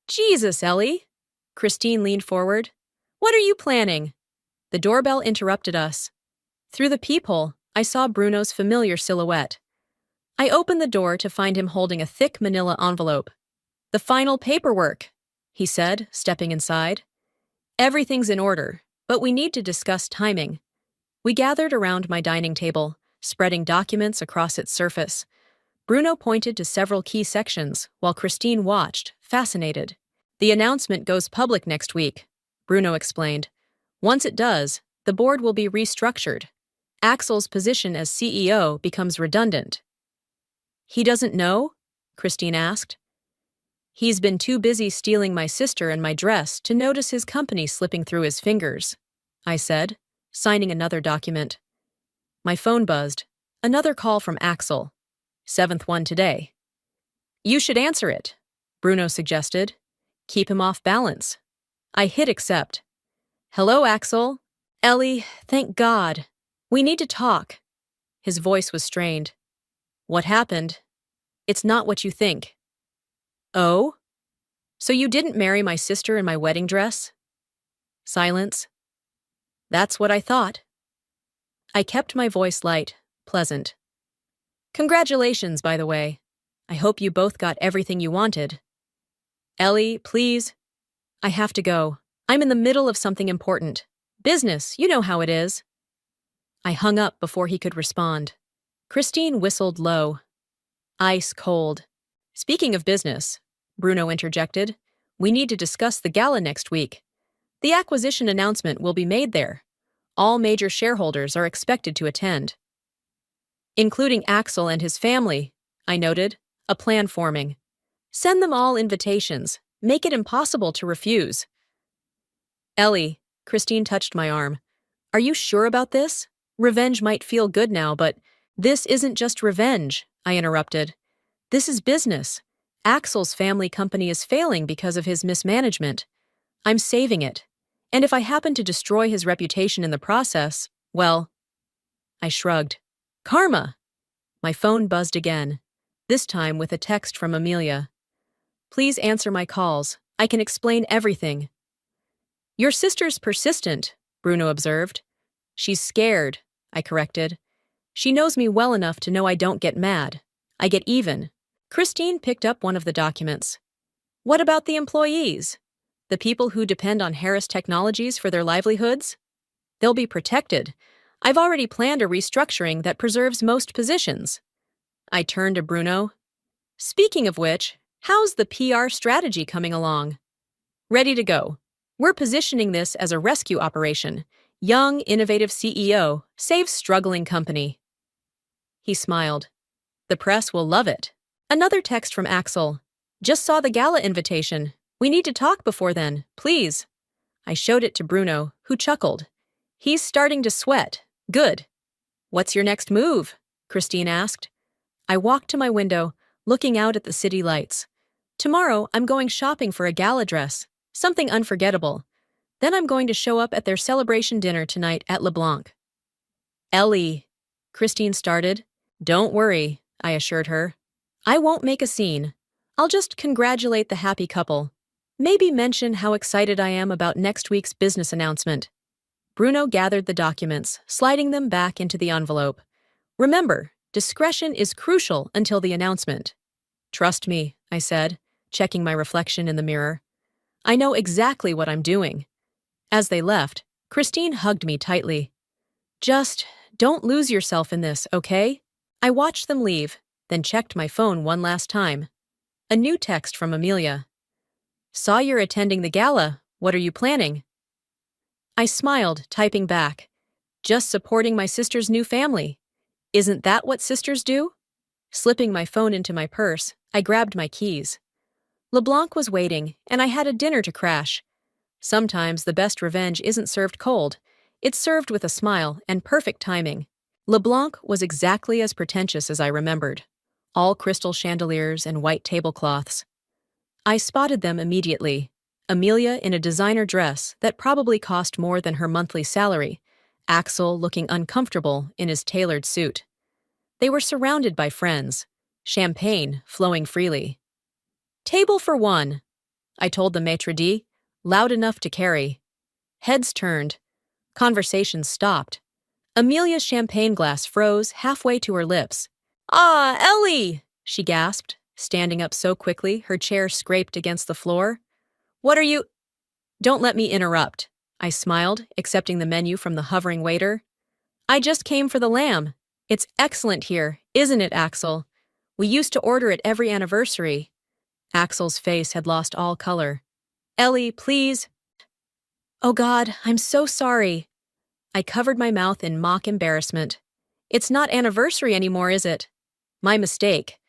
Jesus, Ellie! Christine leaned forward. What are you planning? The doorbell interrupted us. Through the peephole, I saw Bruno's familiar silhouette. I opened the door to find him holding a thick manila envelope. The final paperwork, he said, stepping inside. Everything's in order, but we need to discuss timing. We gathered around my dining table, spreading documents across its surface. Bruno pointed to several key sections, while Christine watched, fascinated. The announcement goes public next week, Bruno explained. Once it does, the board will be restructured. Axel's position as CEO becomes redundant. He doesn't know? Christine asked. He's been too busy stealing my sister and my dress to notice his company slipping through his fingers, I said, signing another document. My phone buzzed. Another call from Axel. 7th one today. You should answer it, Bruno suggested. Keep him off balance. I hit accept. Hello, Axel. Ellie, thank God. We need to talk. His voice was strained. What happened? It's not what you think. Oh? So you didn't marry my sister in my wedding dress? Silence. That's what I thought. I kept my voice light, pleasant. Congratulations, by the way. I hope you both got everything you wanted. Ellie, please. I have to go. I'm in the middle of something important. Business, you know how it is. I hung up before he could respond. Christine whistled low. Ice cold. Speaking of business, Bruno interjected, we need to discuss the gala next week. The acquisition announcement will be made there. All major shareholders are expected to attend. Including Axel and his family, I noted, a plan forming. Send them all invitations. Make it impossible to refuse. Ellie, Christine touched my arm. Are you sure about this? Revenge might feel good now, but this isn't just revenge, I interrupted. This is business. Axel's family company is failing because of his mismanagement. I'm saving it. And if I happen to destroy his reputation in the process, well, I shrugged. Karma! My phone buzzed again, this time with a text from Amelia. Please answer my calls. I can explain everything. Your sister's persistent, Bruno observed. She's scared, I corrected. She knows me well enough to know I don't get mad. I get even. Christine picked up one of the documents. What about the employees? The people who depend on Harris Technologies for their livelihoods? They'll be protected. I've already planned a restructuring that preserves most positions. I turned to Bruno. Speaking of which, how's the PR strategy coming along? Ready to go. We're positioning this as a rescue operation. Young, innovative CEO saves struggling company. He smiled. The press will love it. Another text from Axel. Just saw the gala invitation. We need to talk before then, please. I showed it to Bruno, who chuckled. He's starting to sweat. Good. What's your next move? Christine asked. I walked to my window, looking out at the city lights. Tomorrow, I'm going shopping for a gala dress, something unforgettable. Then I'm going to show up at their celebration dinner tonight at LeBlanc. Ellie, Christine started. Don't worry, I assured her. I won't make a scene. I'll just congratulate the happy couple. Maybe mention how excited I am about next week's business announcement. Bruno gathered the documents, sliding them back into the envelope. Remember, discretion is crucial until the announcement. Trust me, I said, checking my reflection in the mirror. I know exactly what I'm doing. As they left, Christine hugged me tightly. Just don't lose yourself in this, okay? I watched them leave, then checked my phone one last time. A new text from Amelia. Saw you're attending the gala. What are you planning? I smiled, typing back. Just supporting my sister's new family. Isn't that what sisters do? Slipping my phone into my purse, I grabbed my keys. LeBlanc was waiting, and I had a dinner to crash. Sometimes the best revenge isn't served cold. It's served with a smile and perfect timing. LeBlanc was exactly as pretentious as I remembered. All crystal chandeliers and white tablecloths. I spotted them immediately. Amelia in a designer dress that probably cost more than her monthly salary. Axel looking uncomfortable in his tailored suit. They were surrounded by friends. Champagne flowing freely. "Table for one," I told the maitre d', loud enough to carry. Heads turned. Conversations stopped. Amelia's champagne glass froze halfway to her lips. "Ah, Ellie!" she gasped, standing up so quickly her chair scraped against the floor. "What are you—" "Don't let me interrupt," I smiled, accepting the menu from the hovering waiter. "I just came for the lamb. It's excellent here, isn't it, Axel? We used to order it every anniversary." Axel's face had lost all color. "Ellie, please." "Oh God, I'm so sorry." I covered my mouth in mock embarrassment. "It's not anniversary anymore, is it? My mistake.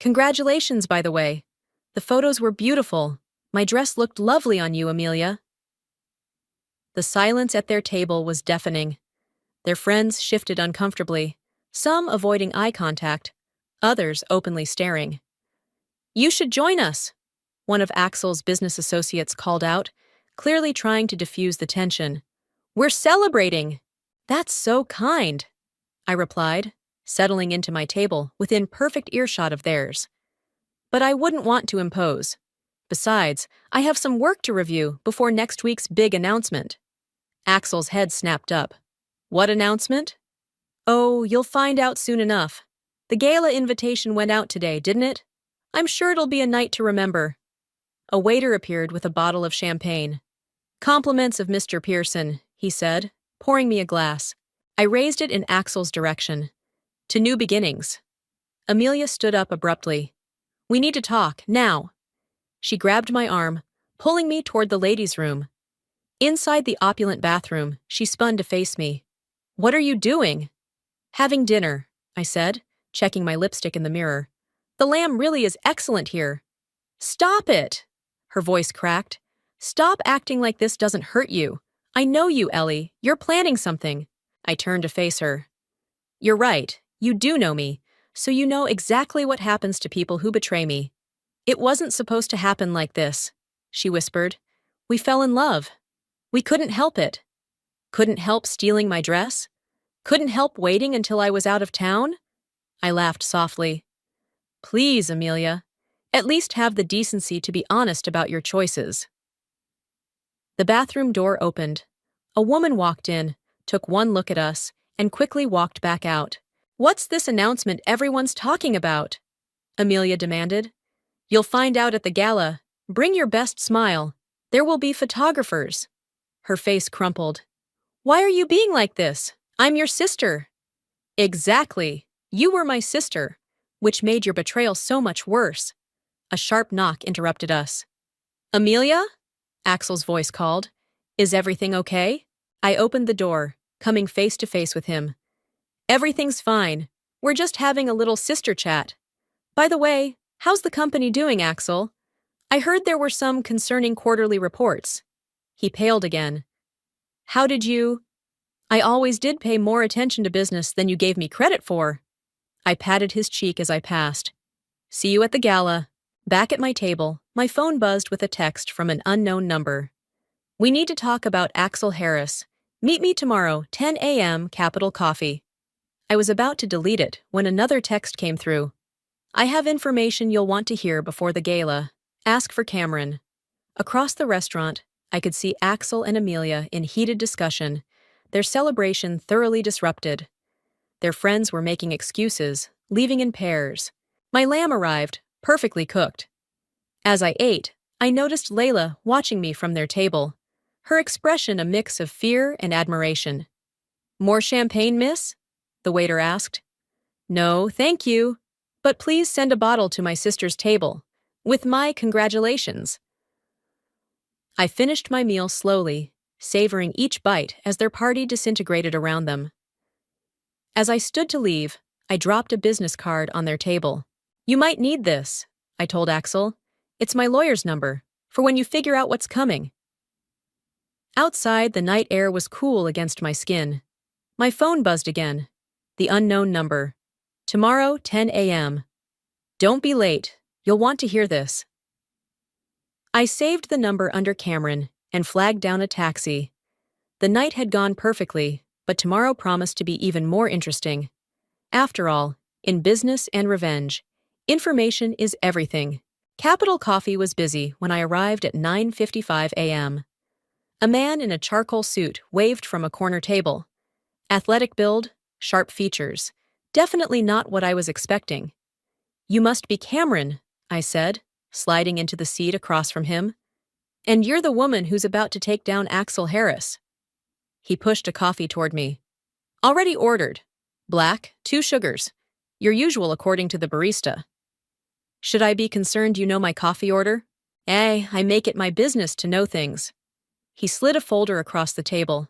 Congratulations, by the way. The photos were beautiful. My dress looked lovely on you, Amelia." The silence at their table was deafening. Their friends shifted uncomfortably, some avoiding eye contact, others openly staring. "You should join us," one of Axel's business associates called out, clearly trying to diffuse the tension. "We're celebrating." "That's so kind," I replied, settling into my table within perfect earshot of theirs. "But I wouldn't want to impose. Besides, I have some work to review before next week's big announcement." Axel's head snapped up. "What announcement?" "Oh, you'll find out soon enough. The gala invitation went out today, didn't it? I'm sure it'll be a night to remember." A waiter appeared with a bottle of champagne. "Compliments of Mr. Pearson," he said, pouring me a glass. I raised it in Axel's direction. "To new beginnings." Amelia stood up abruptly. "We need to talk, now." She grabbed my arm, pulling me toward the ladies' room. Inside the opulent bathroom, she spun to face me. "What are you doing?" "Having dinner," I said, checking my lipstick in the mirror. "The lamb really is excellent here." "Stop it!" Her voice cracked. "Stop acting like this doesn't hurt you. I know you, Ellie. You're planning something." I turned to face her. "You're right. You do know me, so you know exactly what happens to people who betray me." "It wasn't supposed to happen like this," she whispered. "We fell in love. We couldn't help it. Couldn't help stealing my dress? Couldn't help waiting until I was out of town?" I laughed softly. "Please, Amelia, at least have the decency to be honest about your choices." The bathroom door opened. A woman walked in, took one look at us, and quickly walked back out. "What's this announcement everyone's talking about?" Amelia demanded. "You'll find out at the gala. Bring your best smile. There will be photographers." Her face crumpled. "Why are you being like this? I'm your sister." "Exactly. You were my sister, which made your betrayal so much worse." A sharp knock interrupted us. "Amelia?" Axel's voice called. "Is everything okay?" I opened the door, coming face to face with him. "Everything's fine. We're just having a little sister chat. By the way, how's the company doing, Axel? I heard there were some concerning quarterly reports." He paled again. "How did you—" "I always did pay more attention to business than you gave me credit for." I patted his cheek as I passed. "See you at the gala." Back at my table, my phone buzzed with a text from an unknown number. "We need to talk about Axel Harris. Meet me tomorrow, 10 a.m., Capital Coffee." I was about to delete it when another text came through. "I have information you'll want to hear before the gala. Ask for Cameron." Across the restaurant, I could see Axel and Amelia in heated discussion, their celebration thoroughly disrupted. Their friends were making excuses, leaving in pairs. My lamb arrived, perfectly cooked. As I ate, I noticed Layla watching me from their table, her expression a mix of fear and admiration. "More champagne, miss?" the waiter asked. "No, thank you. But please send a bottle to my sister's table, with my congratulations." I finished my meal slowly, savoring each bite as their party disintegrated around them. As I stood to leave, I dropped a business card on their table. "You might need this," I told Axel. It's my lawyer's number, for when you figure out what's coming. Outside, the night air was cool against my skin. My phone buzzed again. The unknown number. Tomorrow, 10 a.m. Don't be late. You'll want to hear this. I saved the number under Cameron and flagged down a taxi. The night had gone perfectly, but tomorrow promised to be even more interesting. After all, in business and revenge, information is everything. Capital Coffee was busy when I arrived at 9:55 a.m. A man in a charcoal suit waved from a corner table. Athletic build, sharp features. Definitely not what I was expecting. "You must be Cameron," I said, sliding into the seat across from him. "And you're the woman who's about to take down Axel Harris." He pushed a coffee toward me. "Already ordered. Black, 2 sugars. Your usual according to the barista." "Should I be concerned you know my coffee order?" I make it my business to know things." He slid a folder across the table.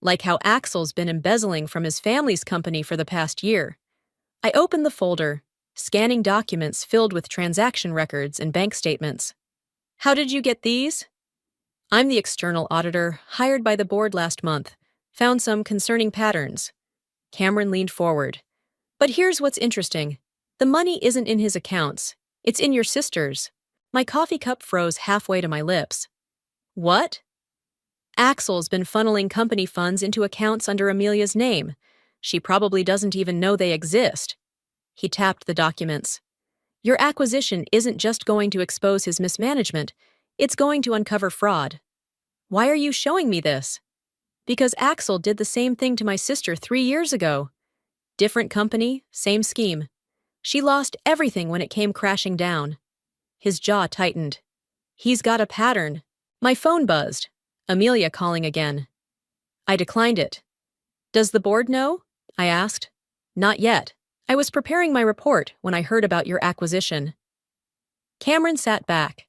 "Like how Axel's been embezzling from his family's company for the past year." I opened the folder, scanning documents filled with transaction records and bank statements. "How did you get these?" "I'm the external auditor, hired by the board last month. Found some concerning patterns." Cameron leaned forward. "But here's what's interesting. The money isn't in his accounts. It's in your sister's." My coffee cup froze halfway to my lips. "What?" "Axel's been funneling company funds into accounts under Amelia's name. She probably doesn't even know they exist." He tapped the documents. "Your acquisition isn't just going to expose his mismanagement, it's going to uncover fraud." "Why are you showing me this?" "Because Axel did the same thing to my sister 3 years ago. Different company, same scheme. She lost everything when it came crashing down." His jaw tightened. "He's got a pattern." My phone buzzed. Amelia calling again. I declined it. "Does the board know?" I asked. "Not yet. I was preparing my report when I heard about your acquisition." Cameron sat back.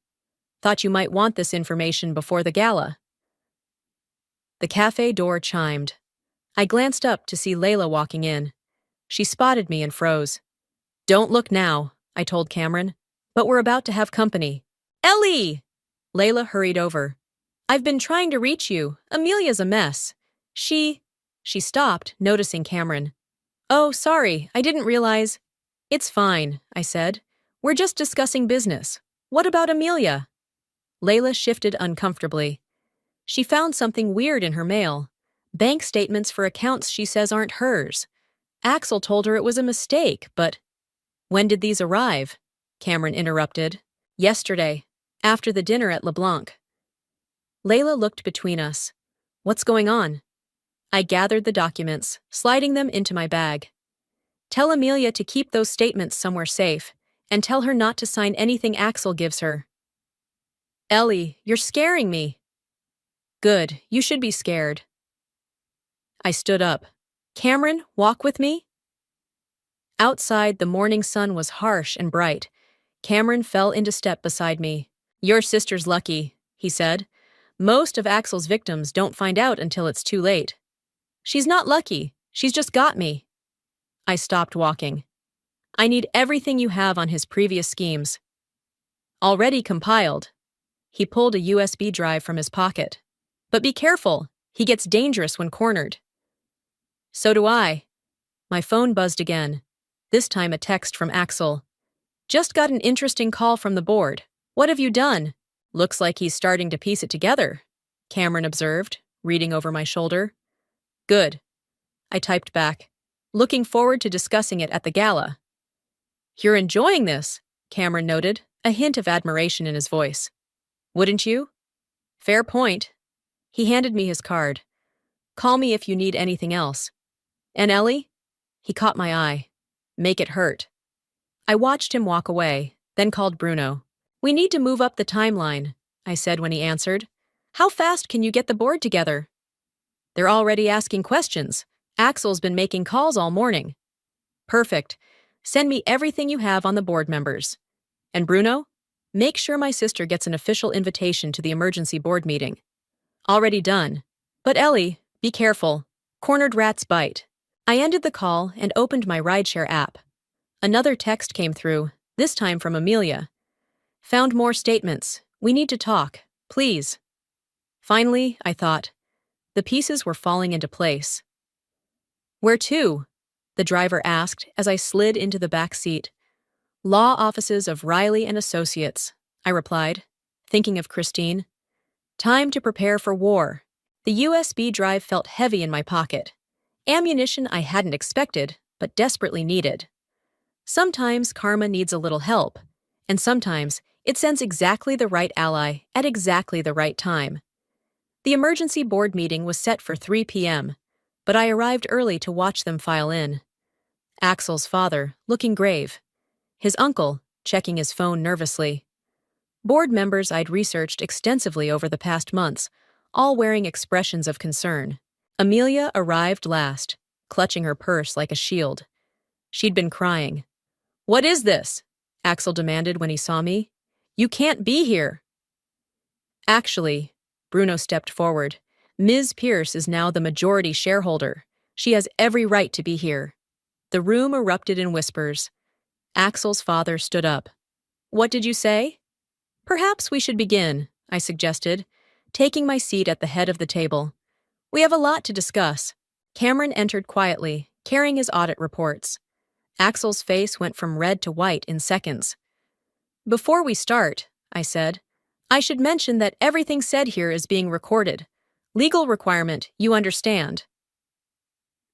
"Thought you might want this information before the gala." The cafe door chimed. I glanced up to see Layla walking in. She spotted me and froze. "Don't look now," I told Cameron, "but we're about to have company." "Ellie!" Layla hurried over. "I've been trying to reach you. Amelia's a mess. She stopped, noticing Cameron. "Oh, sorry, I didn't realize." "It's fine," I said. "We're just discussing business. What about Amelia?" Layla shifted uncomfortably. She found something weird in her mail. Bank statements for accounts she says aren't hers. Axel told her it was a mistake, but— "When did these arrive?" Cameron interrupted. "Yesterday, after the dinner at LeBlanc." Layla looked between us. "What's going on?" I gathered the documents, sliding them into my bag. "Tell Amelia to keep those statements somewhere safe, and tell her not to sign anything Axel gives her." "Ellie, you're scaring me." "Good, you should be scared." I stood up. "Cameron, walk with me?" Outside, the morning sun was harsh and bright. Cameron fell into step beside me. "Your sister's lucky," he said. "Most of Axel's victims don't find out until it's too late." "She's not lucky. She's just got me." I stopped walking. "I need everything you have on his previous schemes." "Already compiled." He pulled a USB drive from his pocket. "But be careful. He gets dangerous when cornered." "So do I." My phone buzzed again. This time a text from Axel. "Just got an interesting call from the board. What have you done?" "Looks like he's starting to piece it together," Cameron observed, reading over my shoulder. "Good." I typed back. "Looking forward to discussing it at the gala." "You're enjoying this," Cameron noted, a hint of admiration in his voice. "Wouldn't you?" "Fair point." He handed me his card. "Call me if you need anything else." "And Ellie?" He caught my eye. "Make it hurt." I watched him walk away, then called Bruno. "We need to move up the timeline," I said when he answered. "How fast can you get the board together?" "They're already asking questions. Axel's been making calls all morning." "Perfect. Send me everything you have on the board members. And Bruno, make sure my sister gets an official invitation to the emergency board meeting." "Already done. But Ellie, be careful. Cornered rats bite." I ended the call and opened my rideshare app. Another text came through, this time from Amelia. Found more statements. We need to talk. Please. Finally, I thought. The pieces were falling into place. Where to? The driver asked as I slid into the back seat. Law offices of Riley and Associates, I replied, thinking of Christine. Time to prepare for war. The USB drive felt heavy in my pocket. Ammunition I hadn't expected, but desperately needed. Sometimes karma needs a little help, and sometimes it sends exactly the right ally at exactly the right time. The emergency board meeting was set for 3 p.m., but I arrived early to watch them file in. Axel's father, looking grave. His uncle, checking his phone nervously. Board members I'd researched extensively over the past months, all wearing expressions of concern. Amelia arrived last, clutching her purse like a shield. She'd been crying. What is this? Axel demanded when he saw me. You can't be here. Actually, Bruno stepped forward. Ms. Pierce is now the majority shareholder. She has every right to be here. The room erupted in whispers. Axel's father stood up. What did you say? Perhaps we should begin, I suggested, taking my seat at the head of the table. We have a lot to discuss. Cameron entered quietly, carrying his audit reports. Axel's face went from red to white in seconds. Before we start, I said, I should mention that everything said here is being recorded. Legal requirement, you understand.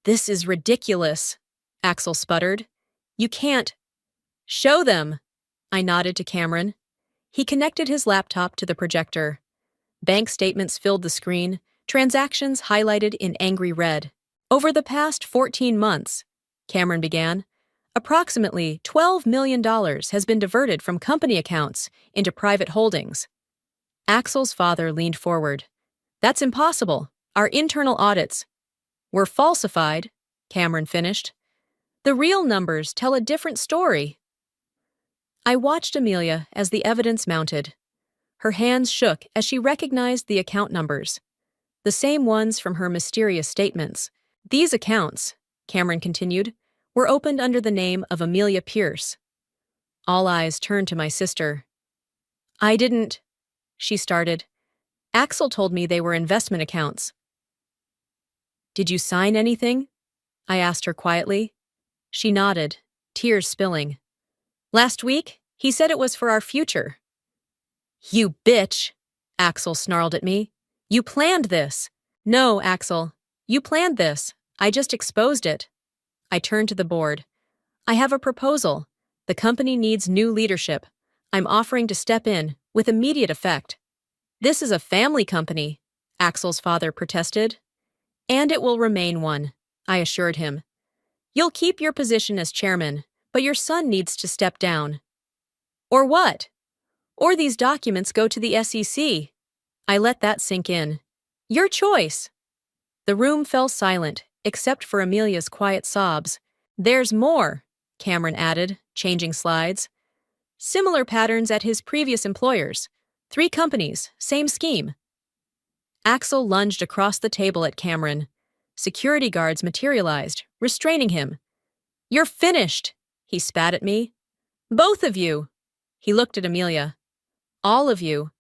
This is ridiculous, Axel sputtered. You can't. Show them, I nodded to Cameron. He connected his laptop to the projector. Bank statements filled the screen, transactions highlighted in angry red. Over the past 14 months, Cameron began, approximately $12 million has been diverted from company accounts into private holdings. Axel's father leaned forward. That's impossible. Our internal audits were falsified, Cameron finished. The real numbers tell a different story. I watched Amelia as the evidence mounted. Her hands shook as she recognized the account numbers, the same ones from her mysterious statements. These accounts, Cameron continued, were opened under the name of Amelia Pierce. All eyes turned to my sister. I didn't, she started. Axel told me they were investment accounts. Did you sign anything? I asked her quietly. She nodded, tears spilling. Last week, he said it was for our future. You bitch, Axel snarled at me. You planned this. No, Axel, you planned this. I just exposed it. I turned to the board. I have a proposal. The company needs new leadership. I'm offering to step in, with immediate effect. This is a family company, Axel's father protested. And it will remain one, I assured him. You'll keep your position as chairman, but your son needs to step down. Or what? Or these documents go to the SEC. I let that sink in. Your choice. The room fell silent, except for Amelia's quiet sobs. There's more, Cameron added, changing slides. Similar patterns at his previous employers. 3 companies, same scheme. Axel lunged across the table at Cameron. Security guards materialized, restraining him. You're finished, he spat at me. Both of you. He looked at Amelia. All of you.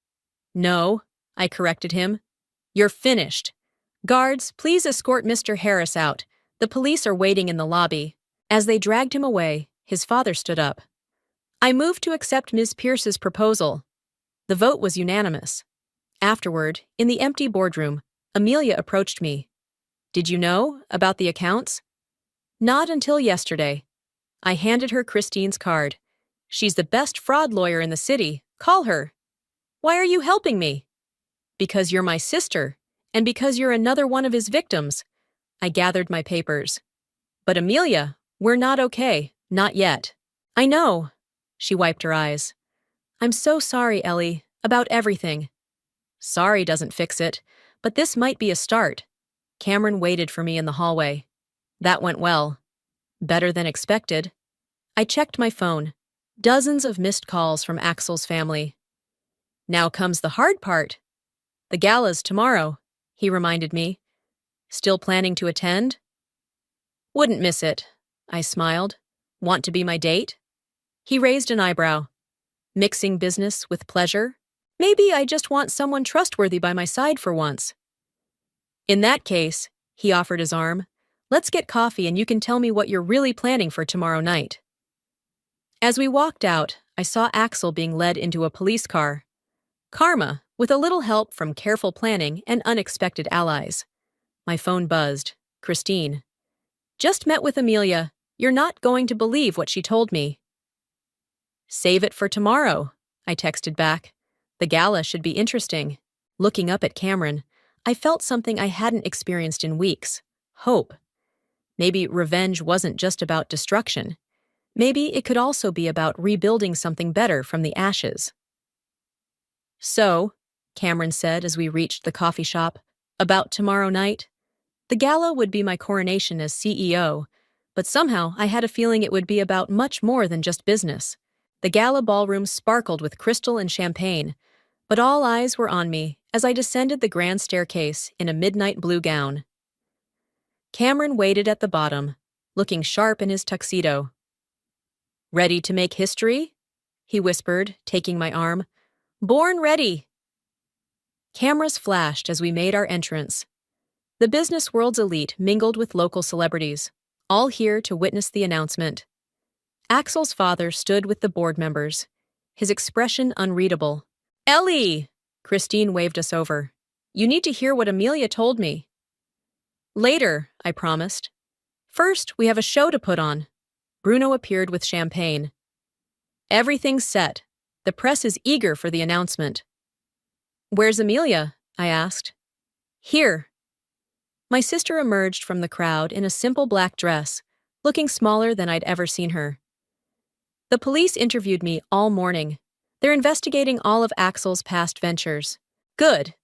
No, I corrected him. You're finished. Guards, please escort Mr. Harris out. The police are waiting in the lobby. As they dragged him away, his father stood up. I moved to accept Ms. Pierce's proposal. The vote was unanimous. Afterward, in the empty boardroom, Amelia approached me. Did you know about the accounts? Not until yesterday. I handed her Christine's card. She's the best fraud lawyer in the city. Call her. Why are you helping me? Because you're my sister, and because you're another one of his victims. I gathered my papers. But Amelia, we're not okay. Not yet. I know. She wiped her eyes. I'm so sorry, Ellie, about everything. Sorry doesn't fix it, but this might be a start. Cameron waited for me in the hallway. That went well. Better than expected. I checked my phone. Dozens of missed calls from Axel's family. Now comes the hard part. The gala's tomorrow, he reminded me. Still planning to attend? Wouldn't miss it, I smiled. Want to be my date? He raised an eyebrow. Mixing business with pleasure? Maybe I just want someone trustworthy by my side for once. In that case, he offered his arm, let's get coffee and you can tell me what you're really planning for tomorrow night. As we walked out, I saw Axel being led into a police car. Karma, with a little help from careful planning and unexpected allies. My phone buzzed. Christine. Just met with Amelia. You're not going to believe what she told me. Save it for tomorrow, I texted back. The gala should be interesting. Looking up at Cameron, I felt something I hadn't experienced in weeks. Hope. Maybe revenge wasn't just about destruction. Maybe it could also be about rebuilding something better from the ashes. So, Cameron said as we reached the coffee shop, about tomorrow night? The gala would be my coronation as CEO, but somehow I had a feeling it would be about much more than just business. The gala ballroom sparkled with crystal and champagne, but all eyes were on me as I descended the grand staircase in a midnight blue gown. Cameron waited at the bottom, looking sharp in his tuxedo. Ready to make history? He whispered, taking my arm. Born ready. Cameras flashed as we made our entrance. The business world's elite mingled with local celebrities, all here to witness the announcement. Axel's father stood with the board members, his expression unreadable. Ellie! Christine waved us over. You need to hear what Amelia told me. Later, I promised. First, we have a show to put on. Bruno appeared with champagne. Everything's set. The press is eager for the announcement. Where's Amelia? I asked. Here. My sister emerged from the crowd in a simple black dress, looking smaller than I'd ever seen her. The police interviewed me all morning. They're investigating all of Axel's past ventures. Good.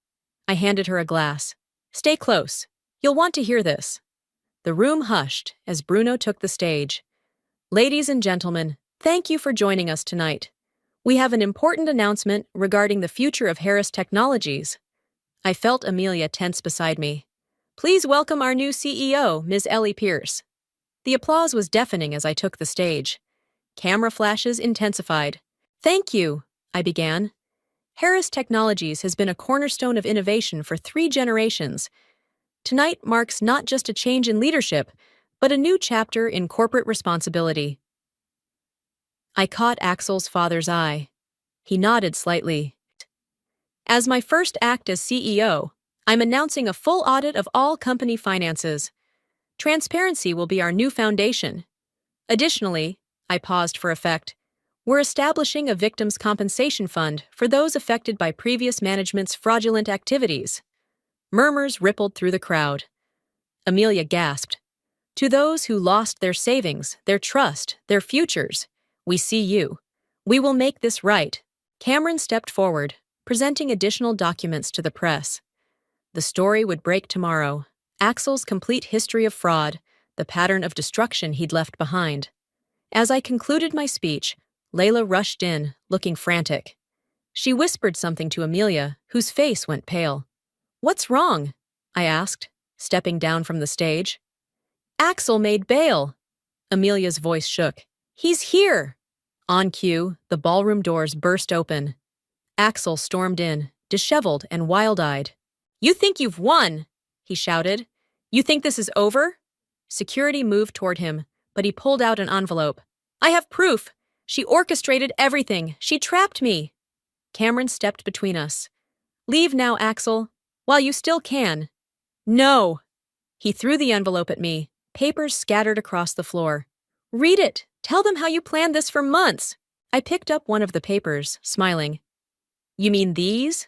I handed her a glass. Stay close. You'll want to hear this. The room hushed as Bruno took the stage. Ladies and gentlemen, thank you for joining us tonight. We have an important announcement regarding the future of Harris Technologies. I felt Amelia tense beside me. Please welcome our new CEO, Ms. Ellie Pierce. The applause was deafening as I took the stage. Camera flashes intensified. Thank you, I began. Harris Technologies has been a cornerstone of innovation for 3 generations. Tonight marks not just a change in leadership, but a new chapter in corporate responsibility. I caught Axel's father's eye. He nodded slightly. As my first act as CEO, I'm announcing a full audit of all company finances. Transparency will be our new foundation. Additionally, I paused for effect, we're establishing a victims' compensation fund for those affected by previous management's fraudulent activities. Murmurs rippled through the crowd. Amelia gasped. To those who lost their savings, their trust, their futures, we see you. We will make this right. Cameron stepped forward, presenting additional documents to the press. The story would break tomorrow. Axel's complete history of fraud, the pattern of destruction he'd left behind. As I concluded my speech, Layla rushed in, looking frantic. She whispered something to Amelia, whose face went pale. What's wrong? I asked, stepping down from the stage. Axel made bail. Amelia's voice shook. He's here! On cue, the ballroom doors burst open. Axel stormed in, disheveled and wild-eyed. You think you've won, he shouted. You think this is over? Security moved toward him, but he pulled out an envelope. I have proof. She orchestrated everything. She trapped me. Cameron stepped between us. Leave now, Axel, while you still can. No. He threw the envelope at me, papers scattered across the floor. Read it. Tell them how you planned this for months. I picked up one of the papers, smiling. You mean these?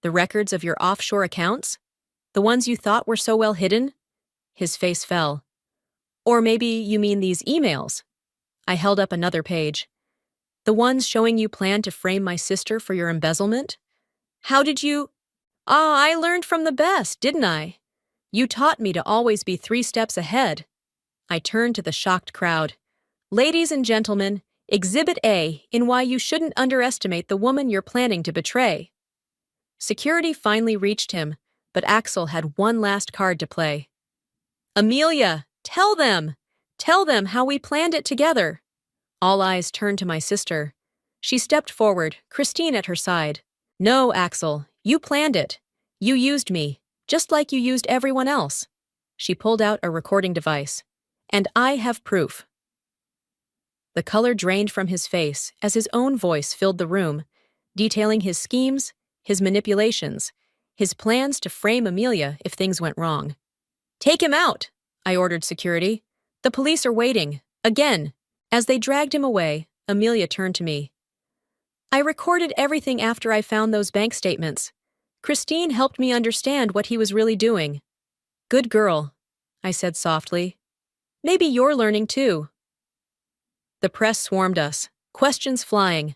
The records of your offshore accounts? The ones you thought were so well hidden? His face fell. Or maybe you mean these emails? I held up another page. The ones showing you planned to frame my sister for your embezzlement? How did you... I learned from the best, didn't I? You taught me to always be 3 steps ahead. I turned to the shocked crowd. Ladies and gentlemen, Exhibit A in why you shouldn't underestimate the woman you're planning to betray. Security finally reached him, but Axel had one last card to play. Amelia, tell them! Tell them how we planned it together. All eyes turned to my sister. She stepped forward, Christine at her side. No, Axel, you planned it. You used me, just like you used everyone else. She pulled out a recording device. And I have proof. The color drained from his face as his own voice filled the room, detailing his schemes, his manipulations, his plans to frame Amelia if things went wrong. Take him out, I ordered security. The police are waiting. Again. As they dragged him away, Amelia turned to me. I recorded everything after I found those bank statements. Christine helped me understand what he was really doing. Good girl, I said softly. Maybe you're learning too. The press swarmed us, questions flying.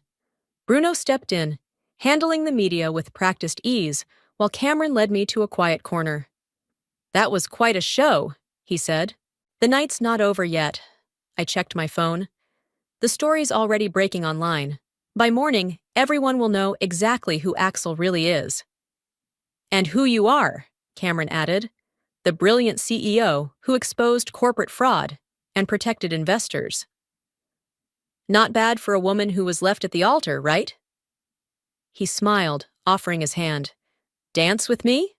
Bruno stepped in, handling the media with practiced ease, while Cameron led me to a quiet corner. That was quite a show, he said. The night's not over yet. I checked my phone. The story's already breaking online. By morning, everyone will know exactly who Axel really is. And who you are, Cameron added. The brilliant CEO who exposed corporate fraud and protected investors. Not bad for a woman who was left at the altar, right? He smiled, offering his hand. Dance with me?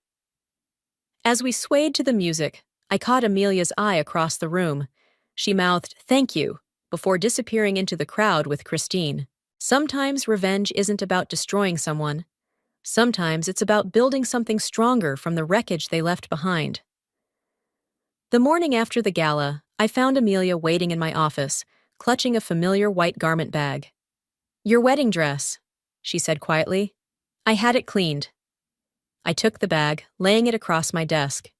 As we swayed to the music, I caught Amelia's eye across the room. She mouthed, "Thank you," before disappearing into the crowd with Christine. Sometimes revenge isn't about destroying someone. Sometimes it's about building something stronger from the wreckage they left behind. The morning after the gala, I found Amelia waiting in my office, clutching a familiar white garment bag. Your wedding dress, she said quietly. I had it cleaned. I took the bag, laying it across my desk.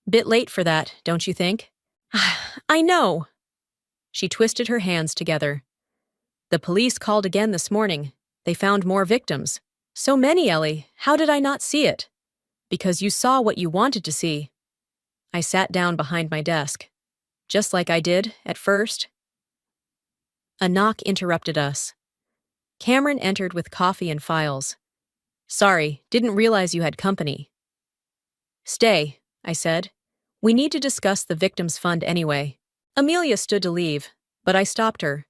Bit late for that, don't you think? I know. She twisted her hands together. The police called again this morning. They found more victims. So many, Ellie. How did I not see it? Because you saw what you wanted to see. I sat down behind my desk. Just like I did at first. A knock interrupted us. Cameron entered with coffee and files. Sorry, didn't realize you had company. Stay, I said. We need to discuss the victims' fund anyway. Amelia stood to leave, but I stopped her.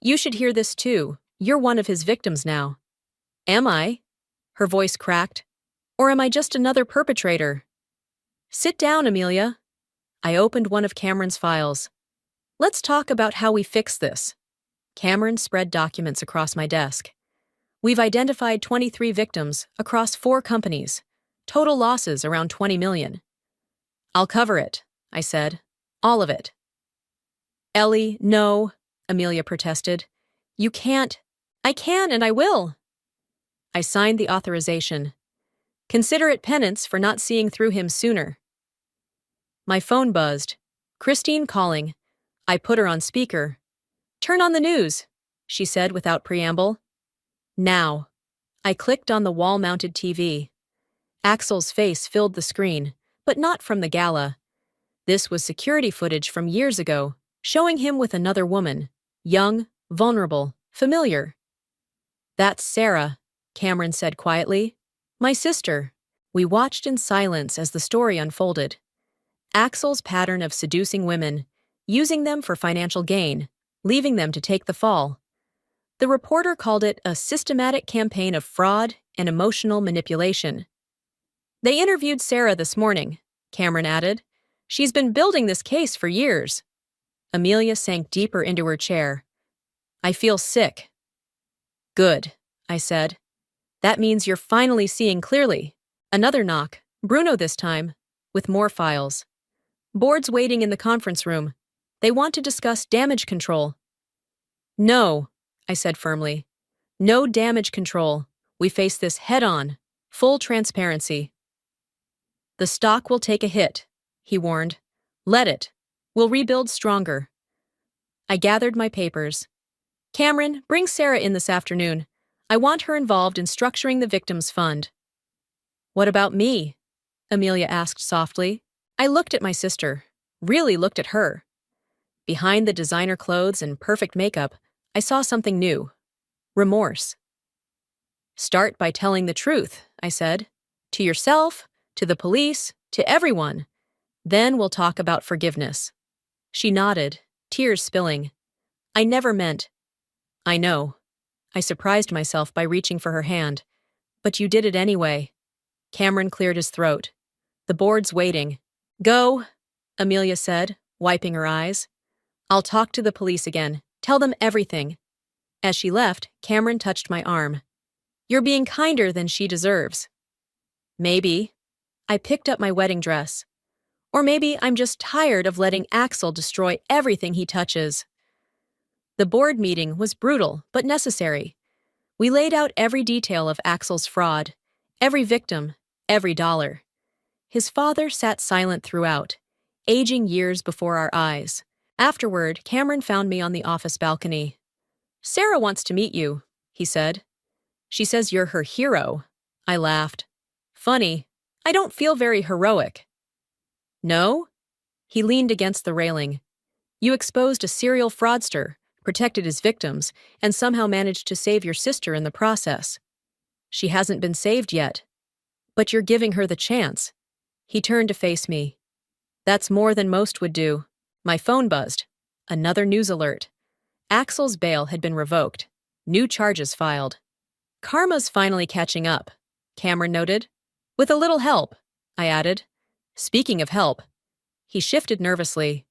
You should hear this too. You're one of his victims now. Am I? Her voice cracked. Or am I just another perpetrator? Sit down, Amelia. I opened one of Cameron's files. Let's talk about how we fix this. Cameron spread documents across my desk. We've identified 23 victims across 4 companies. Total losses around $20 million. I'll cover it, I said. All of it. Ellie, no, Amelia protested. You can't. I can and I will. I signed the authorization. Consider it penance for not seeing through him sooner. My phone buzzed. Christine calling. I put her on speaker. Turn on the news, she said without preamble. Now. I clicked on the wall-mounted TV. Axel's face filled the screen, but not from the gala. This was security footage from years ago, showing him with another woman. Young, vulnerable, familiar. That's Sarah, Cameron said quietly. My sister. We watched in silence as the story unfolded. Axel's pattern of seducing women, using them for financial gain, leaving them to take the fall. The reporter called it a systematic campaign of fraud and emotional manipulation. They interviewed Sarah this morning, Cameron added. She's been building this case for years. Amelia sank deeper into her chair. I feel sick. Good, I said. That means you're finally seeing clearly. Another knock, Bruno this time, with more files. Board's waiting in the conference room. They want to discuss damage control. No, I said firmly. No damage control. We face this head-on. Full transparency. The stock will take a hit, he warned. Let it. We'll rebuild stronger. I gathered my papers. Cameron, bring Sarah in this afternoon. I want her involved in structuring the victims' fund. What about me? Amelia asked softly. I looked at my sister. Really looked at her. Behind the designer clothes and perfect makeup, I saw something new. Remorse. Start by telling the truth, I said. To yourself, to the police, to everyone. Then we'll talk about forgiveness. She nodded, tears spilling. I never meant. I know. I surprised myself by reaching for her hand. But you did it anyway. Cameron cleared his throat. The board's waiting. Go, Amelia said, wiping her eyes. I'll talk to the police again. Tell them everything. As she left, Cameron touched my arm. You're being kinder than she deserves. Maybe. I picked up my wedding dress. Or maybe I'm just tired of letting Axel destroy everything he touches. The board meeting was brutal, but necessary. We laid out every detail of Axel's fraud, every victim, every dollar. His father sat silent throughout, aging years before our eyes. Afterward, Cameron found me on the office balcony. Sarah wants to meet you, he said. She says you're her hero. I laughed. Funny, I don't feel very heroic. No? He leaned against the railing. You exposed a serial fraudster, protected his victims, and somehow managed to save your sister in the process. She hasn't been saved yet. But you're giving her the chance. He turned to face me. That's more than most would do. My phone buzzed. Another news alert. Axel's bail had been revoked. New charges filed. Karma's finally catching up, Cameron noted. With a little help, I added. Speaking of help. He shifted nervously.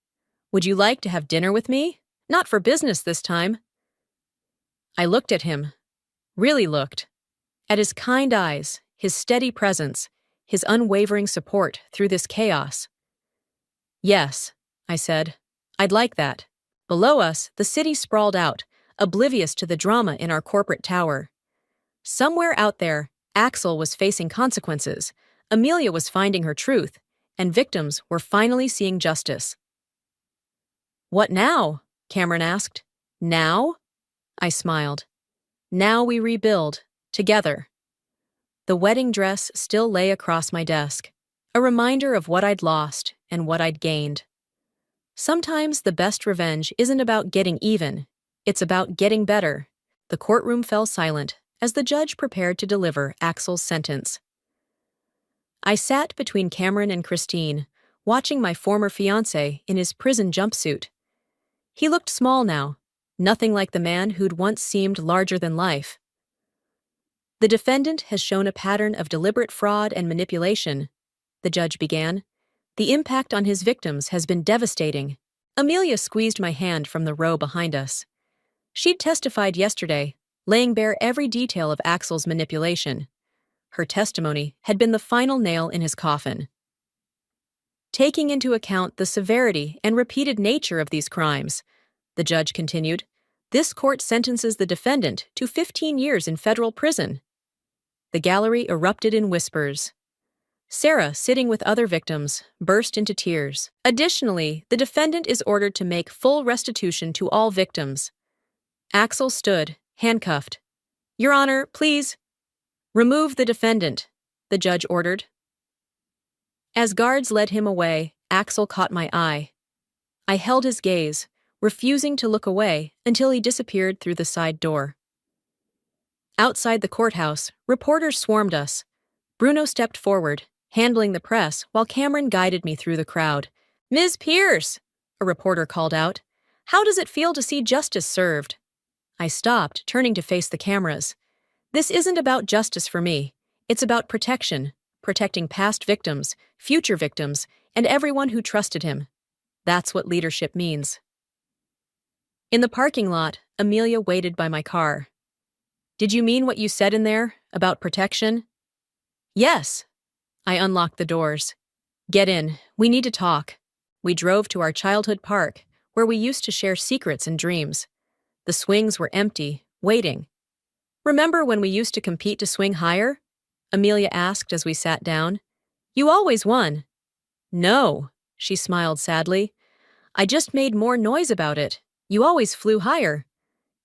Would you like to have dinner with me? Not for business this time. I looked at him. Really looked. At his kind eyes, his steady presence, his unwavering support through this chaos. Yes, I said. I'd like that. Below us, the city sprawled out, oblivious to the drama in our corporate tower. Somewhere out there, Axel was facing consequences, Amelia was finding her truth, and victims were finally seeing justice. What now? Cameron asked. Now? I smiled. Now we rebuild, together. The wedding dress still lay across my desk, a reminder of what I'd lost and what I'd gained. Sometimes the best revenge isn't about getting even, it's about getting better. The courtroom fell silent as the judge prepared to deliver Axel's sentence. I sat between Cameron and Christine, watching my former fiancé in his prison jumpsuit. He looked small now, nothing like the man who'd once seemed larger than life. The defendant has shown a pattern of deliberate fraud and manipulation, the judge began. The impact on his victims has been devastating. Amelia squeezed my hand from the row behind us. She'd testified yesterday, laying bare every detail of Axel's manipulation. Her testimony had been the final nail in his coffin. Taking into account the severity and repeated nature of these crimes, the judge continued, this court sentences the defendant to 15 years in federal prison. The gallery erupted in whispers. Sarah, sitting with other victims, burst into tears. Additionally, the defendant is ordered to make full restitution to all victims. Axel stood, handcuffed. Your Honor, please. Remove the defendant, the judge ordered. As guards led him away, Axel caught my eye. I held his gaze, refusing to look away until he disappeared through the side door. Outside the courthouse, reporters swarmed us. Bruno stepped forward, handling the press while Cameron guided me through the crowd. Ms. Pierce, a reporter called out. How does it feel to see justice served? I stopped, turning to face the cameras. This isn't about justice for me. It's about protection, protecting past victims, future victims, and everyone who trusted him. That's what leadership means. In the parking lot, Amelia waited by my car. Did you mean what you said in there, about protection? Yes. I unlocked the doors. Get in, we need to talk. We drove to our childhood park, where we used to share secrets and dreams. The swings were empty, waiting. Remember when we used to compete to swing higher? Amelia asked as we sat down. You always won. No, she smiled sadly. I just made more noise about it. You always flew higher.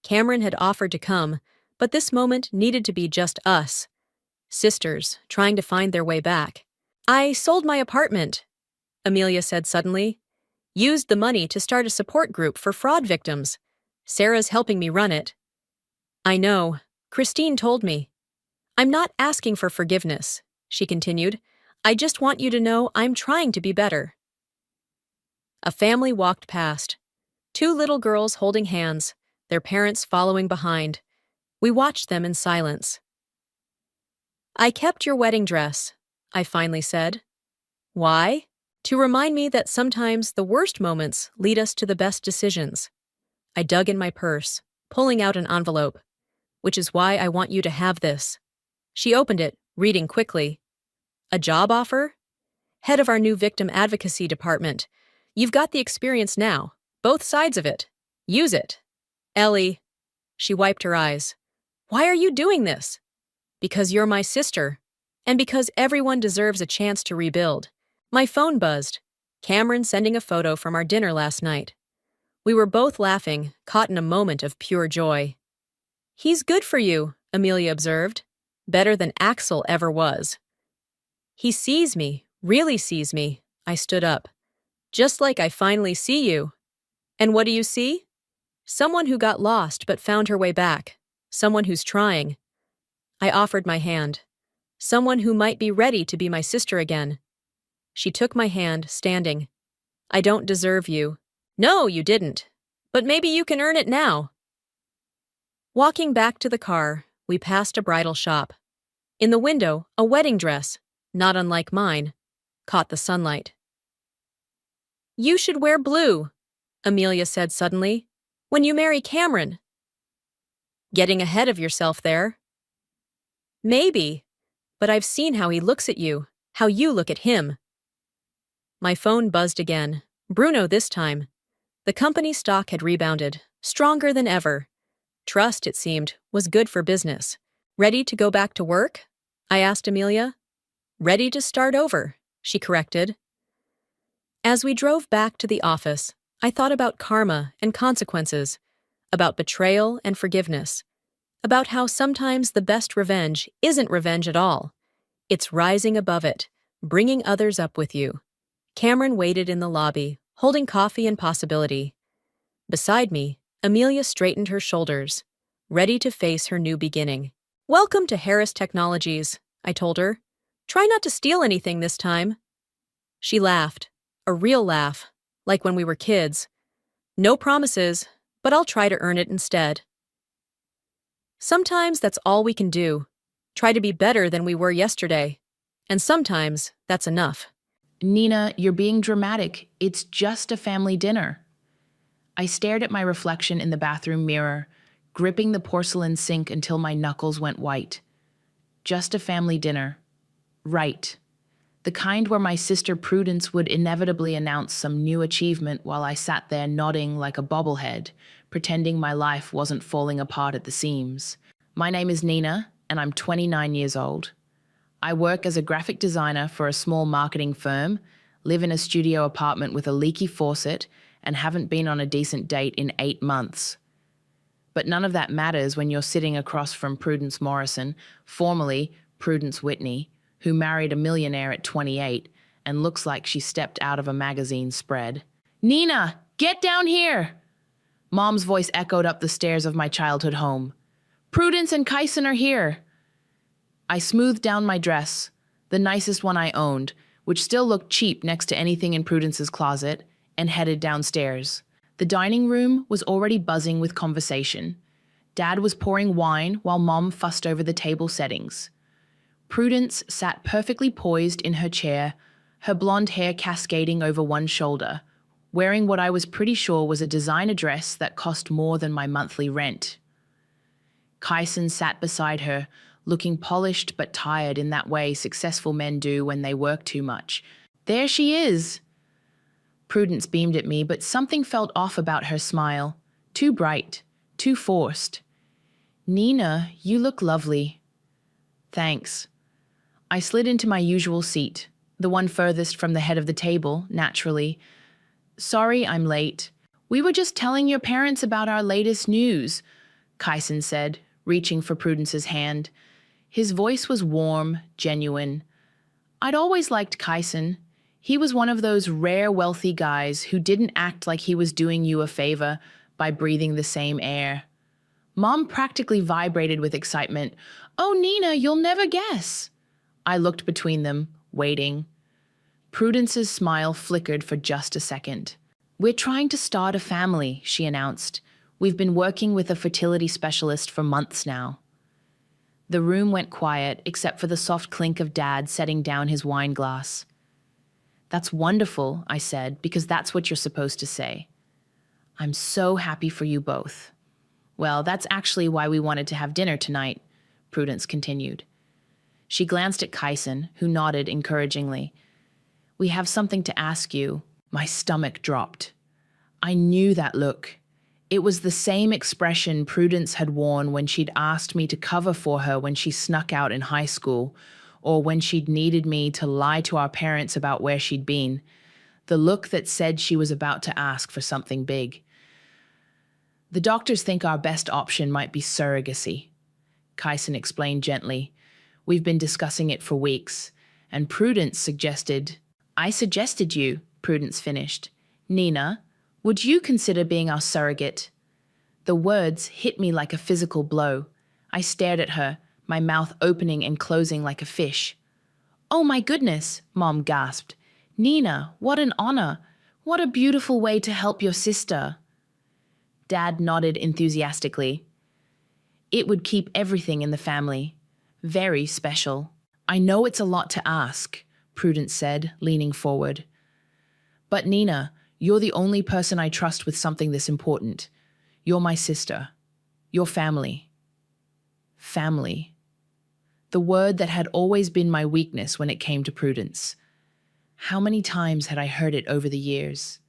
Cameron had offered to come, but this moment needed to be just us. Sisters, trying to find their way back. I sold my apartment, Amelia said suddenly. Used the money to start a support group for fraud victims. Sarah's helping me run it. I know. Christine told me. I'm not asking for forgiveness, she continued. I just want you to know I'm trying to be better. A family walked past. 2 little girls holding hands, their parents following behind. We watched them in silence. "I kept your wedding dress," I finally said. "Why?" "To remind me that sometimes the worst moments lead us to the best decisions." I dug in my purse, pulling out an envelope. "Which is why I want you to have this." She opened it, reading quickly. "A job offer? Head of our new victim advocacy department. You've got the experience now, both sides of it. Use it." "Ellie," she wiped her eyes. "Why are you doing this?" "Because you're my sister, and because everyone deserves a chance to rebuild." My phone buzzed. Cameron sending a photo from our dinner last night. We were both laughing, caught in a moment of pure joy. "He's good for you," Amelia observed. "Better than Axel ever was." "He sees me, really sees me." I stood up. "Just like I finally see you." "And what do you see?" "Someone who got lost but found her way back. Someone who's trying." I offered my hand. "Someone who might be ready to be my sister again." She took my hand, standing. "I don't deserve you." "No, you didn't. But maybe you can earn it now." Walking back to the car, we passed a bridal shop. In the window, a wedding dress, not unlike mine, caught the sunlight. "You should wear blue," Amelia said suddenly, "when you marry Cameron." "Getting ahead of yourself there." "Maybe, but I've seen how he looks at you, how you look at him." My phone buzzed again. Bruno this time. The company stock had rebounded, stronger than ever. Trust, it seemed, was good for business. "Ready to go back to work?" I asked Amelia. "Ready to start over," she corrected. As we drove back to the office, I thought about karma and consequences, about betrayal and forgiveness, about how sometimes the best revenge isn't revenge at all. It's rising above it, bringing others up with you. Cameron waited in the lobby, holding coffee and possibility. Beside me, Amelia straightened her shoulders, ready to face her new beginning. "Welcome to Harris Technologies," I told her. "Try not to steal anything this time." She laughed, a real laugh, like when we were kids. "No promises, but I'll try to earn it instead." Sometimes that's all we can do, try to be better than we were yesterday. And sometimes that's enough. "Nina, you're being dramatic. It's just a family dinner." I stared at my reflection in the bathroom mirror, gripping the porcelain sink until my knuckles went white. Just a family dinner. Right. The kind where my sister Prudence would inevitably announce some new achievement while I sat there nodding like a bobblehead, pretending my life wasn't falling apart at the seams. My name is Nina, and I'm 29 years old. I work as a graphic designer for a small marketing firm, live in a studio apartment with a leaky faucet, and haven't been on a decent date in 8 months. But none of that matters when you're sitting across from Prudence Morrison, formerly Prudence Whitney, who married a millionaire at 28 and looks like she stepped out of a magazine spread. "Nina, get down here!" Mom's voice echoed up the stairs of my childhood home. "Prudence and Kyson are here." I smoothed down my dress, the nicest one I owned, which still looked cheap next to anything in Prudence's closet, and headed downstairs. The dining room was already buzzing with conversation. Dad was pouring wine while Mom fussed over the table settings. Prudence sat perfectly poised in her chair, her blonde hair cascading over one shoulder, wearing what I was pretty sure was a designer dress that cost more than my monthly rent. Kyson sat beside her, looking polished but tired in that way successful men do when they work too much. "There she is!" Prudence beamed at me, but something felt off about her smile. Too bright, too forced. "Nina, you look lovely." "Thanks." I slid into my usual seat, the one furthest from the head of the table, naturally. "Sorry I'm late. We were just telling your parents about our latest news," Kyson said, reaching for Prudence's hand. His voice was warm, genuine. I'd always liked Kyson. He was one of those rare wealthy guys who didn't act like he was doing you a favor by breathing the same air. Mom practically vibrated with excitement. "Oh, Nina, you'll never guess." I looked between them, waiting. Prudence's smile flickered for just a second. "We're trying to start a family," she announced. We've been working with a fertility specialist for months now. The room went quiet, except for the soft clink of Dad setting down his wine glass. That's wonderful, I said, because that's what you're supposed to say. I'm so happy for you both. Well, that's actually why we wanted to have dinner tonight, Prudence continued. She glanced at Kyson, who nodded encouragingly. We have something to ask you. My stomach dropped. I knew that look. It was the same expression Prudence had worn when she'd asked me to cover for her when she snuck out in high school, or when she'd needed me to lie to our parents about where she'd been. The look that said she was about to ask for something big. The doctors think our best option might be surrogacy, Kyson explained gently. We've been discussing it for weeks, and Prudence suggested— I suggested you, Prudence finished. Nina, would you consider being our surrogate? The words hit me like a physical blow. I stared at her, my mouth opening and closing like a fish. Oh my goodness, Mom gasped. Nina, what an honor. What a beautiful way to help your sister. Dad nodded enthusiastically. It would keep everything in the family. Very special. I know it's a lot to ask, Prudence said, leaning forward. But Nina, you're the only person I trust with something this important. You're my sister. Your family. Family. The word that had always been my weakness when it came to Prudence. How many times had I heard it over the years?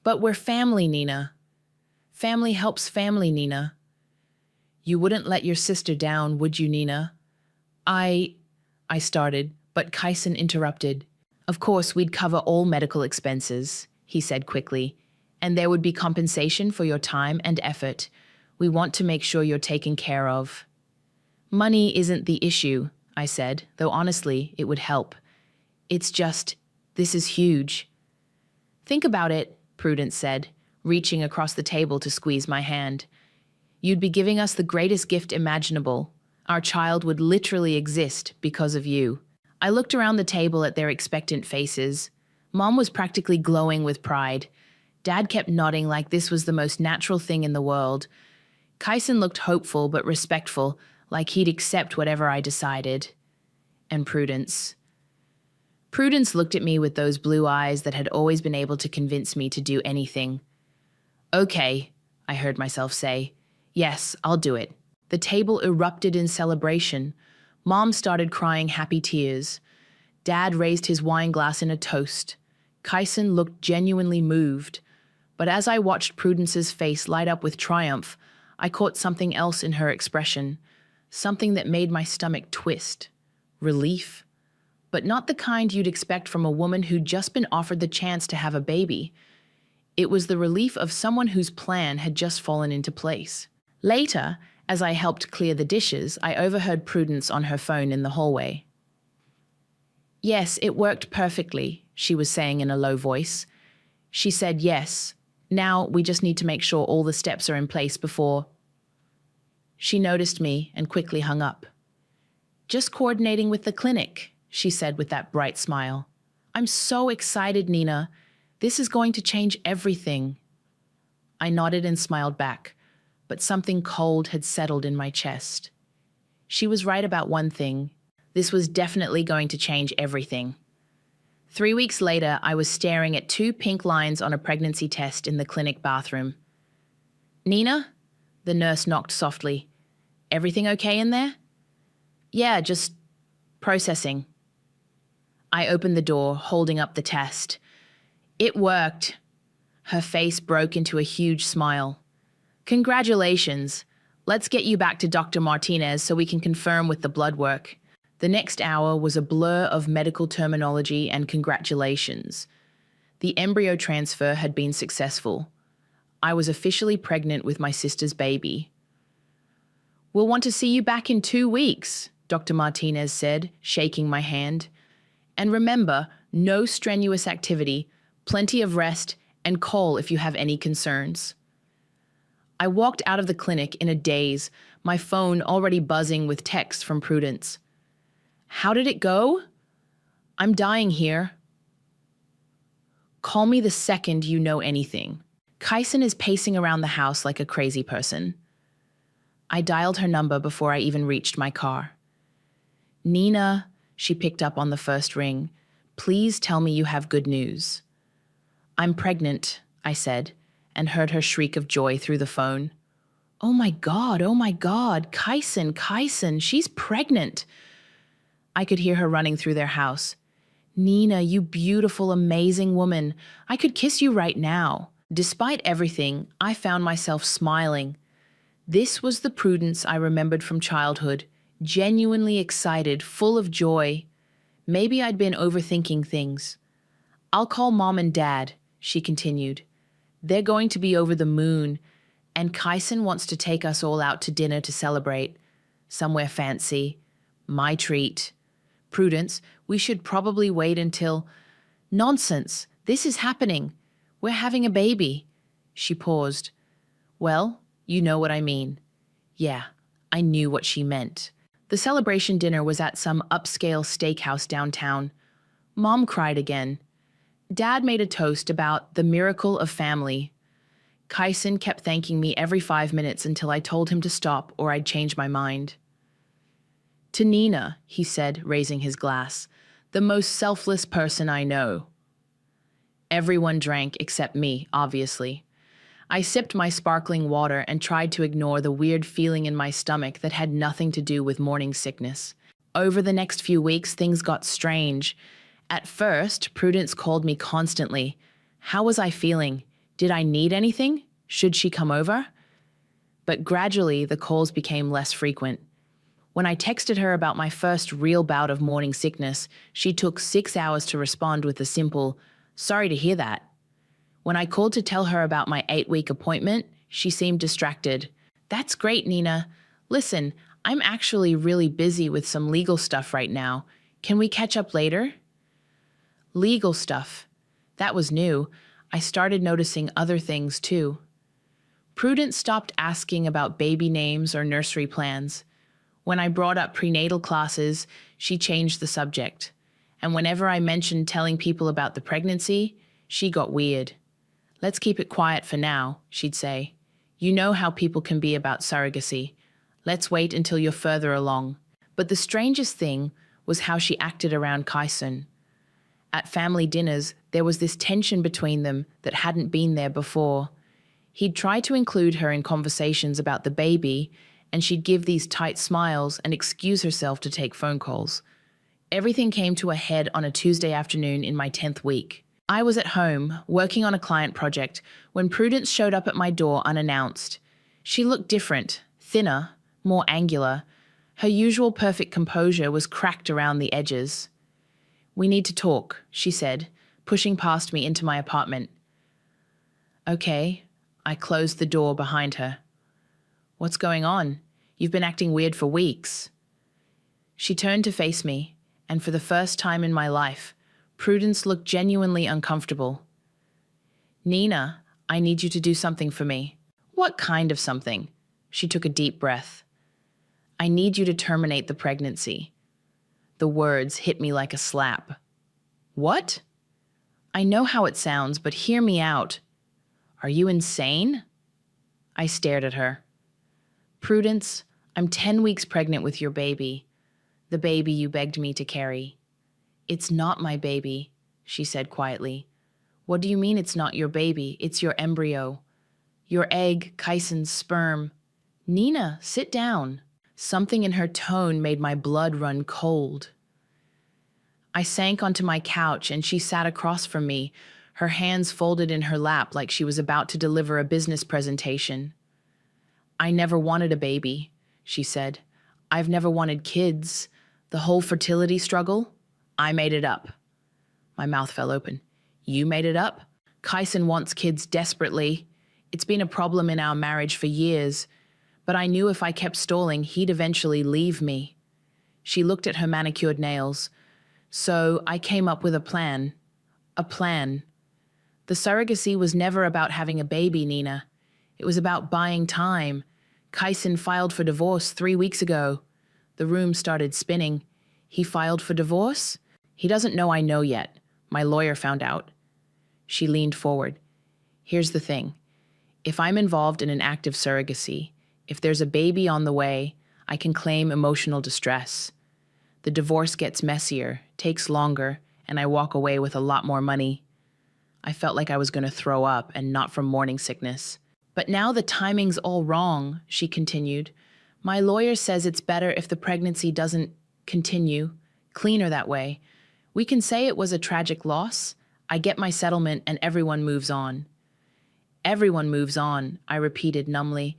But we're family, Nina. Family helps family, Nina. You wouldn't let your sister down, would you, Nina? I started, but Kyson interrupted. Of course, we'd cover all medical expenses, he said quickly, and there would be compensation for your time and effort. We want to make sure you're taken care of. Money isn't the issue, I said, though honestly, it would help. It's just, this is huge. Think about it, Prudence said, reaching across the table to squeeze my hand. You'd be giving us the greatest gift imaginable. Our child would literally exist because of you. I looked around the table at their expectant faces. Mom was practically glowing with pride. Dad kept nodding like this was the most natural thing in the world. Kyson looked hopeful but respectful, like he'd accept whatever I decided. And Prudence. Prudence looked at me with those blue eyes that had always been able to convince me to do anything. Okay, I heard myself say. Yes, I'll do it. The table erupted in celebration. Mom started crying happy tears. Dad raised his wine glass in a toast. Kyson looked genuinely moved. But as I watched Prudence's face light up with triumph, I caught something else in her expression. Something that made my stomach twist. Relief. But not the kind you'd expect from a woman who'd just been offered the chance to have a baby. It was the relief of someone whose plan had just fallen into place. Later, as I helped clear the dishes, I overheard Prudence on her phone in the hallway. Yes, it worked perfectly, she was saying in a low voice. She said yes. Now we just need to make sure all the steps are in place before... She noticed me and quickly hung up. Just coordinating with the clinic, she said with that bright smile. I'm so excited, Nina. This is going to change everything. I nodded and smiled back, but something cold had settled in my chest. She was right about one thing. This was definitely going to change everything. 3 weeks later, I was staring at 2 pink lines on a pregnancy test in the clinic bathroom. Nina? The nurse knocked softly. Everything okay in there? Yeah, just processing. I opened the door, holding up the test. It worked. Her face broke into a huge smile. Congratulations. Let's get you back to Dr. Martinez so we can confirm with the blood work. The next hour was a blur of medical terminology and congratulations. The embryo transfer had been successful. I was officially pregnant with my sister's baby. We'll want to see you back in 2 weeks, Dr. Martinez said, shaking my hand. And remember, no strenuous activity, plenty of rest, and call if you have any concerns. I walked out of the clinic in a daze, my phone already buzzing with texts from Prudence. How did it go? I'm dying here. Call me the second you know anything, Kaisen is pacing around the house like a crazy person. I dialed her number before I even reached my car. Nina, she picked up on the first ring. Please tell me you have good news. I'm pregnant, I said, and heard her shriek of joy through the phone. Oh my God, Kaisen, she's pregnant. I could hear her running through their house. Nina, you beautiful, amazing woman. I could kiss you right now. Despite everything, I found myself smiling. This was the Prudence I remembered from childhood, genuinely excited, full of joy. Maybe I'd been overthinking things. I'll call Mom and Dad, she continued. They're going to be over the moon, and Kaisen wants to take us all out to dinner to celebrate. Somewhere fancy. My treat. Prudence, we should probably wait until... Nonsense! This is happening. We're having a baby. She paused. Well, you know what I mean. Yeah, I knew what she meant. The celebration dinner was at some upscale steakhouse downtown. Mom cried again. Dad made a toast about the miracle of family. Kaisen kept thanking me every 5 minutes until I told him to stop or I'd change my mind. To Nina, he said, raising his glass, the most selfless person I know. Everyone drank except me, obviously. I sipped my sparkling water and tried to ignore the weird feeling in my stomach that had nothing to do with morning sickness. Over the next few weeks, things got strange. At first, Prudence called me constantly. How was I feeling? Did I need anything? Should she come over? But gradually, the calls became less frequent. When I texted her about my first real bout of morning sickness, she took 6 hours to respond with a simple, "Sorry to hear that." When I called to tell her about my 8-week appointment, she seemed distracted. That's great, Nina. Listen, I'm actually really busy with some legal stuff right now. Can we catch up later? Legal stuff. That was new. I started noticing other things too. Prudence stopped asking about baby names or nursery plans. When I brought up prenatal classes, she changed the subject. And whenever I mentioned telling people about the pregnancy, she got weird. Let's keep it quiet for now, she'd say. You know how people can be about surrogacy. Let's wait until you're further along. But the strangest thing was how she acted around Kaisen. At family dinners, there was this tension between them that hadn't been there before. He'd try to include her in conversations about the baby, and she'd give these tight smiles and excuse herself to take phone calls. Everything came to a head on a Tuesday afternoon in my 10th week. I was at home, working on a client project, when Prudence showed up at my door unannounced. She looked different, thinner, more angular. Her usual perfect composure was cracked around the edges. We need to talk, she said, pushing past me into my apartment. Okay, I closed the door behind her. What's going on? You've been acting weird for weeks. She turned to face me, and for the first time in my life, Prudence looked genuinely uncomfortable. Nina, I need you to do something for me. What kind of something? She took a deep breath. I need you to terminate the pregnancy. The words hit me like a slap. What? I know how it sounds, but hear me out. Are you insane? I stared at her. Prudence, I'm 10 weeks pregnant with your baby. The baby you begged me to carry. It's not my baby, she said quietly. What do you mean it's not your baby? It's your embryo. Your egg, Kaisen's sperm. Nina, sit down. Something in her tone made my blood run cold. I sank onto my couch and she sat across from me, her hands folded in her lap like she was about to deliver a business presentation. I never wanted a baby, she said. I've never wanted kids. The whole fertility struggle, I made it up. My mouth fell open. You made it up? Kaisen wants kids desperately. It's been a problem in our marriage for years, but I knew if I kept stalling, he'd eventually leave me. She looked at her manicured nails. So I came up with a plan. A plan. The surrogacy was never about having a baby, Nina. It was about buying time. Kaisen filed for divorce 3 weeks ago. The room started spinning. He filed for divorce? He doesn't know I know yet. My lawyer found out. She leaned forward. Here's the thing. If I'm involved in an act of surrogacy, if there's a baby on the way, I can claim emotional distress. The divorce gets messier, takes longer, and I walk away with a lot more money. I felt like I was going to throw up, and not from morning sickness. But now the timing's all wrong, she continued. My lawyer says it's better if the pregnancy doesn't continue, cleaner that way. We can say it was a tragic loss. I get my settlement and everyone moves on. Everyone moves on, I repeated numbly.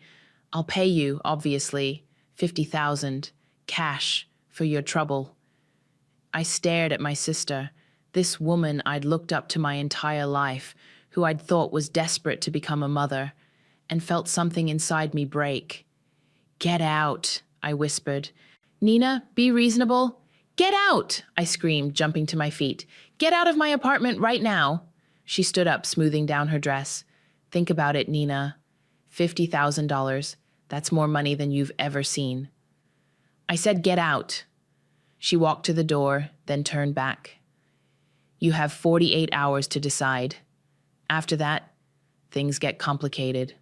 I'll pay you, obviously, $50,000, cash, for your trouble. I stared at my sister, this woman I'd looked up to my entire life, who I'd thought was desperate to become a mother, and felt something inside me break. Get out, I whispered. Nina, be reasonable. Get out, I screamed, jumping to my feet. Get out of my apartment right now. She stood up, smoothing down her dress. Think about it, Nina. $50,000. That's more money than you've ever seen. I said, get out. She walked to the door, then turned back. You have 48 hours to decide. After that, things get complicated.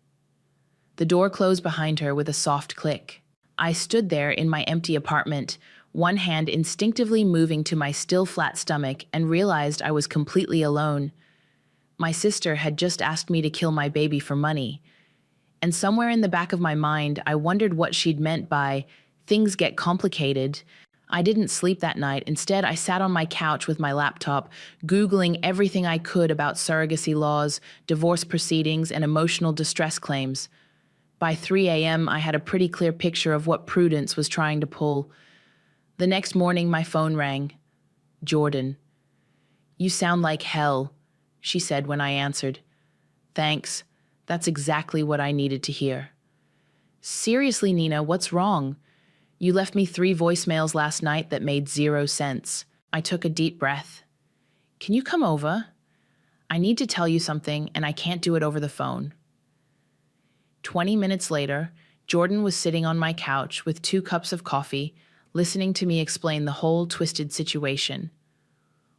The door closed behind her with a soft click. I stood there in my empty apartment, one hand instinctively moving to my still flat stomach, and realized I was completely alone. My sister had just asked me to kill my baby for money. And somewhere in the back of my mind, I wondered what she'd meant by, things get complicated. I didn't sleep that night. Instead, I sat on my couch with my laptop, Googling everything I could about surrogacy laws, divorce proceedings, and emotional distress claims. By 3 a.m., I had a pretty clear picture of what Prudence was trying to pull. The next morning, my phone rang. Jordan. You sound like hell, she said when I answered. Thanks. That's exactly what I needed to hear. Seriously, Nina, what's wrong? You left me 3 voicemails last night that made 0 sense. I took a deep breath. Can you come over? I need to tell you something, and I can't do it over the phone. 20 minutes later, Jordan was sitting on my couch with 2 cups of coffee, listening to me explain the whole twisted situation.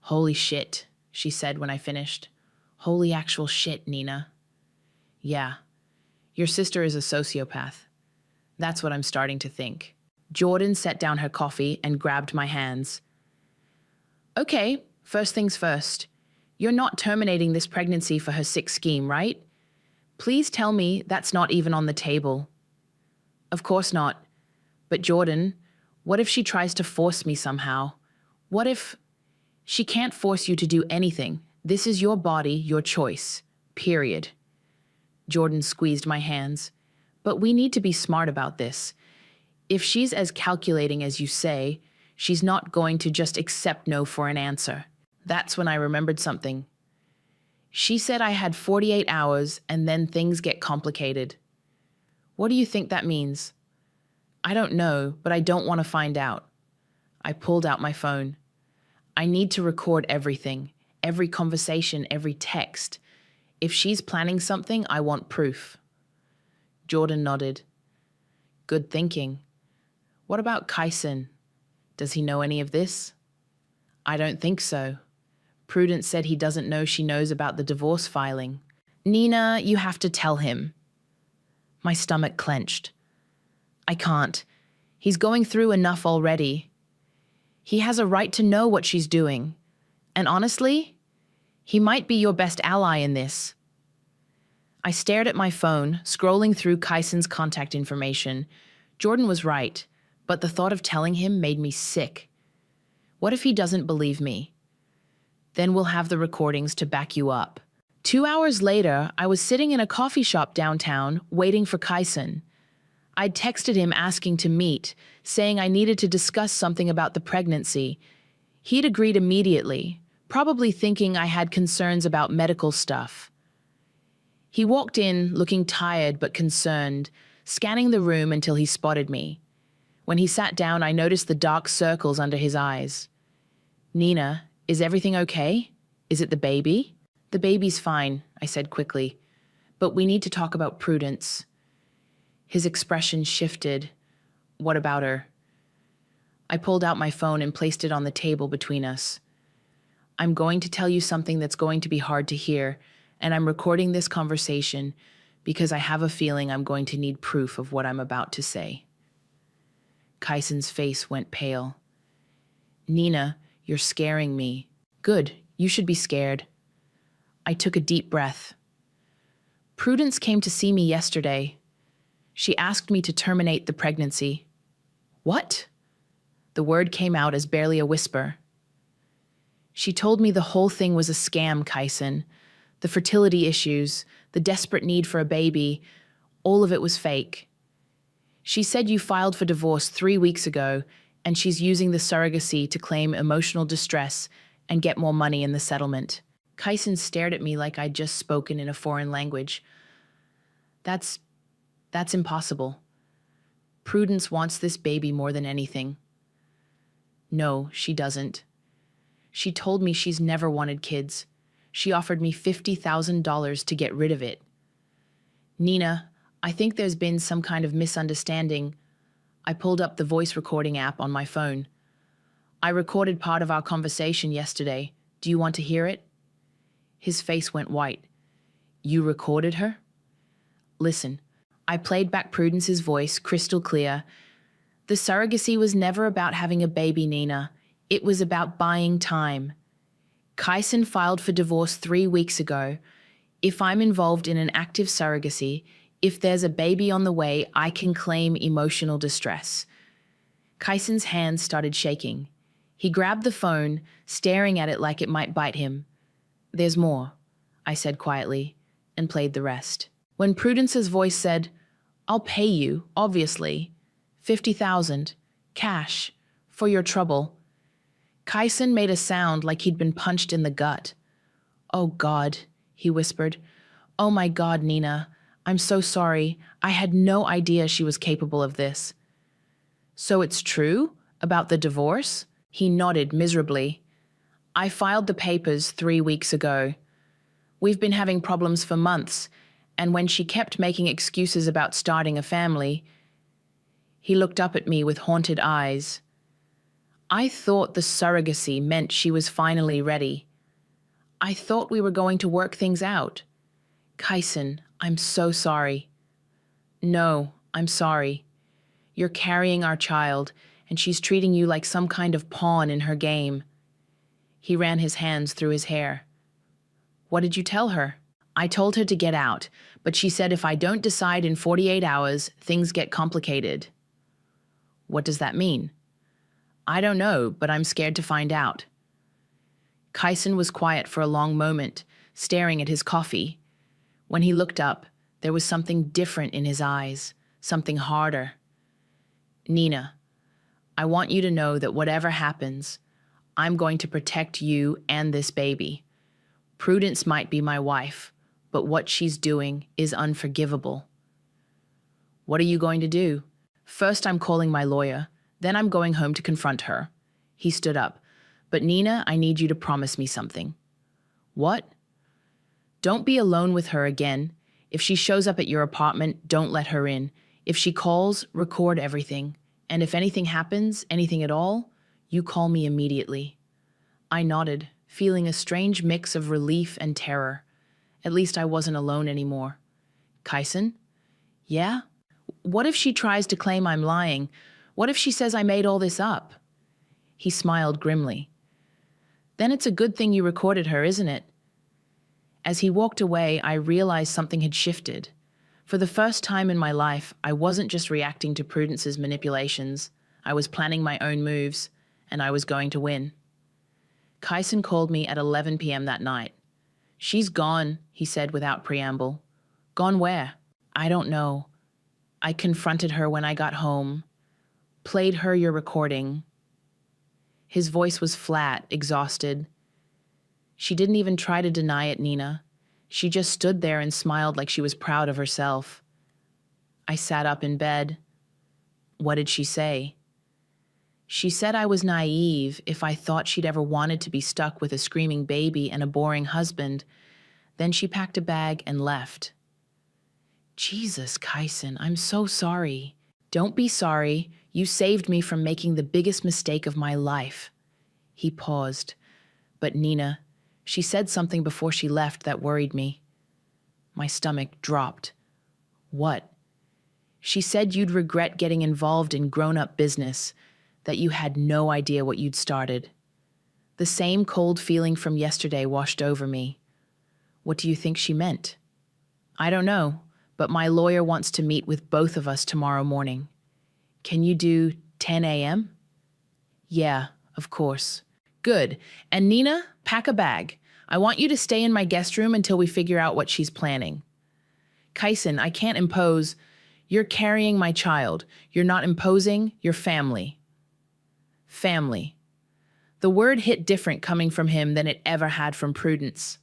Holy shit, she said when I finished. Holy actual shit, Nina. Yeah, your sister is a sociopath. That's what I'm starting to think. Jordan set down her coffee and grabbed my hands. Okay, first things first. You're not terminating this pregnancy for her sick scheme, right? Please tell me that's not even on the table. Of course not. But Jordan, what if she tries to force me somehow? What if... She can't force you to do anything. This is your body, your choice. Period. Jordan squeezed my hands. But we need to be smart about this. If she's as calculating as you say, she's not going to just accept no for an answer. That's when I remembered something. She said I had 48 hours and then things get complicated. What do you think that means? I don't know, but I don't want to find out. I pulled out my phone. I need to record everything, every conversation, every text. If she's planning something, I want proof. Jordan nodded. Good thinking. What about Kyson? Does he know any of this? I don't think so. Prudence said he doesn't know she knows about the divorce filing. Nina, you have to tell him. My stomach clenched. I can't. He's going through enough already. He has a right to know what she's doing. And honestly, he might be your best ally in this. I stared at my phone, scrolling through Kyson's contact information. Jordan was right, but the thought of telling him made me sick. What if he doesn't believe me? Then we'll have the recordings to back you up. 2 hours later, I was sitting in a coffee shop downtown, waiting for Kyson. I'd texted him asking to meet, saying I needed to discuss something about the pregnancy. He'd agreed immediately, probably thinking I had concerns about medical stuff. He walked in, looking tired but concerned, scanning the room until he spotted me. When he sat down, I noticed the dark circles under his eyes. Nina, is everything okay? Is it the baby? The baby's fine, I said quickly. But we need to talk about Prudence. His expression shifted. What about her? I pulled out my phone and placed it on the table between us. I'm going to tell you something that's going to be hard to hear, and I'm recording this conversation because I have a feeling I'm going to need proof of what I'm about to say. Kaisen's face went pale. Nina, you're scaring me. Good, you should be scared. I took a deep breath. Prudence came to see me yesterday. She asked me to terminate the pregnancy. What? The word came out as barely a whisper. She told me the whole thing was a scam, Kaisen. The fertility issues, the desperate need for a baby, all of it was fake. She said you filed for divorce 3 weeks ago, and she's using the surrogacy to claim emotional distress and get more money in the settlement. Kaisen stared at me like I'd just spoken in a foreign language. That's impossible. Prudence wants this baby more than anything. No, she doesn't. She told me she's never wanted kids. She offered me $50,000 to get rid of it. Nina, I think there's been some kind of misunderstanding. I pulled up the voice recording app on my phone. I recorded part of our conversation yesterday. Do you want to hear it? His face went white. You recorded her? Listen, I played back Prudence's voice crystal clear. The surrogacy was never about having a baby, Nina. It was about buying time. Kaisen filed for divorce 3 weeks ago. If I'm involved in an active surrogacy, if there's a baby on the way, I can claim emotional distress. Kaisen's hands started shaking. He grabbed the phone, staring at it like it might bite him. There's more, I said quietly, and played the rest. When Prudence's voice said, I'll pay you, obviously, $50,000, cash, for your trouble, Kaisen made a sound like he'd been punched in the gut. Oh God, he whispered. Oh my God, Nina, I'm so sorry. I had no idea she was capable of this. So it's true about the divorce? He nodded miserably. I filed the papers 3 weeks ago. We've been having problems for months, and when she kept making excuses about starting a family, he looked up at me with haunted eyes. I thought the surrogacy meant she was finally ready. I thought we were going to work things out. Kaisen, I'm so sorry. No, I'm sorry. You're carrying our child, and she's treating you like some kind of pawn in her game. He ran his hands through his hair. What did you tell her? I told her to get out, but she said if I don't decide in 48 hours, things get complicated. What does that mean? I don't know, but I'm scared to find out. Kaisen was quiet for a long moment, staring at his coffee. When he looked up, there was something different in his eyes, something harder. Nina, I want you to know that whatever happens, I'm going to protect you and this baby. Prudence might be my wife, but what she's doing is unforgivable. What are you going to do? First, I'm calling my lawyer. Then I'm going home to confront her. He stood up. But Nina, I need you to promise me something. What? Don't be alone with her again. If she shows up at your apartment, don't let her in. If she calls, record everything. And if anything happens, anything at all, you call me immediately. I nodded, feeling a strange mix of relief and terror. At least I wasn't alone anymore. Kaisen? Yeah? What if she tries to claim I'm lying? What if she says I made all this up? He smiled grimly. Then it's a good thing you recorded her, isn't it? As he walked away, I realized something had shifted. For the first time in my life, I wasn't just reacting to Prudence's manipulations. I was planning my own moves, and I was going to win. Kaisen called me at 11 p.m. that night. She's gone, he said without preamble. Gone where? I don't know. I confronted her when I got home. Played her your recording. His voice was flat, exhausted. She didn't even try to deny it, Nina. She just stood there and smiled like she was proud of herself. I sat up in bed. What did she say? She said I was naive if I thought she'd ever wanted to be stuck with a screaming baby and a boring husband. Then she packed a bag and left. Jesus, Kaisen, I'm so sorry. Don't be sorry. You saved me from making the biggest mistake of my life. He paused. But Nina, she said something before she left that worried me. My stomach dropped. What? She said you'd regret getting involved in grown-up business, that you had no idea what you'd started. The same cold feeling from yesterday washed over me. What do you think she meant? I don't know, but my lawyer wants to meet with both of us tomorrow morning. Can you do 10 a.m.? Yeah, of course. Good. And Nina, pack a bag. I want you to stay in my guest room until we figure out what she's planning. Kaisen, I can't impose. You're carrying my child. You're not imposing, you're family. Family. The word hit different coming from him than it ever had from Prudence.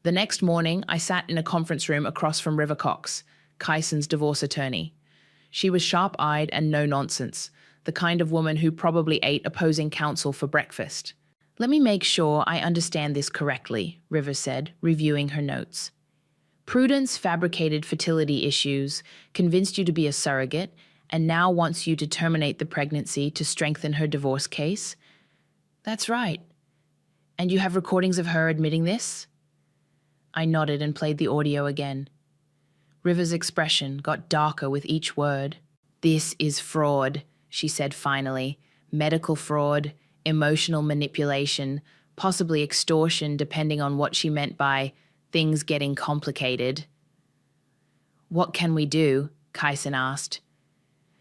The next morning, I sat in a conference room across from River Cox, Kaisen's divorce attorney. She was sharp-eyed and no-nonsense, the kind of woman who probably ate opposing counsel for breakfast. Let me make sure I understand this correctly, River said, reviewing her notes. Prudence fabricated fertility issues, convinced you to be a surrogate, and now wants you to terminate the pregnancy to strengthen her divorce case? That's right. And you have recordings of her admitting this? I nodded and played the audio again. River's expression got darker with each word. This is fraud, she said finally. Medical fraud, emotional manipulation, possibly extortion depending on what she meant by things getting complicated. What can we do? Kaisen asked.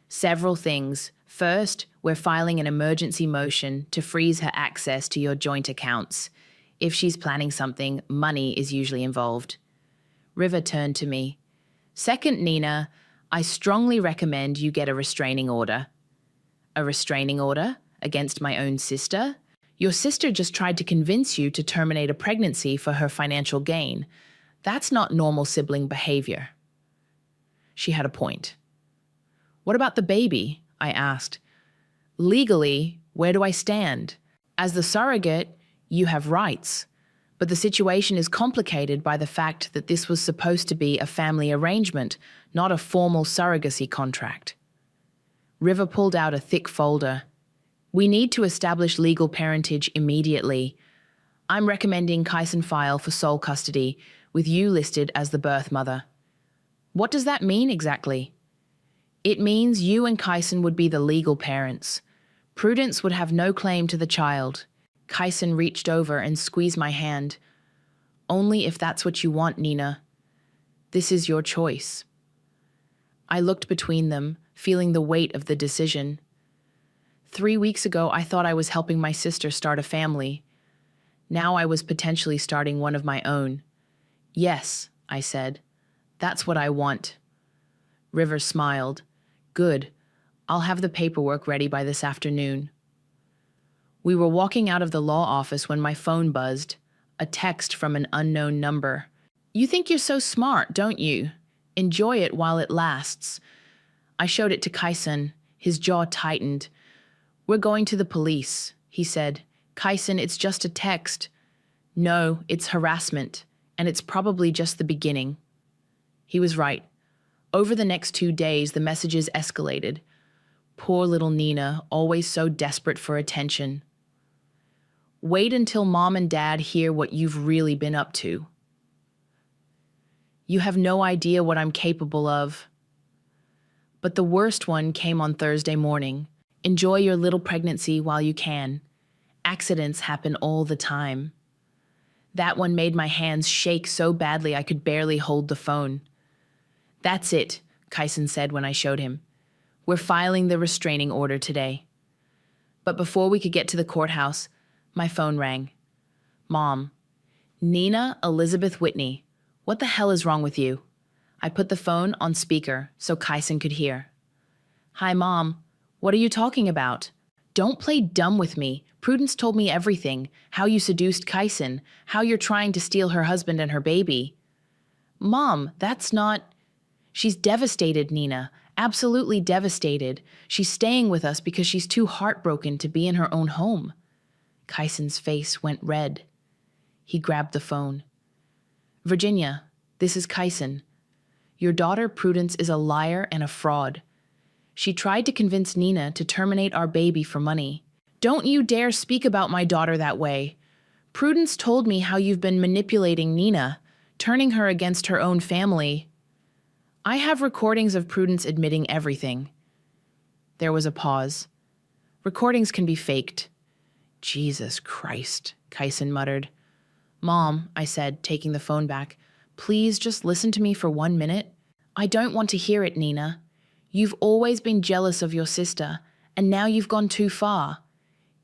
Several things. First, we're filing an emergency motion to freeze her access to your joint accounts. If she's planning something, money is usually involved. River turned to me. Second, Nina, I strongly recommend you get a restraining order. A restraining order? Against my own sister? Your sister just tried to convince you to terminate a pregnancy for her financial gain. That's not normal sibling behavior. She had a point. What about the baby? I asked. Legally, where do I stand? As the surrogate, you have rights. But the situation is complicated by the fact that this was supposed to be a family arrangement, not a formal surrogacy contract. River pulled out a thick folder. We need to establish legal parentage immediately. I'm recommending Kaisen file for sole custody, with you listed as the birth mother. What does that mean exactly? It means you and Kaisen would be the legal parents. Prudence would have no claim to the child. Kaisen reached over and squeezed my hand. Only if that's what you want, Nina. This is your choice. I looked between them, feeling the weight of the decision. 3 weeks ago, I thought I was helping my sister start a family. Now I was potentially starting one of my own. Yes, I said. That's what I want. River smiled. Good. I'll have the paperwork ready by this afternoon. We were walking out of the law office when my phone buzzed. A text from an unknown number. You think you're so smart, don't you? Enjoy it while it lasts. I showed it to Kaisen. His jaw tightened. We're going to the police, he said. Kaisen, it's just a text. No, it's harassment, and it's probably just the beginning. He was right. Over the next 2 days, the messages escalated. Poor little Nina, always so desperate for attention. Wait until Mom and Dad hear what you've really been up to. You have no idea what I'm capable of. But the worst one came on Thursday morning. Enjoy your little pregnancy while you can. Accidents happen all the time. That one made my hands shake so badly I could barely hold the phone. That's it, Kaisen said when I showed him. We're filing the restraining order today. But before we could get to the courthouse, my phone rang. Mom. Nina Elizabeth Whitney. What the hell is wrong with you? I put the phone on speaker so Kaisen could hear. Hi, Mom. What are you talking about? Don't play dumb with me. Prudence told me everything. How you seduced Kaisen. How you're trying to steal her husband and her baby. Mom, that's not... She's devastated, Nina. Absolutely devastated. She's staying with us because she's too heartbroken to be in her own home. Kaisen's face went red. He grabbed the phone. Virginia, this is Kaisen. Your daughter Prudence is a liar and a fraud. She tried to convince Nina to terminate our baby for money. Don't you dare speak about my daughter that way. Prudence told me how you've been manipulating Nina, turning her against her own family. I have recordings of Prudence admitting everything. There was a pause. Recordings can be faked. Jesus Christ, Kyson muttered. Mom, I said, taking the phone back, please just listen to me for 1 minute. I don't want to hear it, Nina. You've always been jealous of your sister, and now you've gone too far.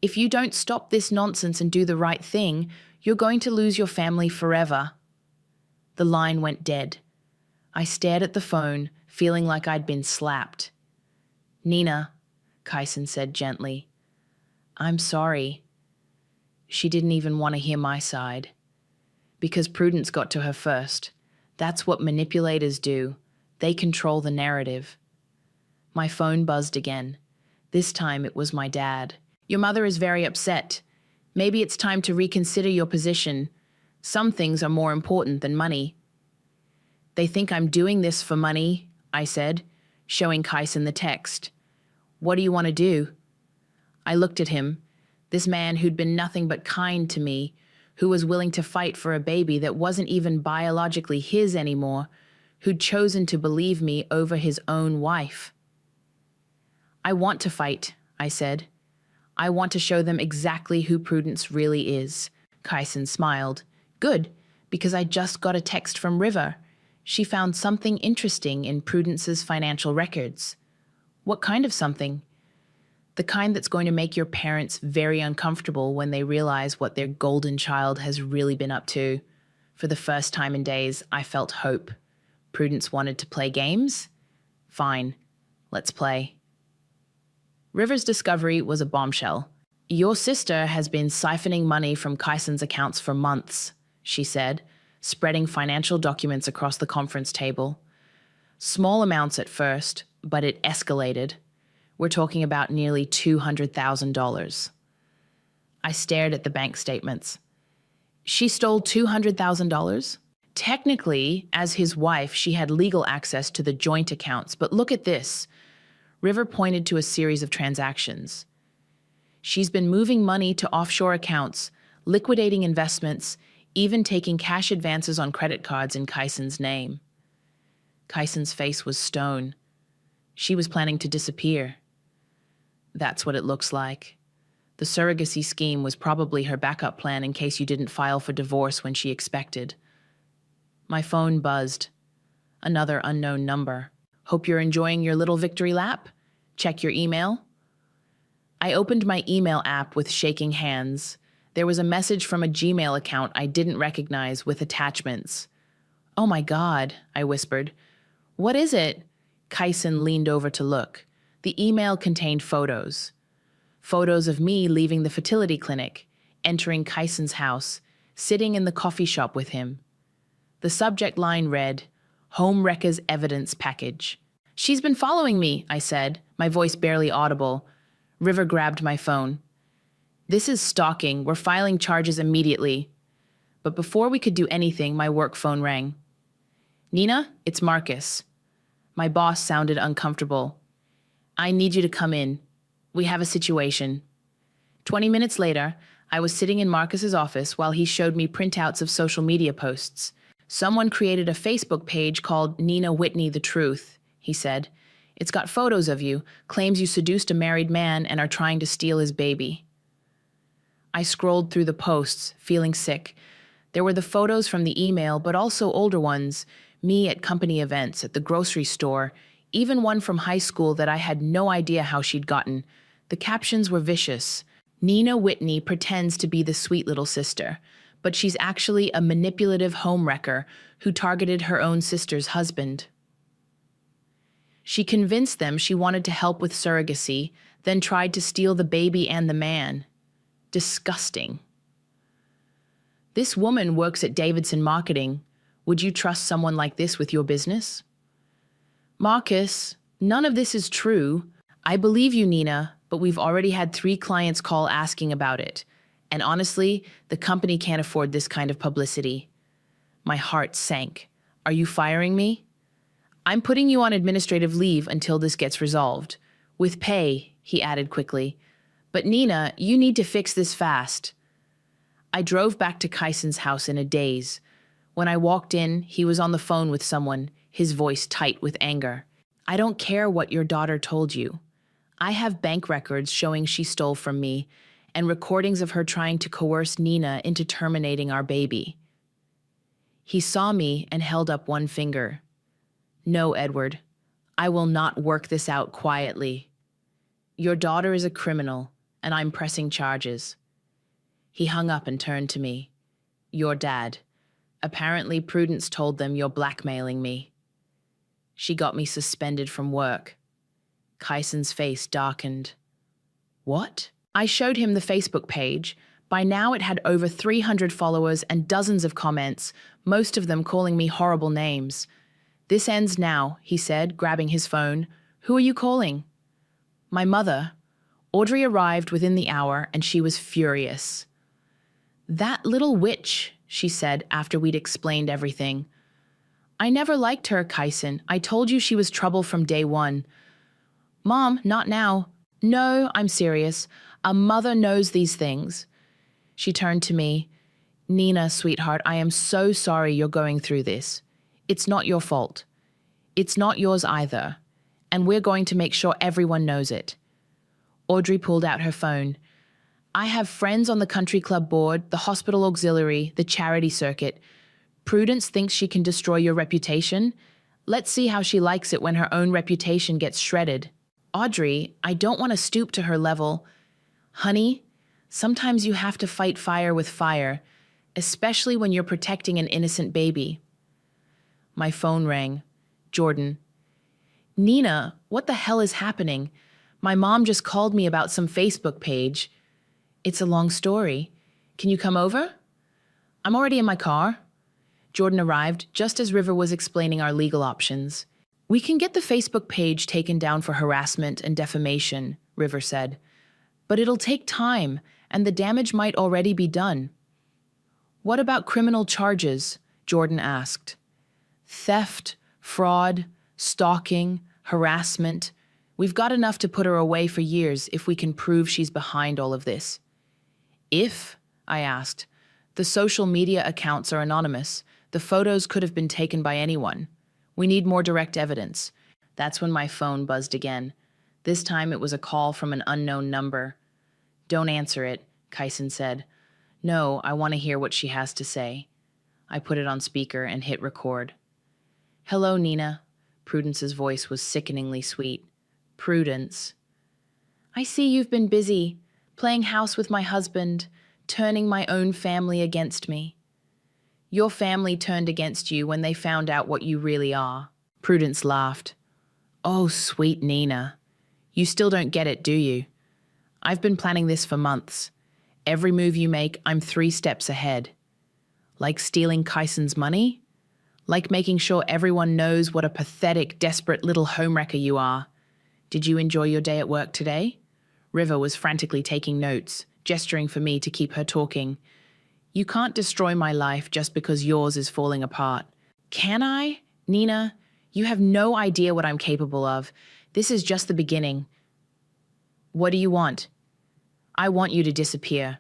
If you don't stop this nonsense and do the right thing, you're going to lose your family forever. The line went dead. I stared at the phone, feeling like I'd been slapped. Nina, Kyson said gently, I'm sorry. She didn't even want to hear my side. Because Prudence got to her first. That's what manipulators do. They control the narrative. My phone buzzed again. This time it was my dad. Your mother is very upset. Maybe it's time to reconsider your position. Some things are more important than money. They think I'm doing this for money, I said, showing Kyson the text. What do you want to do? I looked at him, this man who'd been nothing but kind to me, who was willing to fight for a baby that wasn't even biologically his anymore, who'd chosen to believe me over his own wife. I want to fight, I said. I want to show them exactly who Prudence really is. Kyson smiled. Good, because I just got a text from River. She found something interesting in Prudence's financial records. What kind of something? The kind that's going to make your parents very uncomfortable when they realize what their golden child has really been up to. For the first time in days, I felt hope. Prudence wanted to play games? Fine, let's play. River's discovery was a bombshell. Your sister has been siphoning money from Kyson's accounts for months, she said, spreading financial documents across the conference table. Small amounts at first, but it escalated. We're talking about nearly $200,000. I stared at the bank statements. She stole $200,000? Technically, as his wife, she had legal access to the joint accounts, but look at this. River pointed to a series of transactions. She's been moving money to offshore accounts, liquidating investments, even taking cash advances on credit cards in Kyson's name. Kyson's face was stone. She was planning to disappear. That's what it looks like. The surrogacy scheme was probably her backup plan in case you didn't file for divorce when she expected. My phone buzzed. Another unknown number. Hope you're enjoying your little victory lap? Check your email. I opened my email app with shaking hands. There was a message from a Gmail account I didn't recognize with attachments. Oh my God, I whispered. What is it? Kyson leaned over to look. The email contained photos. Photos of me leaving the fertility clinic, entering Kyson's house, sitting in the coffee shop with him. The subject line read, Home Wrecker's Evidence Package. She's been following me, I said, my voice barely audible. River grabbed my phone. This is stalking. We're filing charges immediately. But before we could do anything, my work phone rang. Nina, it's Marcus. My boss sounded uncomfortable. I need you to come in. We have a situation. 20 minutes later, I was sitting in Marcus's office while he showed me printouts of social media posts. Someone created a Facebook page called Nina Whitney The Truth, he said. It's got photos of you, claims you seduced a married man and are trying to steal his baby. I scrolled through the posts, feeling sick. There were the photos from the email, but also older ones, me at company events, at the grocery store, even one from high school that I had no idea how she'd gotten. The captions were vicious. Nina Whitney pretends to be the sweet little sister, but she's actually a manipulative homewrecker who targeted her own sister's husband. She convinced them she wanted to help with surrogacy, then tried to steal the baby and the man. Disgusting. This woman works at Davidson Marketing. Would you trust someone like this with your business? Marcus, none of this is true. I believe you, Nina, but we've already had 3 clients call asking about it. And honestly, the company can't afford this kind of publicity. My heart sank. Are you firing me? I'm putting you on administrative leave until this gets resolved. With pay, he added quickly. But Nina, you need to fix this fast. I drove back to Kyson's house in a daze. When I walked in, he was on the phone with someone, his voice tight with anger. I don't care what your daughter told you. I have bank records showing she stole from me and recordings of her trying to coerce Nina into terminating our baby. He saw me and held up one finger. No, Edward, I will not work this out quietly. Your daughter is a criminal, and I'm pressing charges. He hung up and turned to me. Your dad. Apparently Prudence told them you're blackmailing me. She got me suspended from work. Kyson's face darkened. What? I showed him the Facebook page. By now it had over 300 followers and dozens of comments, most of them calling me horrible names. This ends now, he said, grabbing his phone. Who are you calling? My mother. Audrey arrived within the hour and she was furious. That little witch, she said after we'd explained everything. I never liked her, Kyson. I told you she was trouble from day one. Mom, not now. No, I'm serious. A mother knows these things. She turned to me. Nina, sweetheart, I am so sorry you're going through this. It's not your fault. It's not yours either. And we're going to make sure everyone knows it. Audrey pulled out her phone. I have friends on the country club board, the hospital auxiliary, the charity circuit. Prudence thinks she can destroy your reputation. Let's see how she likes it when her own reputation gets shredded. Audrey, I don't want to stoop to her level. Honey, sometimes you have to fight fire with fire, especially when you're protecting an innocent baby. My phone rang. Jordan. Nina, what the hell is happening? My mom just called me about some Facebook page. It's a long story. Can you come over? I'm already in my car. Jordan arrived just as River was explaining our legal options. We can get the Facebook page taken down for harassment and defamation, River said. But it'll take time, and the damage might already be done. What about criminal charges? Jordan asked. Theft, fraud, stalking, harassment. We've got enough to put her away for years if we can prove she's behind all of this. If, I asked, the social media accounts are anonymous, the photos could have been taken by anyone. We need more direct evidence. That's when my phone buzzed again. This time it was a call from an unknown number. Don't answer it, Kyson said. No, I want to hear what she has to say. I put it on speaker and hit record. Hello, Nina. Prudence's voice was sickeningly sweet. Prudence. I see you've been busy, playing house with my husband, turning my own family against me. Your family turned against you when they found out what you really are. Prudence laughed. Oh, sweet Nina. You still don't get it, do you? I've been planning this for months. Every move you make, I'm 3 steps ahead. Like stealing Kyson's money? Like making sure everyone knows what a pathetic, desperate little homewrecker you are. Did you enjoy your day at work today? River was frantically taking notes, gesturing for me to keep her talking. You can't destroy my life just because yours is falling apart. Can I? Nina, you have no idea what I'm capable of. This is just the beginning. What do you want? I want you to disappear.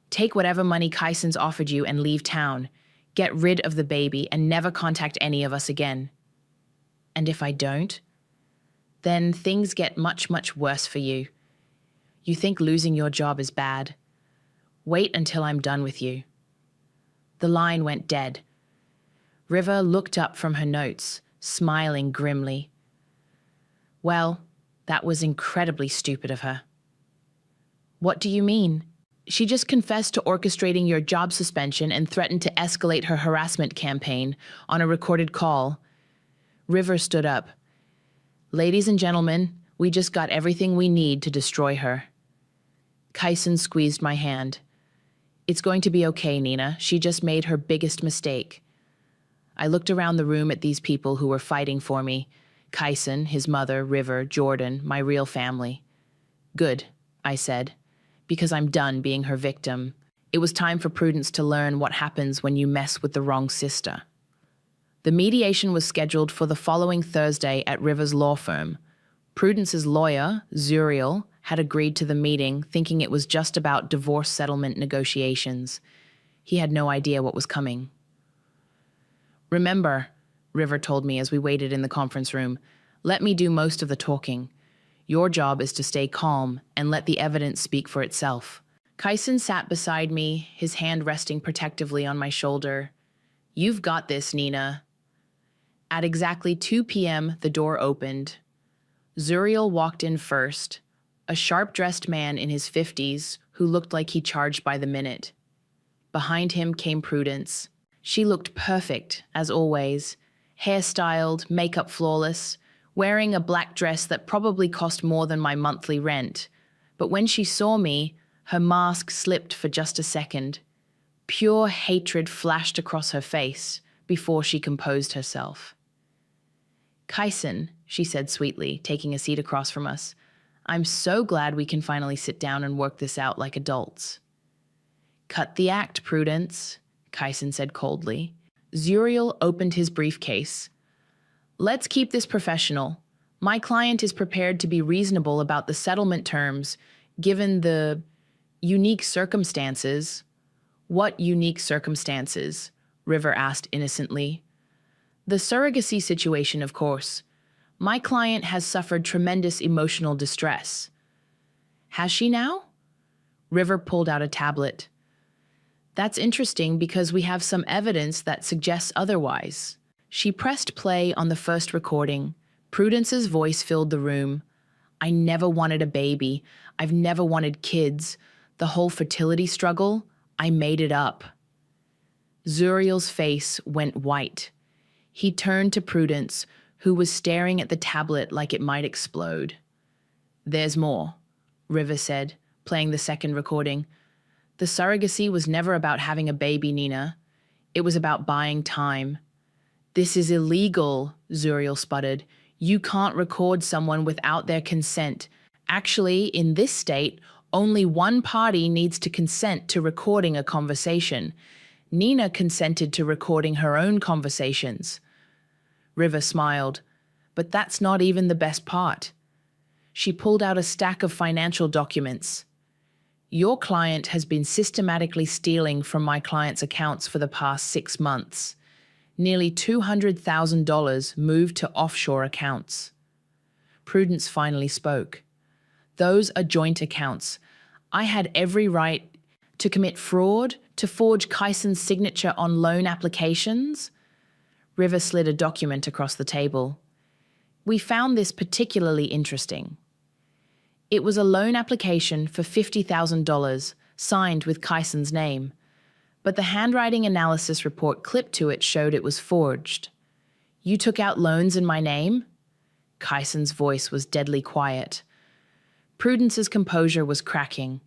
Take whatever money Kyson's offered you and leave town. Get rid of the baby and never contact any of us again. And if I don't? Then things get much, much worse for you. You think losing your job is bad. Wait until I'm done with you. The line went dead. River looked up from her notes, smiling grimly. Well, that was incredibly stupid of her. What do you mean? She just confessed to orchestrating your job suspension and threatened to escalate her harassment campaign on a recorded call. River stood up. Ladies and gentlemen, we just got everything we need to destroy her. Kyson squeezed my hand. It's going to be okay, Nina. She just made her biggest mistake. I looked around the room at these people who were fighting for me. Kyson, his mother, River, Jordan, my real family. Good, I said, because I'm done being her victim. It was time for Prudence to learn what happens when you mess with the wrong sister. The mediation was scheduled for the following Thursday at River's law firm. Prudence's lawyer, Zuriel, had agreed to the meeting, thinking it was just about divorce settlement negotiations. He had no idea what was coming. Remember, River told me as we waited in the conference room. Let me do most of the talking. Your job is to stay calm and let the evidence speak for itself. Kyson sat beside me, his hand resting protectively on my shoulder. You've got this, Nina. At exactly 2 p.m., the door opened. Zuriel walked in first, a sharp-dressed man in his 50s who looked like he charged by the minute. Behind him came Prudence. She looked perfect, as always, hairstyled, makeup flawless, wearing a black dress that probably cost more than my monthly rent. But when she saw me, her mask slipped for just a second. Pure hatred flashed across her face before she composed herself. Kyson, she said sweetly, taking a seat across from us, I'm so glad we can finally sit down and work this out like adults. Cut the act, Prudence, Kyson said coldly. Zuriel opened his briefcase. Let's keep this professional. My client is prepared to be reasonable about the settlement terms, given the unique circumstances. What unique circumstances? River asked innocently. The surrogacy situation, of course. My client has suffered tremendous emotional distress. Has she now? River pulled out a tablet. That's interesting because we have some evidence that suggests otherwise. She pressed play on the first recording. Prudence's voice filled the room. I never wanted a baby. I've never wanted kids. The whole fertility struggle, I made it up. Zuriel's face went white. He turned to Prudence, who was staring at the tablet like it might explode. There's more, River said, playing the second recording. The surrogacy was never about having a baby, Nina. It was about buying time. This is illegal, Zuriel sputtered. You can't record someone without their consent. Actually, in this state, only one party needs to consent to recording a conversation. Nina consented to recording her own conversations. River smiled, but that's not even the best part. She pulled out a stack of financial documents. Your client has been systematically stealing from my client's accounts for the past 6 months. Nearly $200,000 moved to offshore accounts. Prudence finally spoke. Those are joint accounts. I had every right to commit fraud, to forge Kyson's signature on loan applications. River slid a document across the table. We found this particularly interesting. It was a loan application for $50,000, signed with Kyson's name, but the handwriting analysis report clipped to it showed it was forged. You took out loans in my name? Kyson's voice was deadly quiet. Prudence's composure was cracking.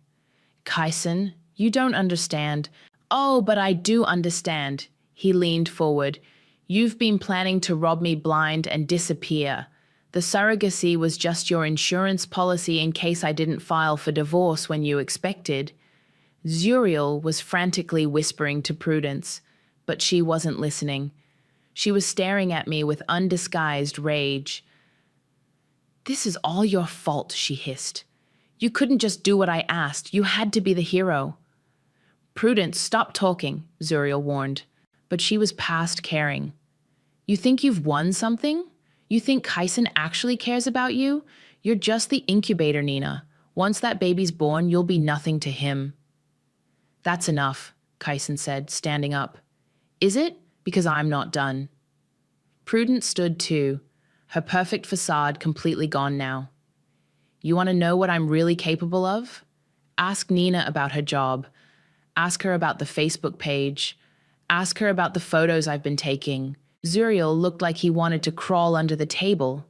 Kyson, you don't understand. Oh, but I do understand. He leaned forward. You've been planning to rob me blind and disappear. The surrogacy was just your insurance policy in case I didn't file for divorce when you expected. Zuriel was frantically whispering to Prudence, but she wasn't listening. She was staring at me with undisguised rage. This is all your fault, she hissed. You couldn't just do what I asked. You had to be the hero. Prudence, stop talking, Zuriel warned, but she was past caring. You think you've won something? You think Kyson actually cares about you? You're just the incubator, Nina. Once that baby's born, you'll be nothing to him. That's enough, Kyson said, standing up. Is it? Because I'm not done. Prudence stood too, her perfect facade completely gone now. You want to know what I'm really capable of? Ask Nina about her job. Ask her about the Facebook page. Ask her about the photos I've been taking. Zuriel looked like he wanted to crawl under the table.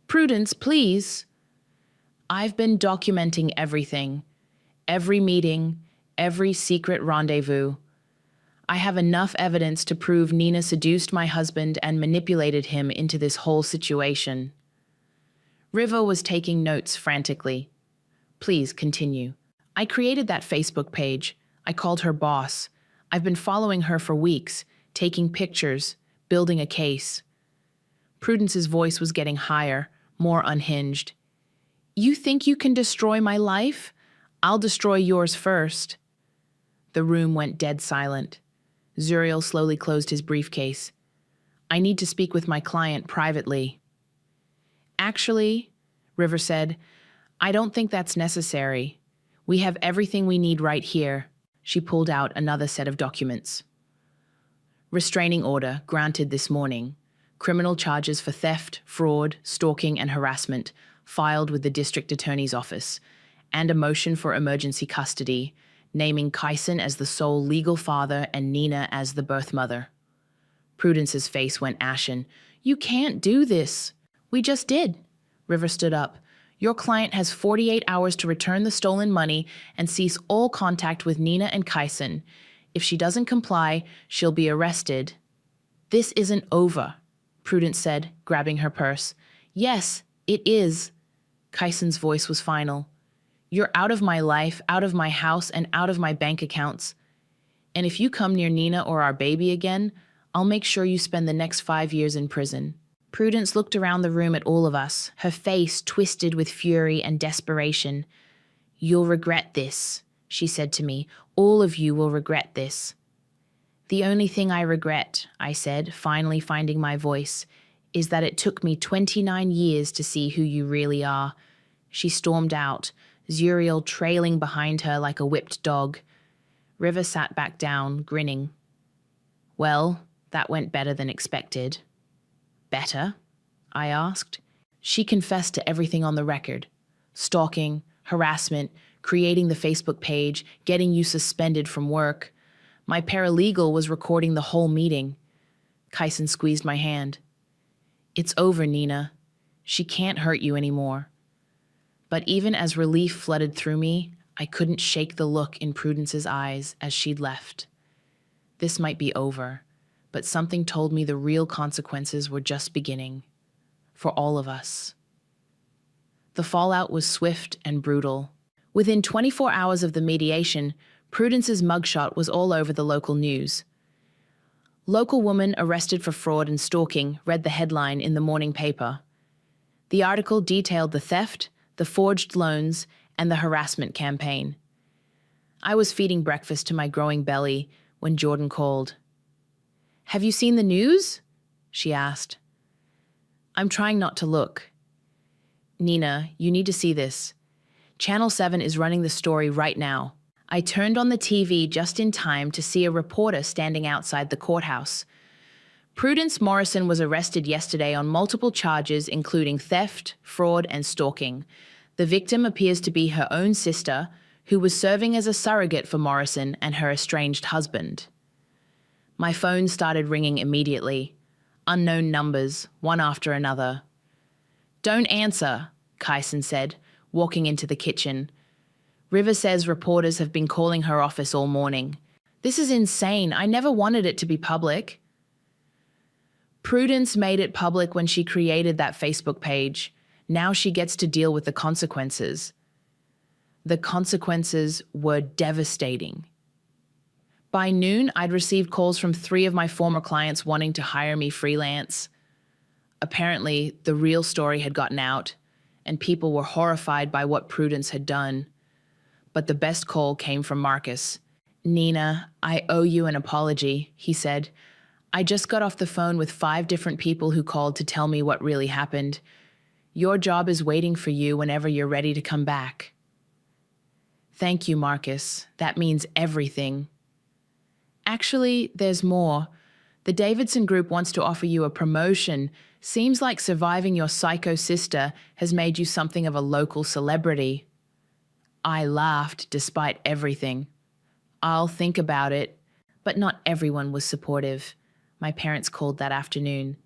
Prudence, please. I've been documenting everything. Every meeting, every secret rendezvous. I have enough evidence to prove Nina seduced my husband and manipulated him into this whole situation. River was taking notes frantically. Please continue. I created that Facebook page. I called her boss. I've been following her for weeks, taking pictures, building a case. Prudence's voice was getting higher, more unhinged. You think you can destroy my life? I'll destroy yours first. The room went dead silent. Zuriel slowly closed his briefcase. I need to speak with my client privately. Actually, River said, I don't think that's necessary. We have everything we need right here. She pulled out another set of documents. Restraining order granted this morning. Criminal charges for theft, fraud, stalking, and harassment filed with the district attorney's office, and a motion for emergency custody, naming Kyson as the sole legal father and Nina as the birth mother. Prudence's face went ashen. You can't do this. We just did. River stood up. Your client has 48 hours to return the stolen money and cease all contact with Nina and Kyson. If she doesn't comply, she'll be arrested. This isn't over, Prudence said, grabbing her purse. Yes, it is. Kyson's voice was final. You're out of my life, out of my house, and out of my bank accounts. And if you come near Nina or our baby again, I'll make sure you spend the next 5 years in prison. Prudence looked around the room at all of us, her face twisted with fury and desperation. You'll regret this, she said to me. All of you will regret this. The only thing I regret, I said, finally finding my voice, is that it took me 29 years to see who you really are. She stormed out, Zuriel trailing behind her like a whipped dog. River sat back down, grinning. Well, that went better than expected. Better? I asked. She confessed to everything on the record. Stalking, harassment, creating the Facebook page, getting you suspended from work. My paralegal was recording the whole meeting. Kyson squeezed my hand. It's over, Nina. She can't hurt you anymore. But even as relief flooded through me, I couldn't shake the look in Prudence's eyes as she'd left. This might be over, but something told me the real consequences were just beginning. For all of us. The fallout was swift and brutal. Within 24 hours of the mediation, Prudence's mugshot was all over the local news. Local woman arrested for fraud and stalking read the headline in the morning paper. The article detailed the theft, the forged loans, and the harassment campaign. I was feeding breakfast to my growing belly when Jordan called. Have you seen the news? She asked. I'm trying not to look. Nina, you need to see this. Channel 7 is running the story right now. I turned on the TV just in time to see a reporter standing outside the courthouse. Prudence Morrison was arrested yesterday on multiple charges, including theft, fraud, and stalking. The victim appears to be her own sister, who was serving as a surrogate for Morrison and her estranged husband. My phone started ringing immediately. Unknown numbers, one after another. Don't answer, Kyson said, walking into the kitchen. River says reporters have been calling her office all morning. This is insane. I never wanted it to be public. Prudence made it public when she created that Facebook page. Now she gets to deal with the consequences. The consequences were devastating. By noon, I'd received calls from 3 of my former clients wanting to hire me freelance. Apparently, the real story had gotten out, and people were horrified by what Prudence had done. But the best call came from Marcus. Nina, I owe you an apology, he said. I just got off the phone with 5 different people who called to tell me what really happened. Your job is waiting for you whenever you're ready to come back. Thank you, Marcus. That means everything. Actually, there's more. The Davidson Group wants to offer you a promotion. Seems like surviving your psycho sister has made you something of a local celebrity. I laughed despite everything. I'll think about it. But not everyone was supportive. My parents called that afternoon.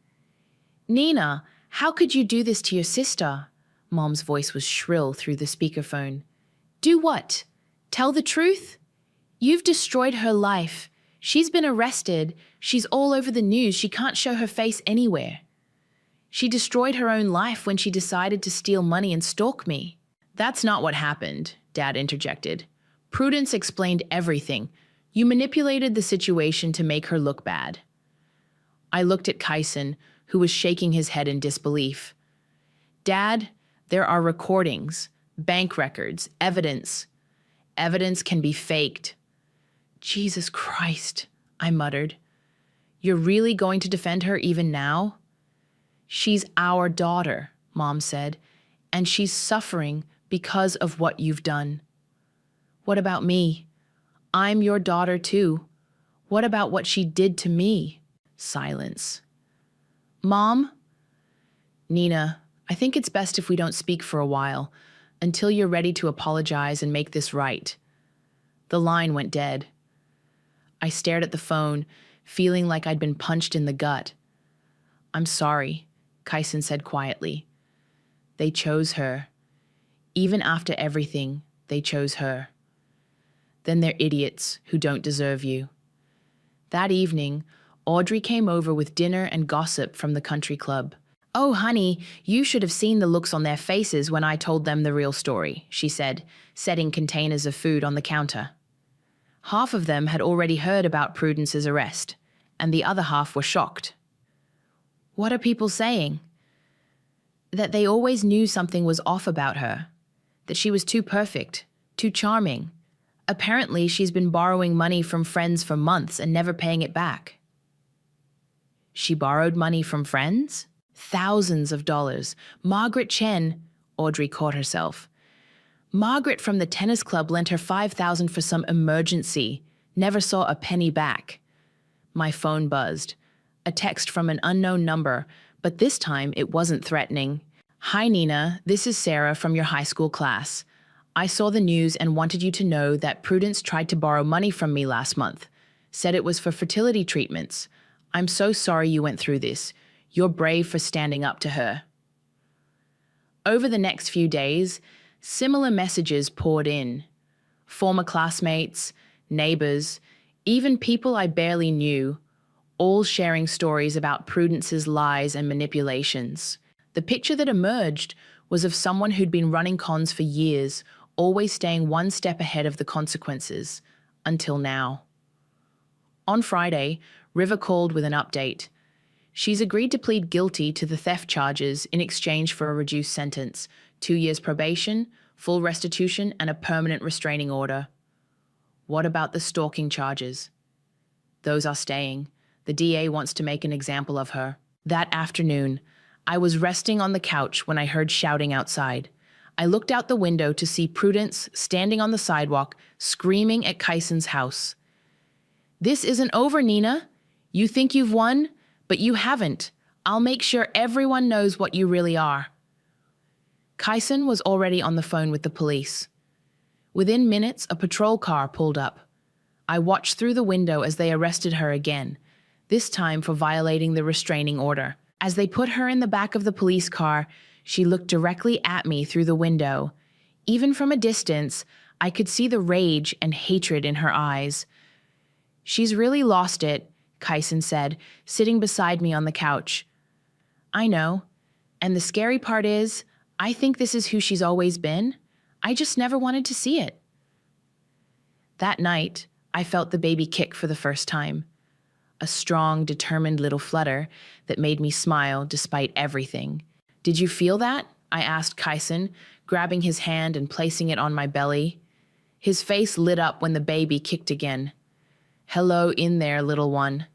Nina, how could you do this to your sister? Mom's voice was shrill through the speakerphone. Do what? Tell the truth? You've destroyed her life. She's been arrested. She's all over the news. She can't show her face anywhere. She destroyed her own life when she decided to steal money and stalk me. That's not what happened, Dad interjected. Prudence explained everything. You manipulated the situation to make her look bad. I looked at Kyson, who was shaking his head in disbelief. Dad, there are recordings, bank records, evidence. Evidence can be faked. Jesus Christ, I muttered. You're really going to defend her even now? She's our daughter, Mom said, and she's suffering because of what you've done. What about me? I'm your daughter too. What about what she did to me? Silence. Mom? Nina, I think it's best if we don't speak for a while, until you're ready to apologize and make this right. The line went dead. I stared at the phone, feeling like I'd been punched in the gut. I'm sorry, Kyson said quietly. They chose her. Even after everything, they chose her. Then they're idiots who don't deserve you. That evening, Audrey came over with dinner and gossip from the country club. Oh, honey, you should have seen the looks on their faces when I told them the real story, she said, setting containers of food on the counter. Half of them had already heard about Prudence's arrest, and the other half were shocked. What are people saying? That they always knew something was off about her, that she was too perfect, too charming. Apparently, she's been borrowing money from friends for months and never paying it back. She borrowed money from friends? Thousands of dollars. Margaret Chen, Audrey caught herself. Margaret from the tennis club lent her $5,000 for some emergency, never saw a penny back. My phone buzzed. A text from an unknown number, but this time it wasn't threatening. Hi, Nina, this is Sarah from your high school class. I saw the news and wanted you to know that Prudence tried to borrow money from me last month. Said it was for fertility treatments. I'm so sorry you went through this. You're brave for standing up to her. Over the next few days, similar messages poured in. Former classmates, neighbors, even people I barely knew, all sharing stories about Prudence's lies and manipulations. The picture that emerged was of someone who'd been running cons for years, always staying one step ahead of the consequences, until now. On Friday, River called with an update. She's agreed to plead guilty to the theft charges in exchange for a reduced sentence, 2 years probation, full restitution, and a permanent restraining order. What about the stalking charges? Those are staying. The DA wants to make an example of her. That afternoon, I was resting on the couch when I heard shouting outside. I looked out the window to see Prudence standing on the sidewalk, screaming at Kyson's house. This isn't over, Nina. You think you've won, but you haven't. I'll make sure everyone knows what you really are. Kyson was already on the phone with the police. Within minutes, a patrol car pulled up. I watched through the window as they arrested her again, this time for violating the restraining order. As they put her in the back of the police car, she looked directly at me through the window. Even from a distance, I could see the rage and hatred in her eyes. She's really lost it, Kyson said, sitting beside me on the couch. I know. And the scary part is, I think this is who she's always been. I just never wanted to see it. That night, I felt the baby kick for the first time. A strong, determined little flutter that made me smile despite everything. Did you feel that? I asked Kyson, grabbing his hand and placing it on my belly. His face lit up when the baby kicked again. Hello in there, little one.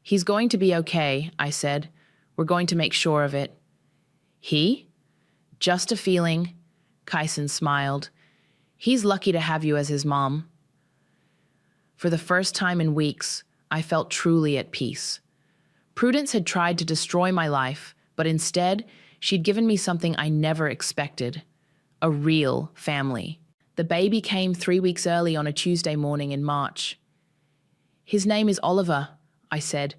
He's going to be okay, I said. We're going to make sure of it. He? Just a feeling. Kyson smiled. He's lucky to have you as his mom. For the first time in weeks, I felt truly at peace. Prudence had tried to destroy my life, but instead, she'd given me something I never expected. A real family. The baby came 3 weeks early on a Tuesday morning in March. His name is Oliver, I said,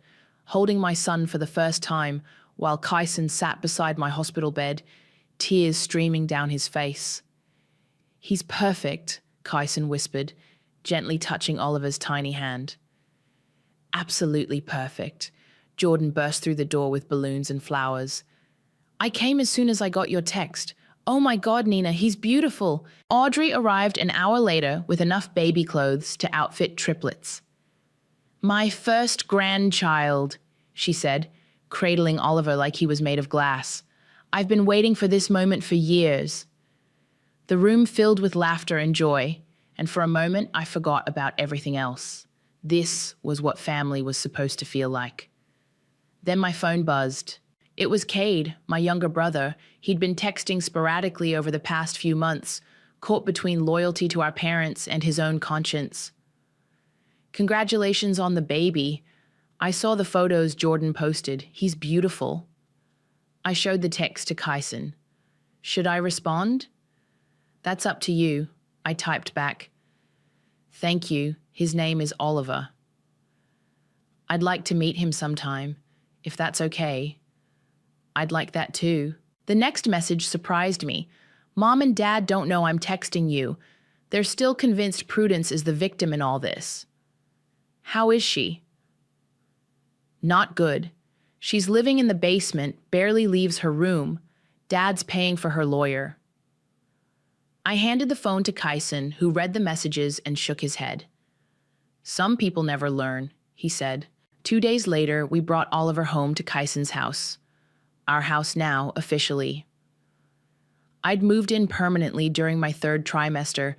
holding my son for the first time while Kyson sat beside my hospital bed, tears streaming down his face. He's perfect, Kyson whispered, gently touching Oliver's tiny hand. Absolutely perfect. Jordan burst through the door with balloons and flowers. I came as soon as I got your text. Oh my God, Nina, he's beautiful. Audrey arrived an hour later with enough baby clothes to outfit triplets. My first grandchild, she said, cradling Oliver like he was made of glass. I've been waiting for this moment for years. The room filled with laughter and joy, and for a moment I forgot about everything else. This was what family was supposed to feel like. Then my phone buzzed. It was Cade, my younger brother. He'd been texting sporadically over the past few months, caught between loyalty to our parents and his own conscience. "Congratulations on the baby. I saw the photos Jordan posted. He's beautiful." I showed the text to Kyson. "Should I respond?" "That's up to you," I typed back. "Thank you. His name is Oliver. I'd like to meet him sometime, if that's okay." "I'd like that too." The next message surprised me. "Mom and Dad don't know I'm texting you. They're still convinced Prudence is the victim in all this." "How is she?" "Not good. She's living in the basement, barely leaves her room. Dad's paying for her lawyer." I handed the phone to Kyson, who read the messages and shook his head. "Some people never learn," he said. 2 days later, we brought Oliver home to Kyson's house. Our house now, officially. I'd moved in permanently during my 3rd trimester,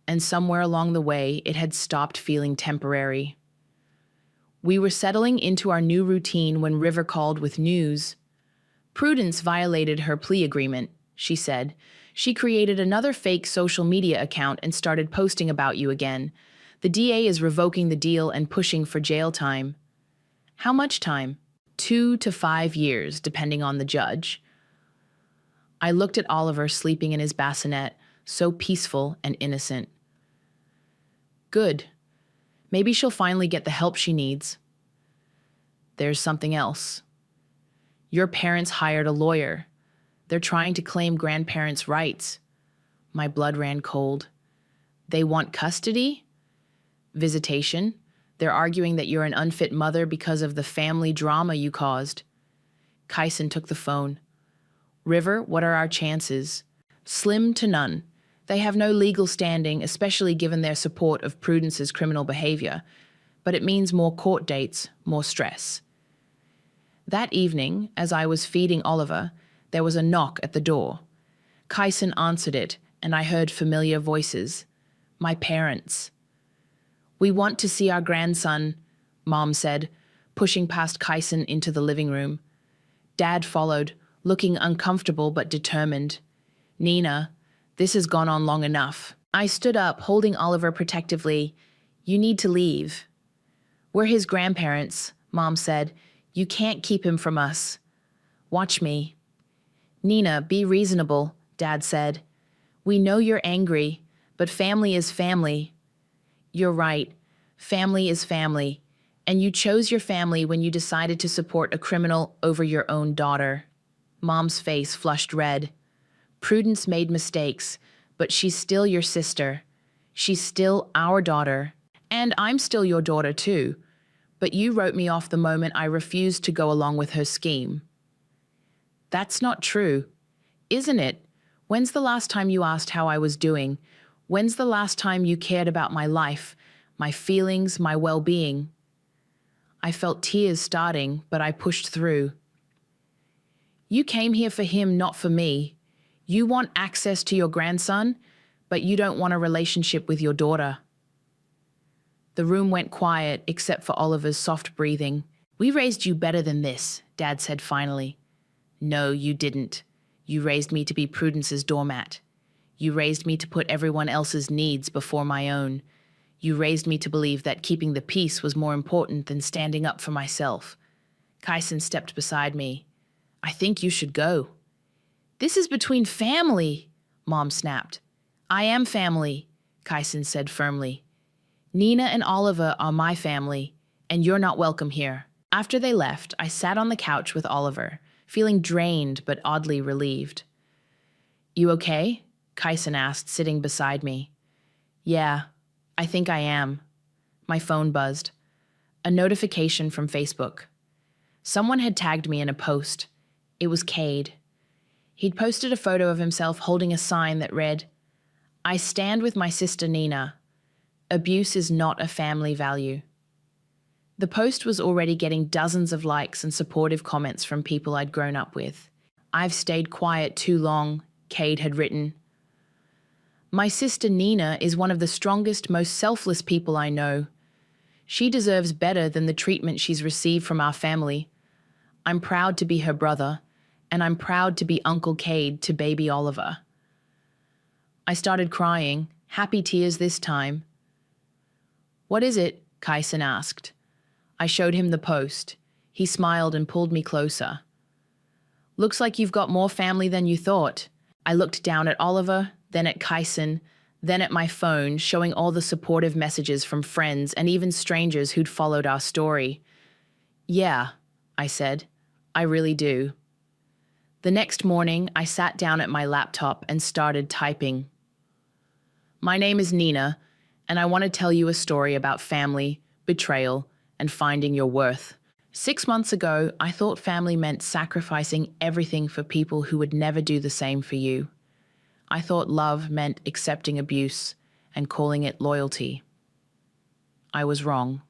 and somewhere along the way, it had stopped feeling temporary. We were settling into our new routine when River called with news. "Prudence violated her plea agreement," she said. "She created another fake social media account and started posting about you again. The DA is revoking the deal and pushing for jail time." "How much time?" 2 to 5 years, depending on the judge. I looked at Oliver sleeping in his bassinet, so peaceful and innocent. "Good. Maybe she'll finally get the help she needs." "There's something else. Your parents hired a lawyer. They're trying to claim grandparents' rights." My blood ran cold. "They want custody? Visitation? They're arguing that you're an unfit mother because of the family drama you caused." Kyson took the phone. "River, what are our chances?" "Slim to none. They have no legal standing, especially given their support of Prudence's criminal behavior. But it means more court dates, more stress." That evening, as I was feeding Oliver, there was a knock at the door. Kyson answered it, and I heard familiar voices. My parents. "We want to see our grandson," Mom said, pushing past Kyson into the living room. Dad followed, looking uncomfortable but determined. "Nina, this has gone on long enough." I stood up, holding Oliver protectively. "You need to leave." "We're his grandparents," Mom said. "You can't keep him from us. Watch me." "Nina, be reasonable," Dad said. "We know you're angry, but family is family." "You're right. Family is family. And you chose your family when you decided to support a criminal over your own daughter." Mom's face flushed red. "Prudence made mistakes, but she's still your sister. She's still our daughter. And I'm still your daughter too. But you wrote me off the moment I refused to go along with her scheme." "That's not true. Isn't it? When's the last time you asked how I was doing? When's the last time you cared about my life, my feelings, my well-being?" I felt tears starting, but I pushed through. "You came here for him, not for me. You want access to your grandson, but you don't want a relationship with your daughter." The room went quiet, except for Oliver's soft breathing. "We raised you better than this," Dad said finally. "No, you didn't. You raised me to be Prudence's doormat. You raised me to put everyone else's needs before my own. You raised me to believe that keeping the peace was more important than standing up for myself." Kyson stepped beside me. "I think you should go." "This is between family," Mom snapped. "I am family," Kyson said firmly. "Nina and Oliver are my family, and you're not welcome here." After they left, I sat on the couch with Oliver, feeling drained but oddly relieved. "You okay?" Kyson asked, sitting beside me. "Yeah, I think I am." My phone buzzed. A notification from Facebook. Someone had tagged me in a post. It was Cade. He'd posted a photo of himself holding a sign that read, "I stand with my sister Nina. Abuse is not a family value." The post was already getting dozens of likes and supportive comments from people I'd grown up with. "I've stayed quiet too long," Cade had written. "My sister Nina is one of the strongest, most selfless people I know. She deserves better than the treatment she's received from our family. I'm proud to be her brother, and I'm proud to be Uncle Cade to baby Oliver." I started crying, happy tears this time. "What is it?" Kyson asked. I showed him the post. He smiled and pulled me closer. "Looks like you've got more family than you thought." I looked down at Oliver, then at Kyson, then at my phone, showing all the supportive messages from friends and even strangers who'd followed our story. "Yeah," I said, "I really do." The next morning, I sat down at my laptop and started typing. "My name is Nina, and I want to tell you a story about family, betrayal, and finding your worth. 6 months ago, I thought family meant sacrificing everything for people who would never do the same for you. I thought love meant accepting abuse and calling it loyalty. I was wrong.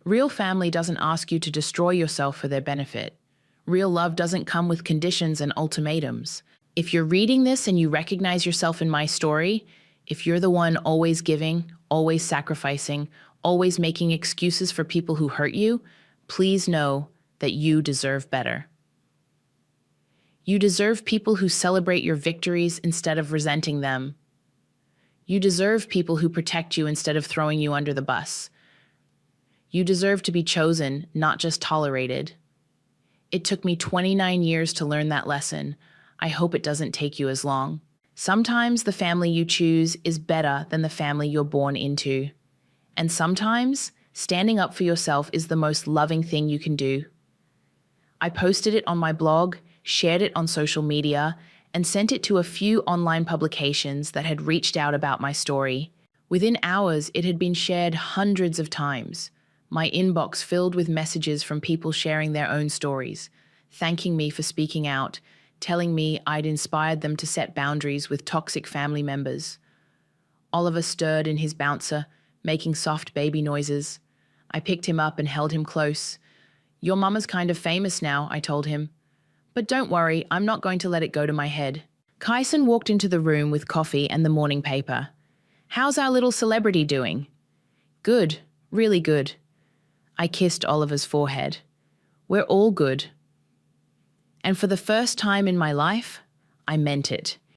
Real family doesn't ask you to destroy yourself for their benefit. Real love doesn't come with conditions and ultimatums. If you're reading this and you recognize yourself in my story, if you're the one always giving, always sacrificing, always making excuses for people who hurt you, please know that you deserve better. You deserve people who celebrate your victories instead of resenting them. You deserve people who protect you instead of throwing you under the bus. You deserve to be chosen, not just tolerated. It took me 29 years to learn that lesson. I hope it doesn't take you as long. Sometimes the family you choose is better than the family you're born into. And sometimes standing up for yourself is the most loving thing you can do. I posted it on my blog, shared it on social media, and sent it to a few online publications that had reached out about my story. Within hours, it had been shared hundreds of times. My inbox filled with messages from people sharing their own stories, thanking me for speaking out, telling me I'd inspired them to set boundaries with toxic family members. Oliver stirred in his bouncer, making soft baby noises. I picked him up and held him close. "Your mama's kind of famous now," I told him. "But don't worry, I'm not going to let it go to my head." Kyson walked into the room with coffee and the morning paper. "How's our little celebrity doing?" "Good, really good." I kissed Oliver's forehead. "We're all good." And for the first time in my life, I meant it.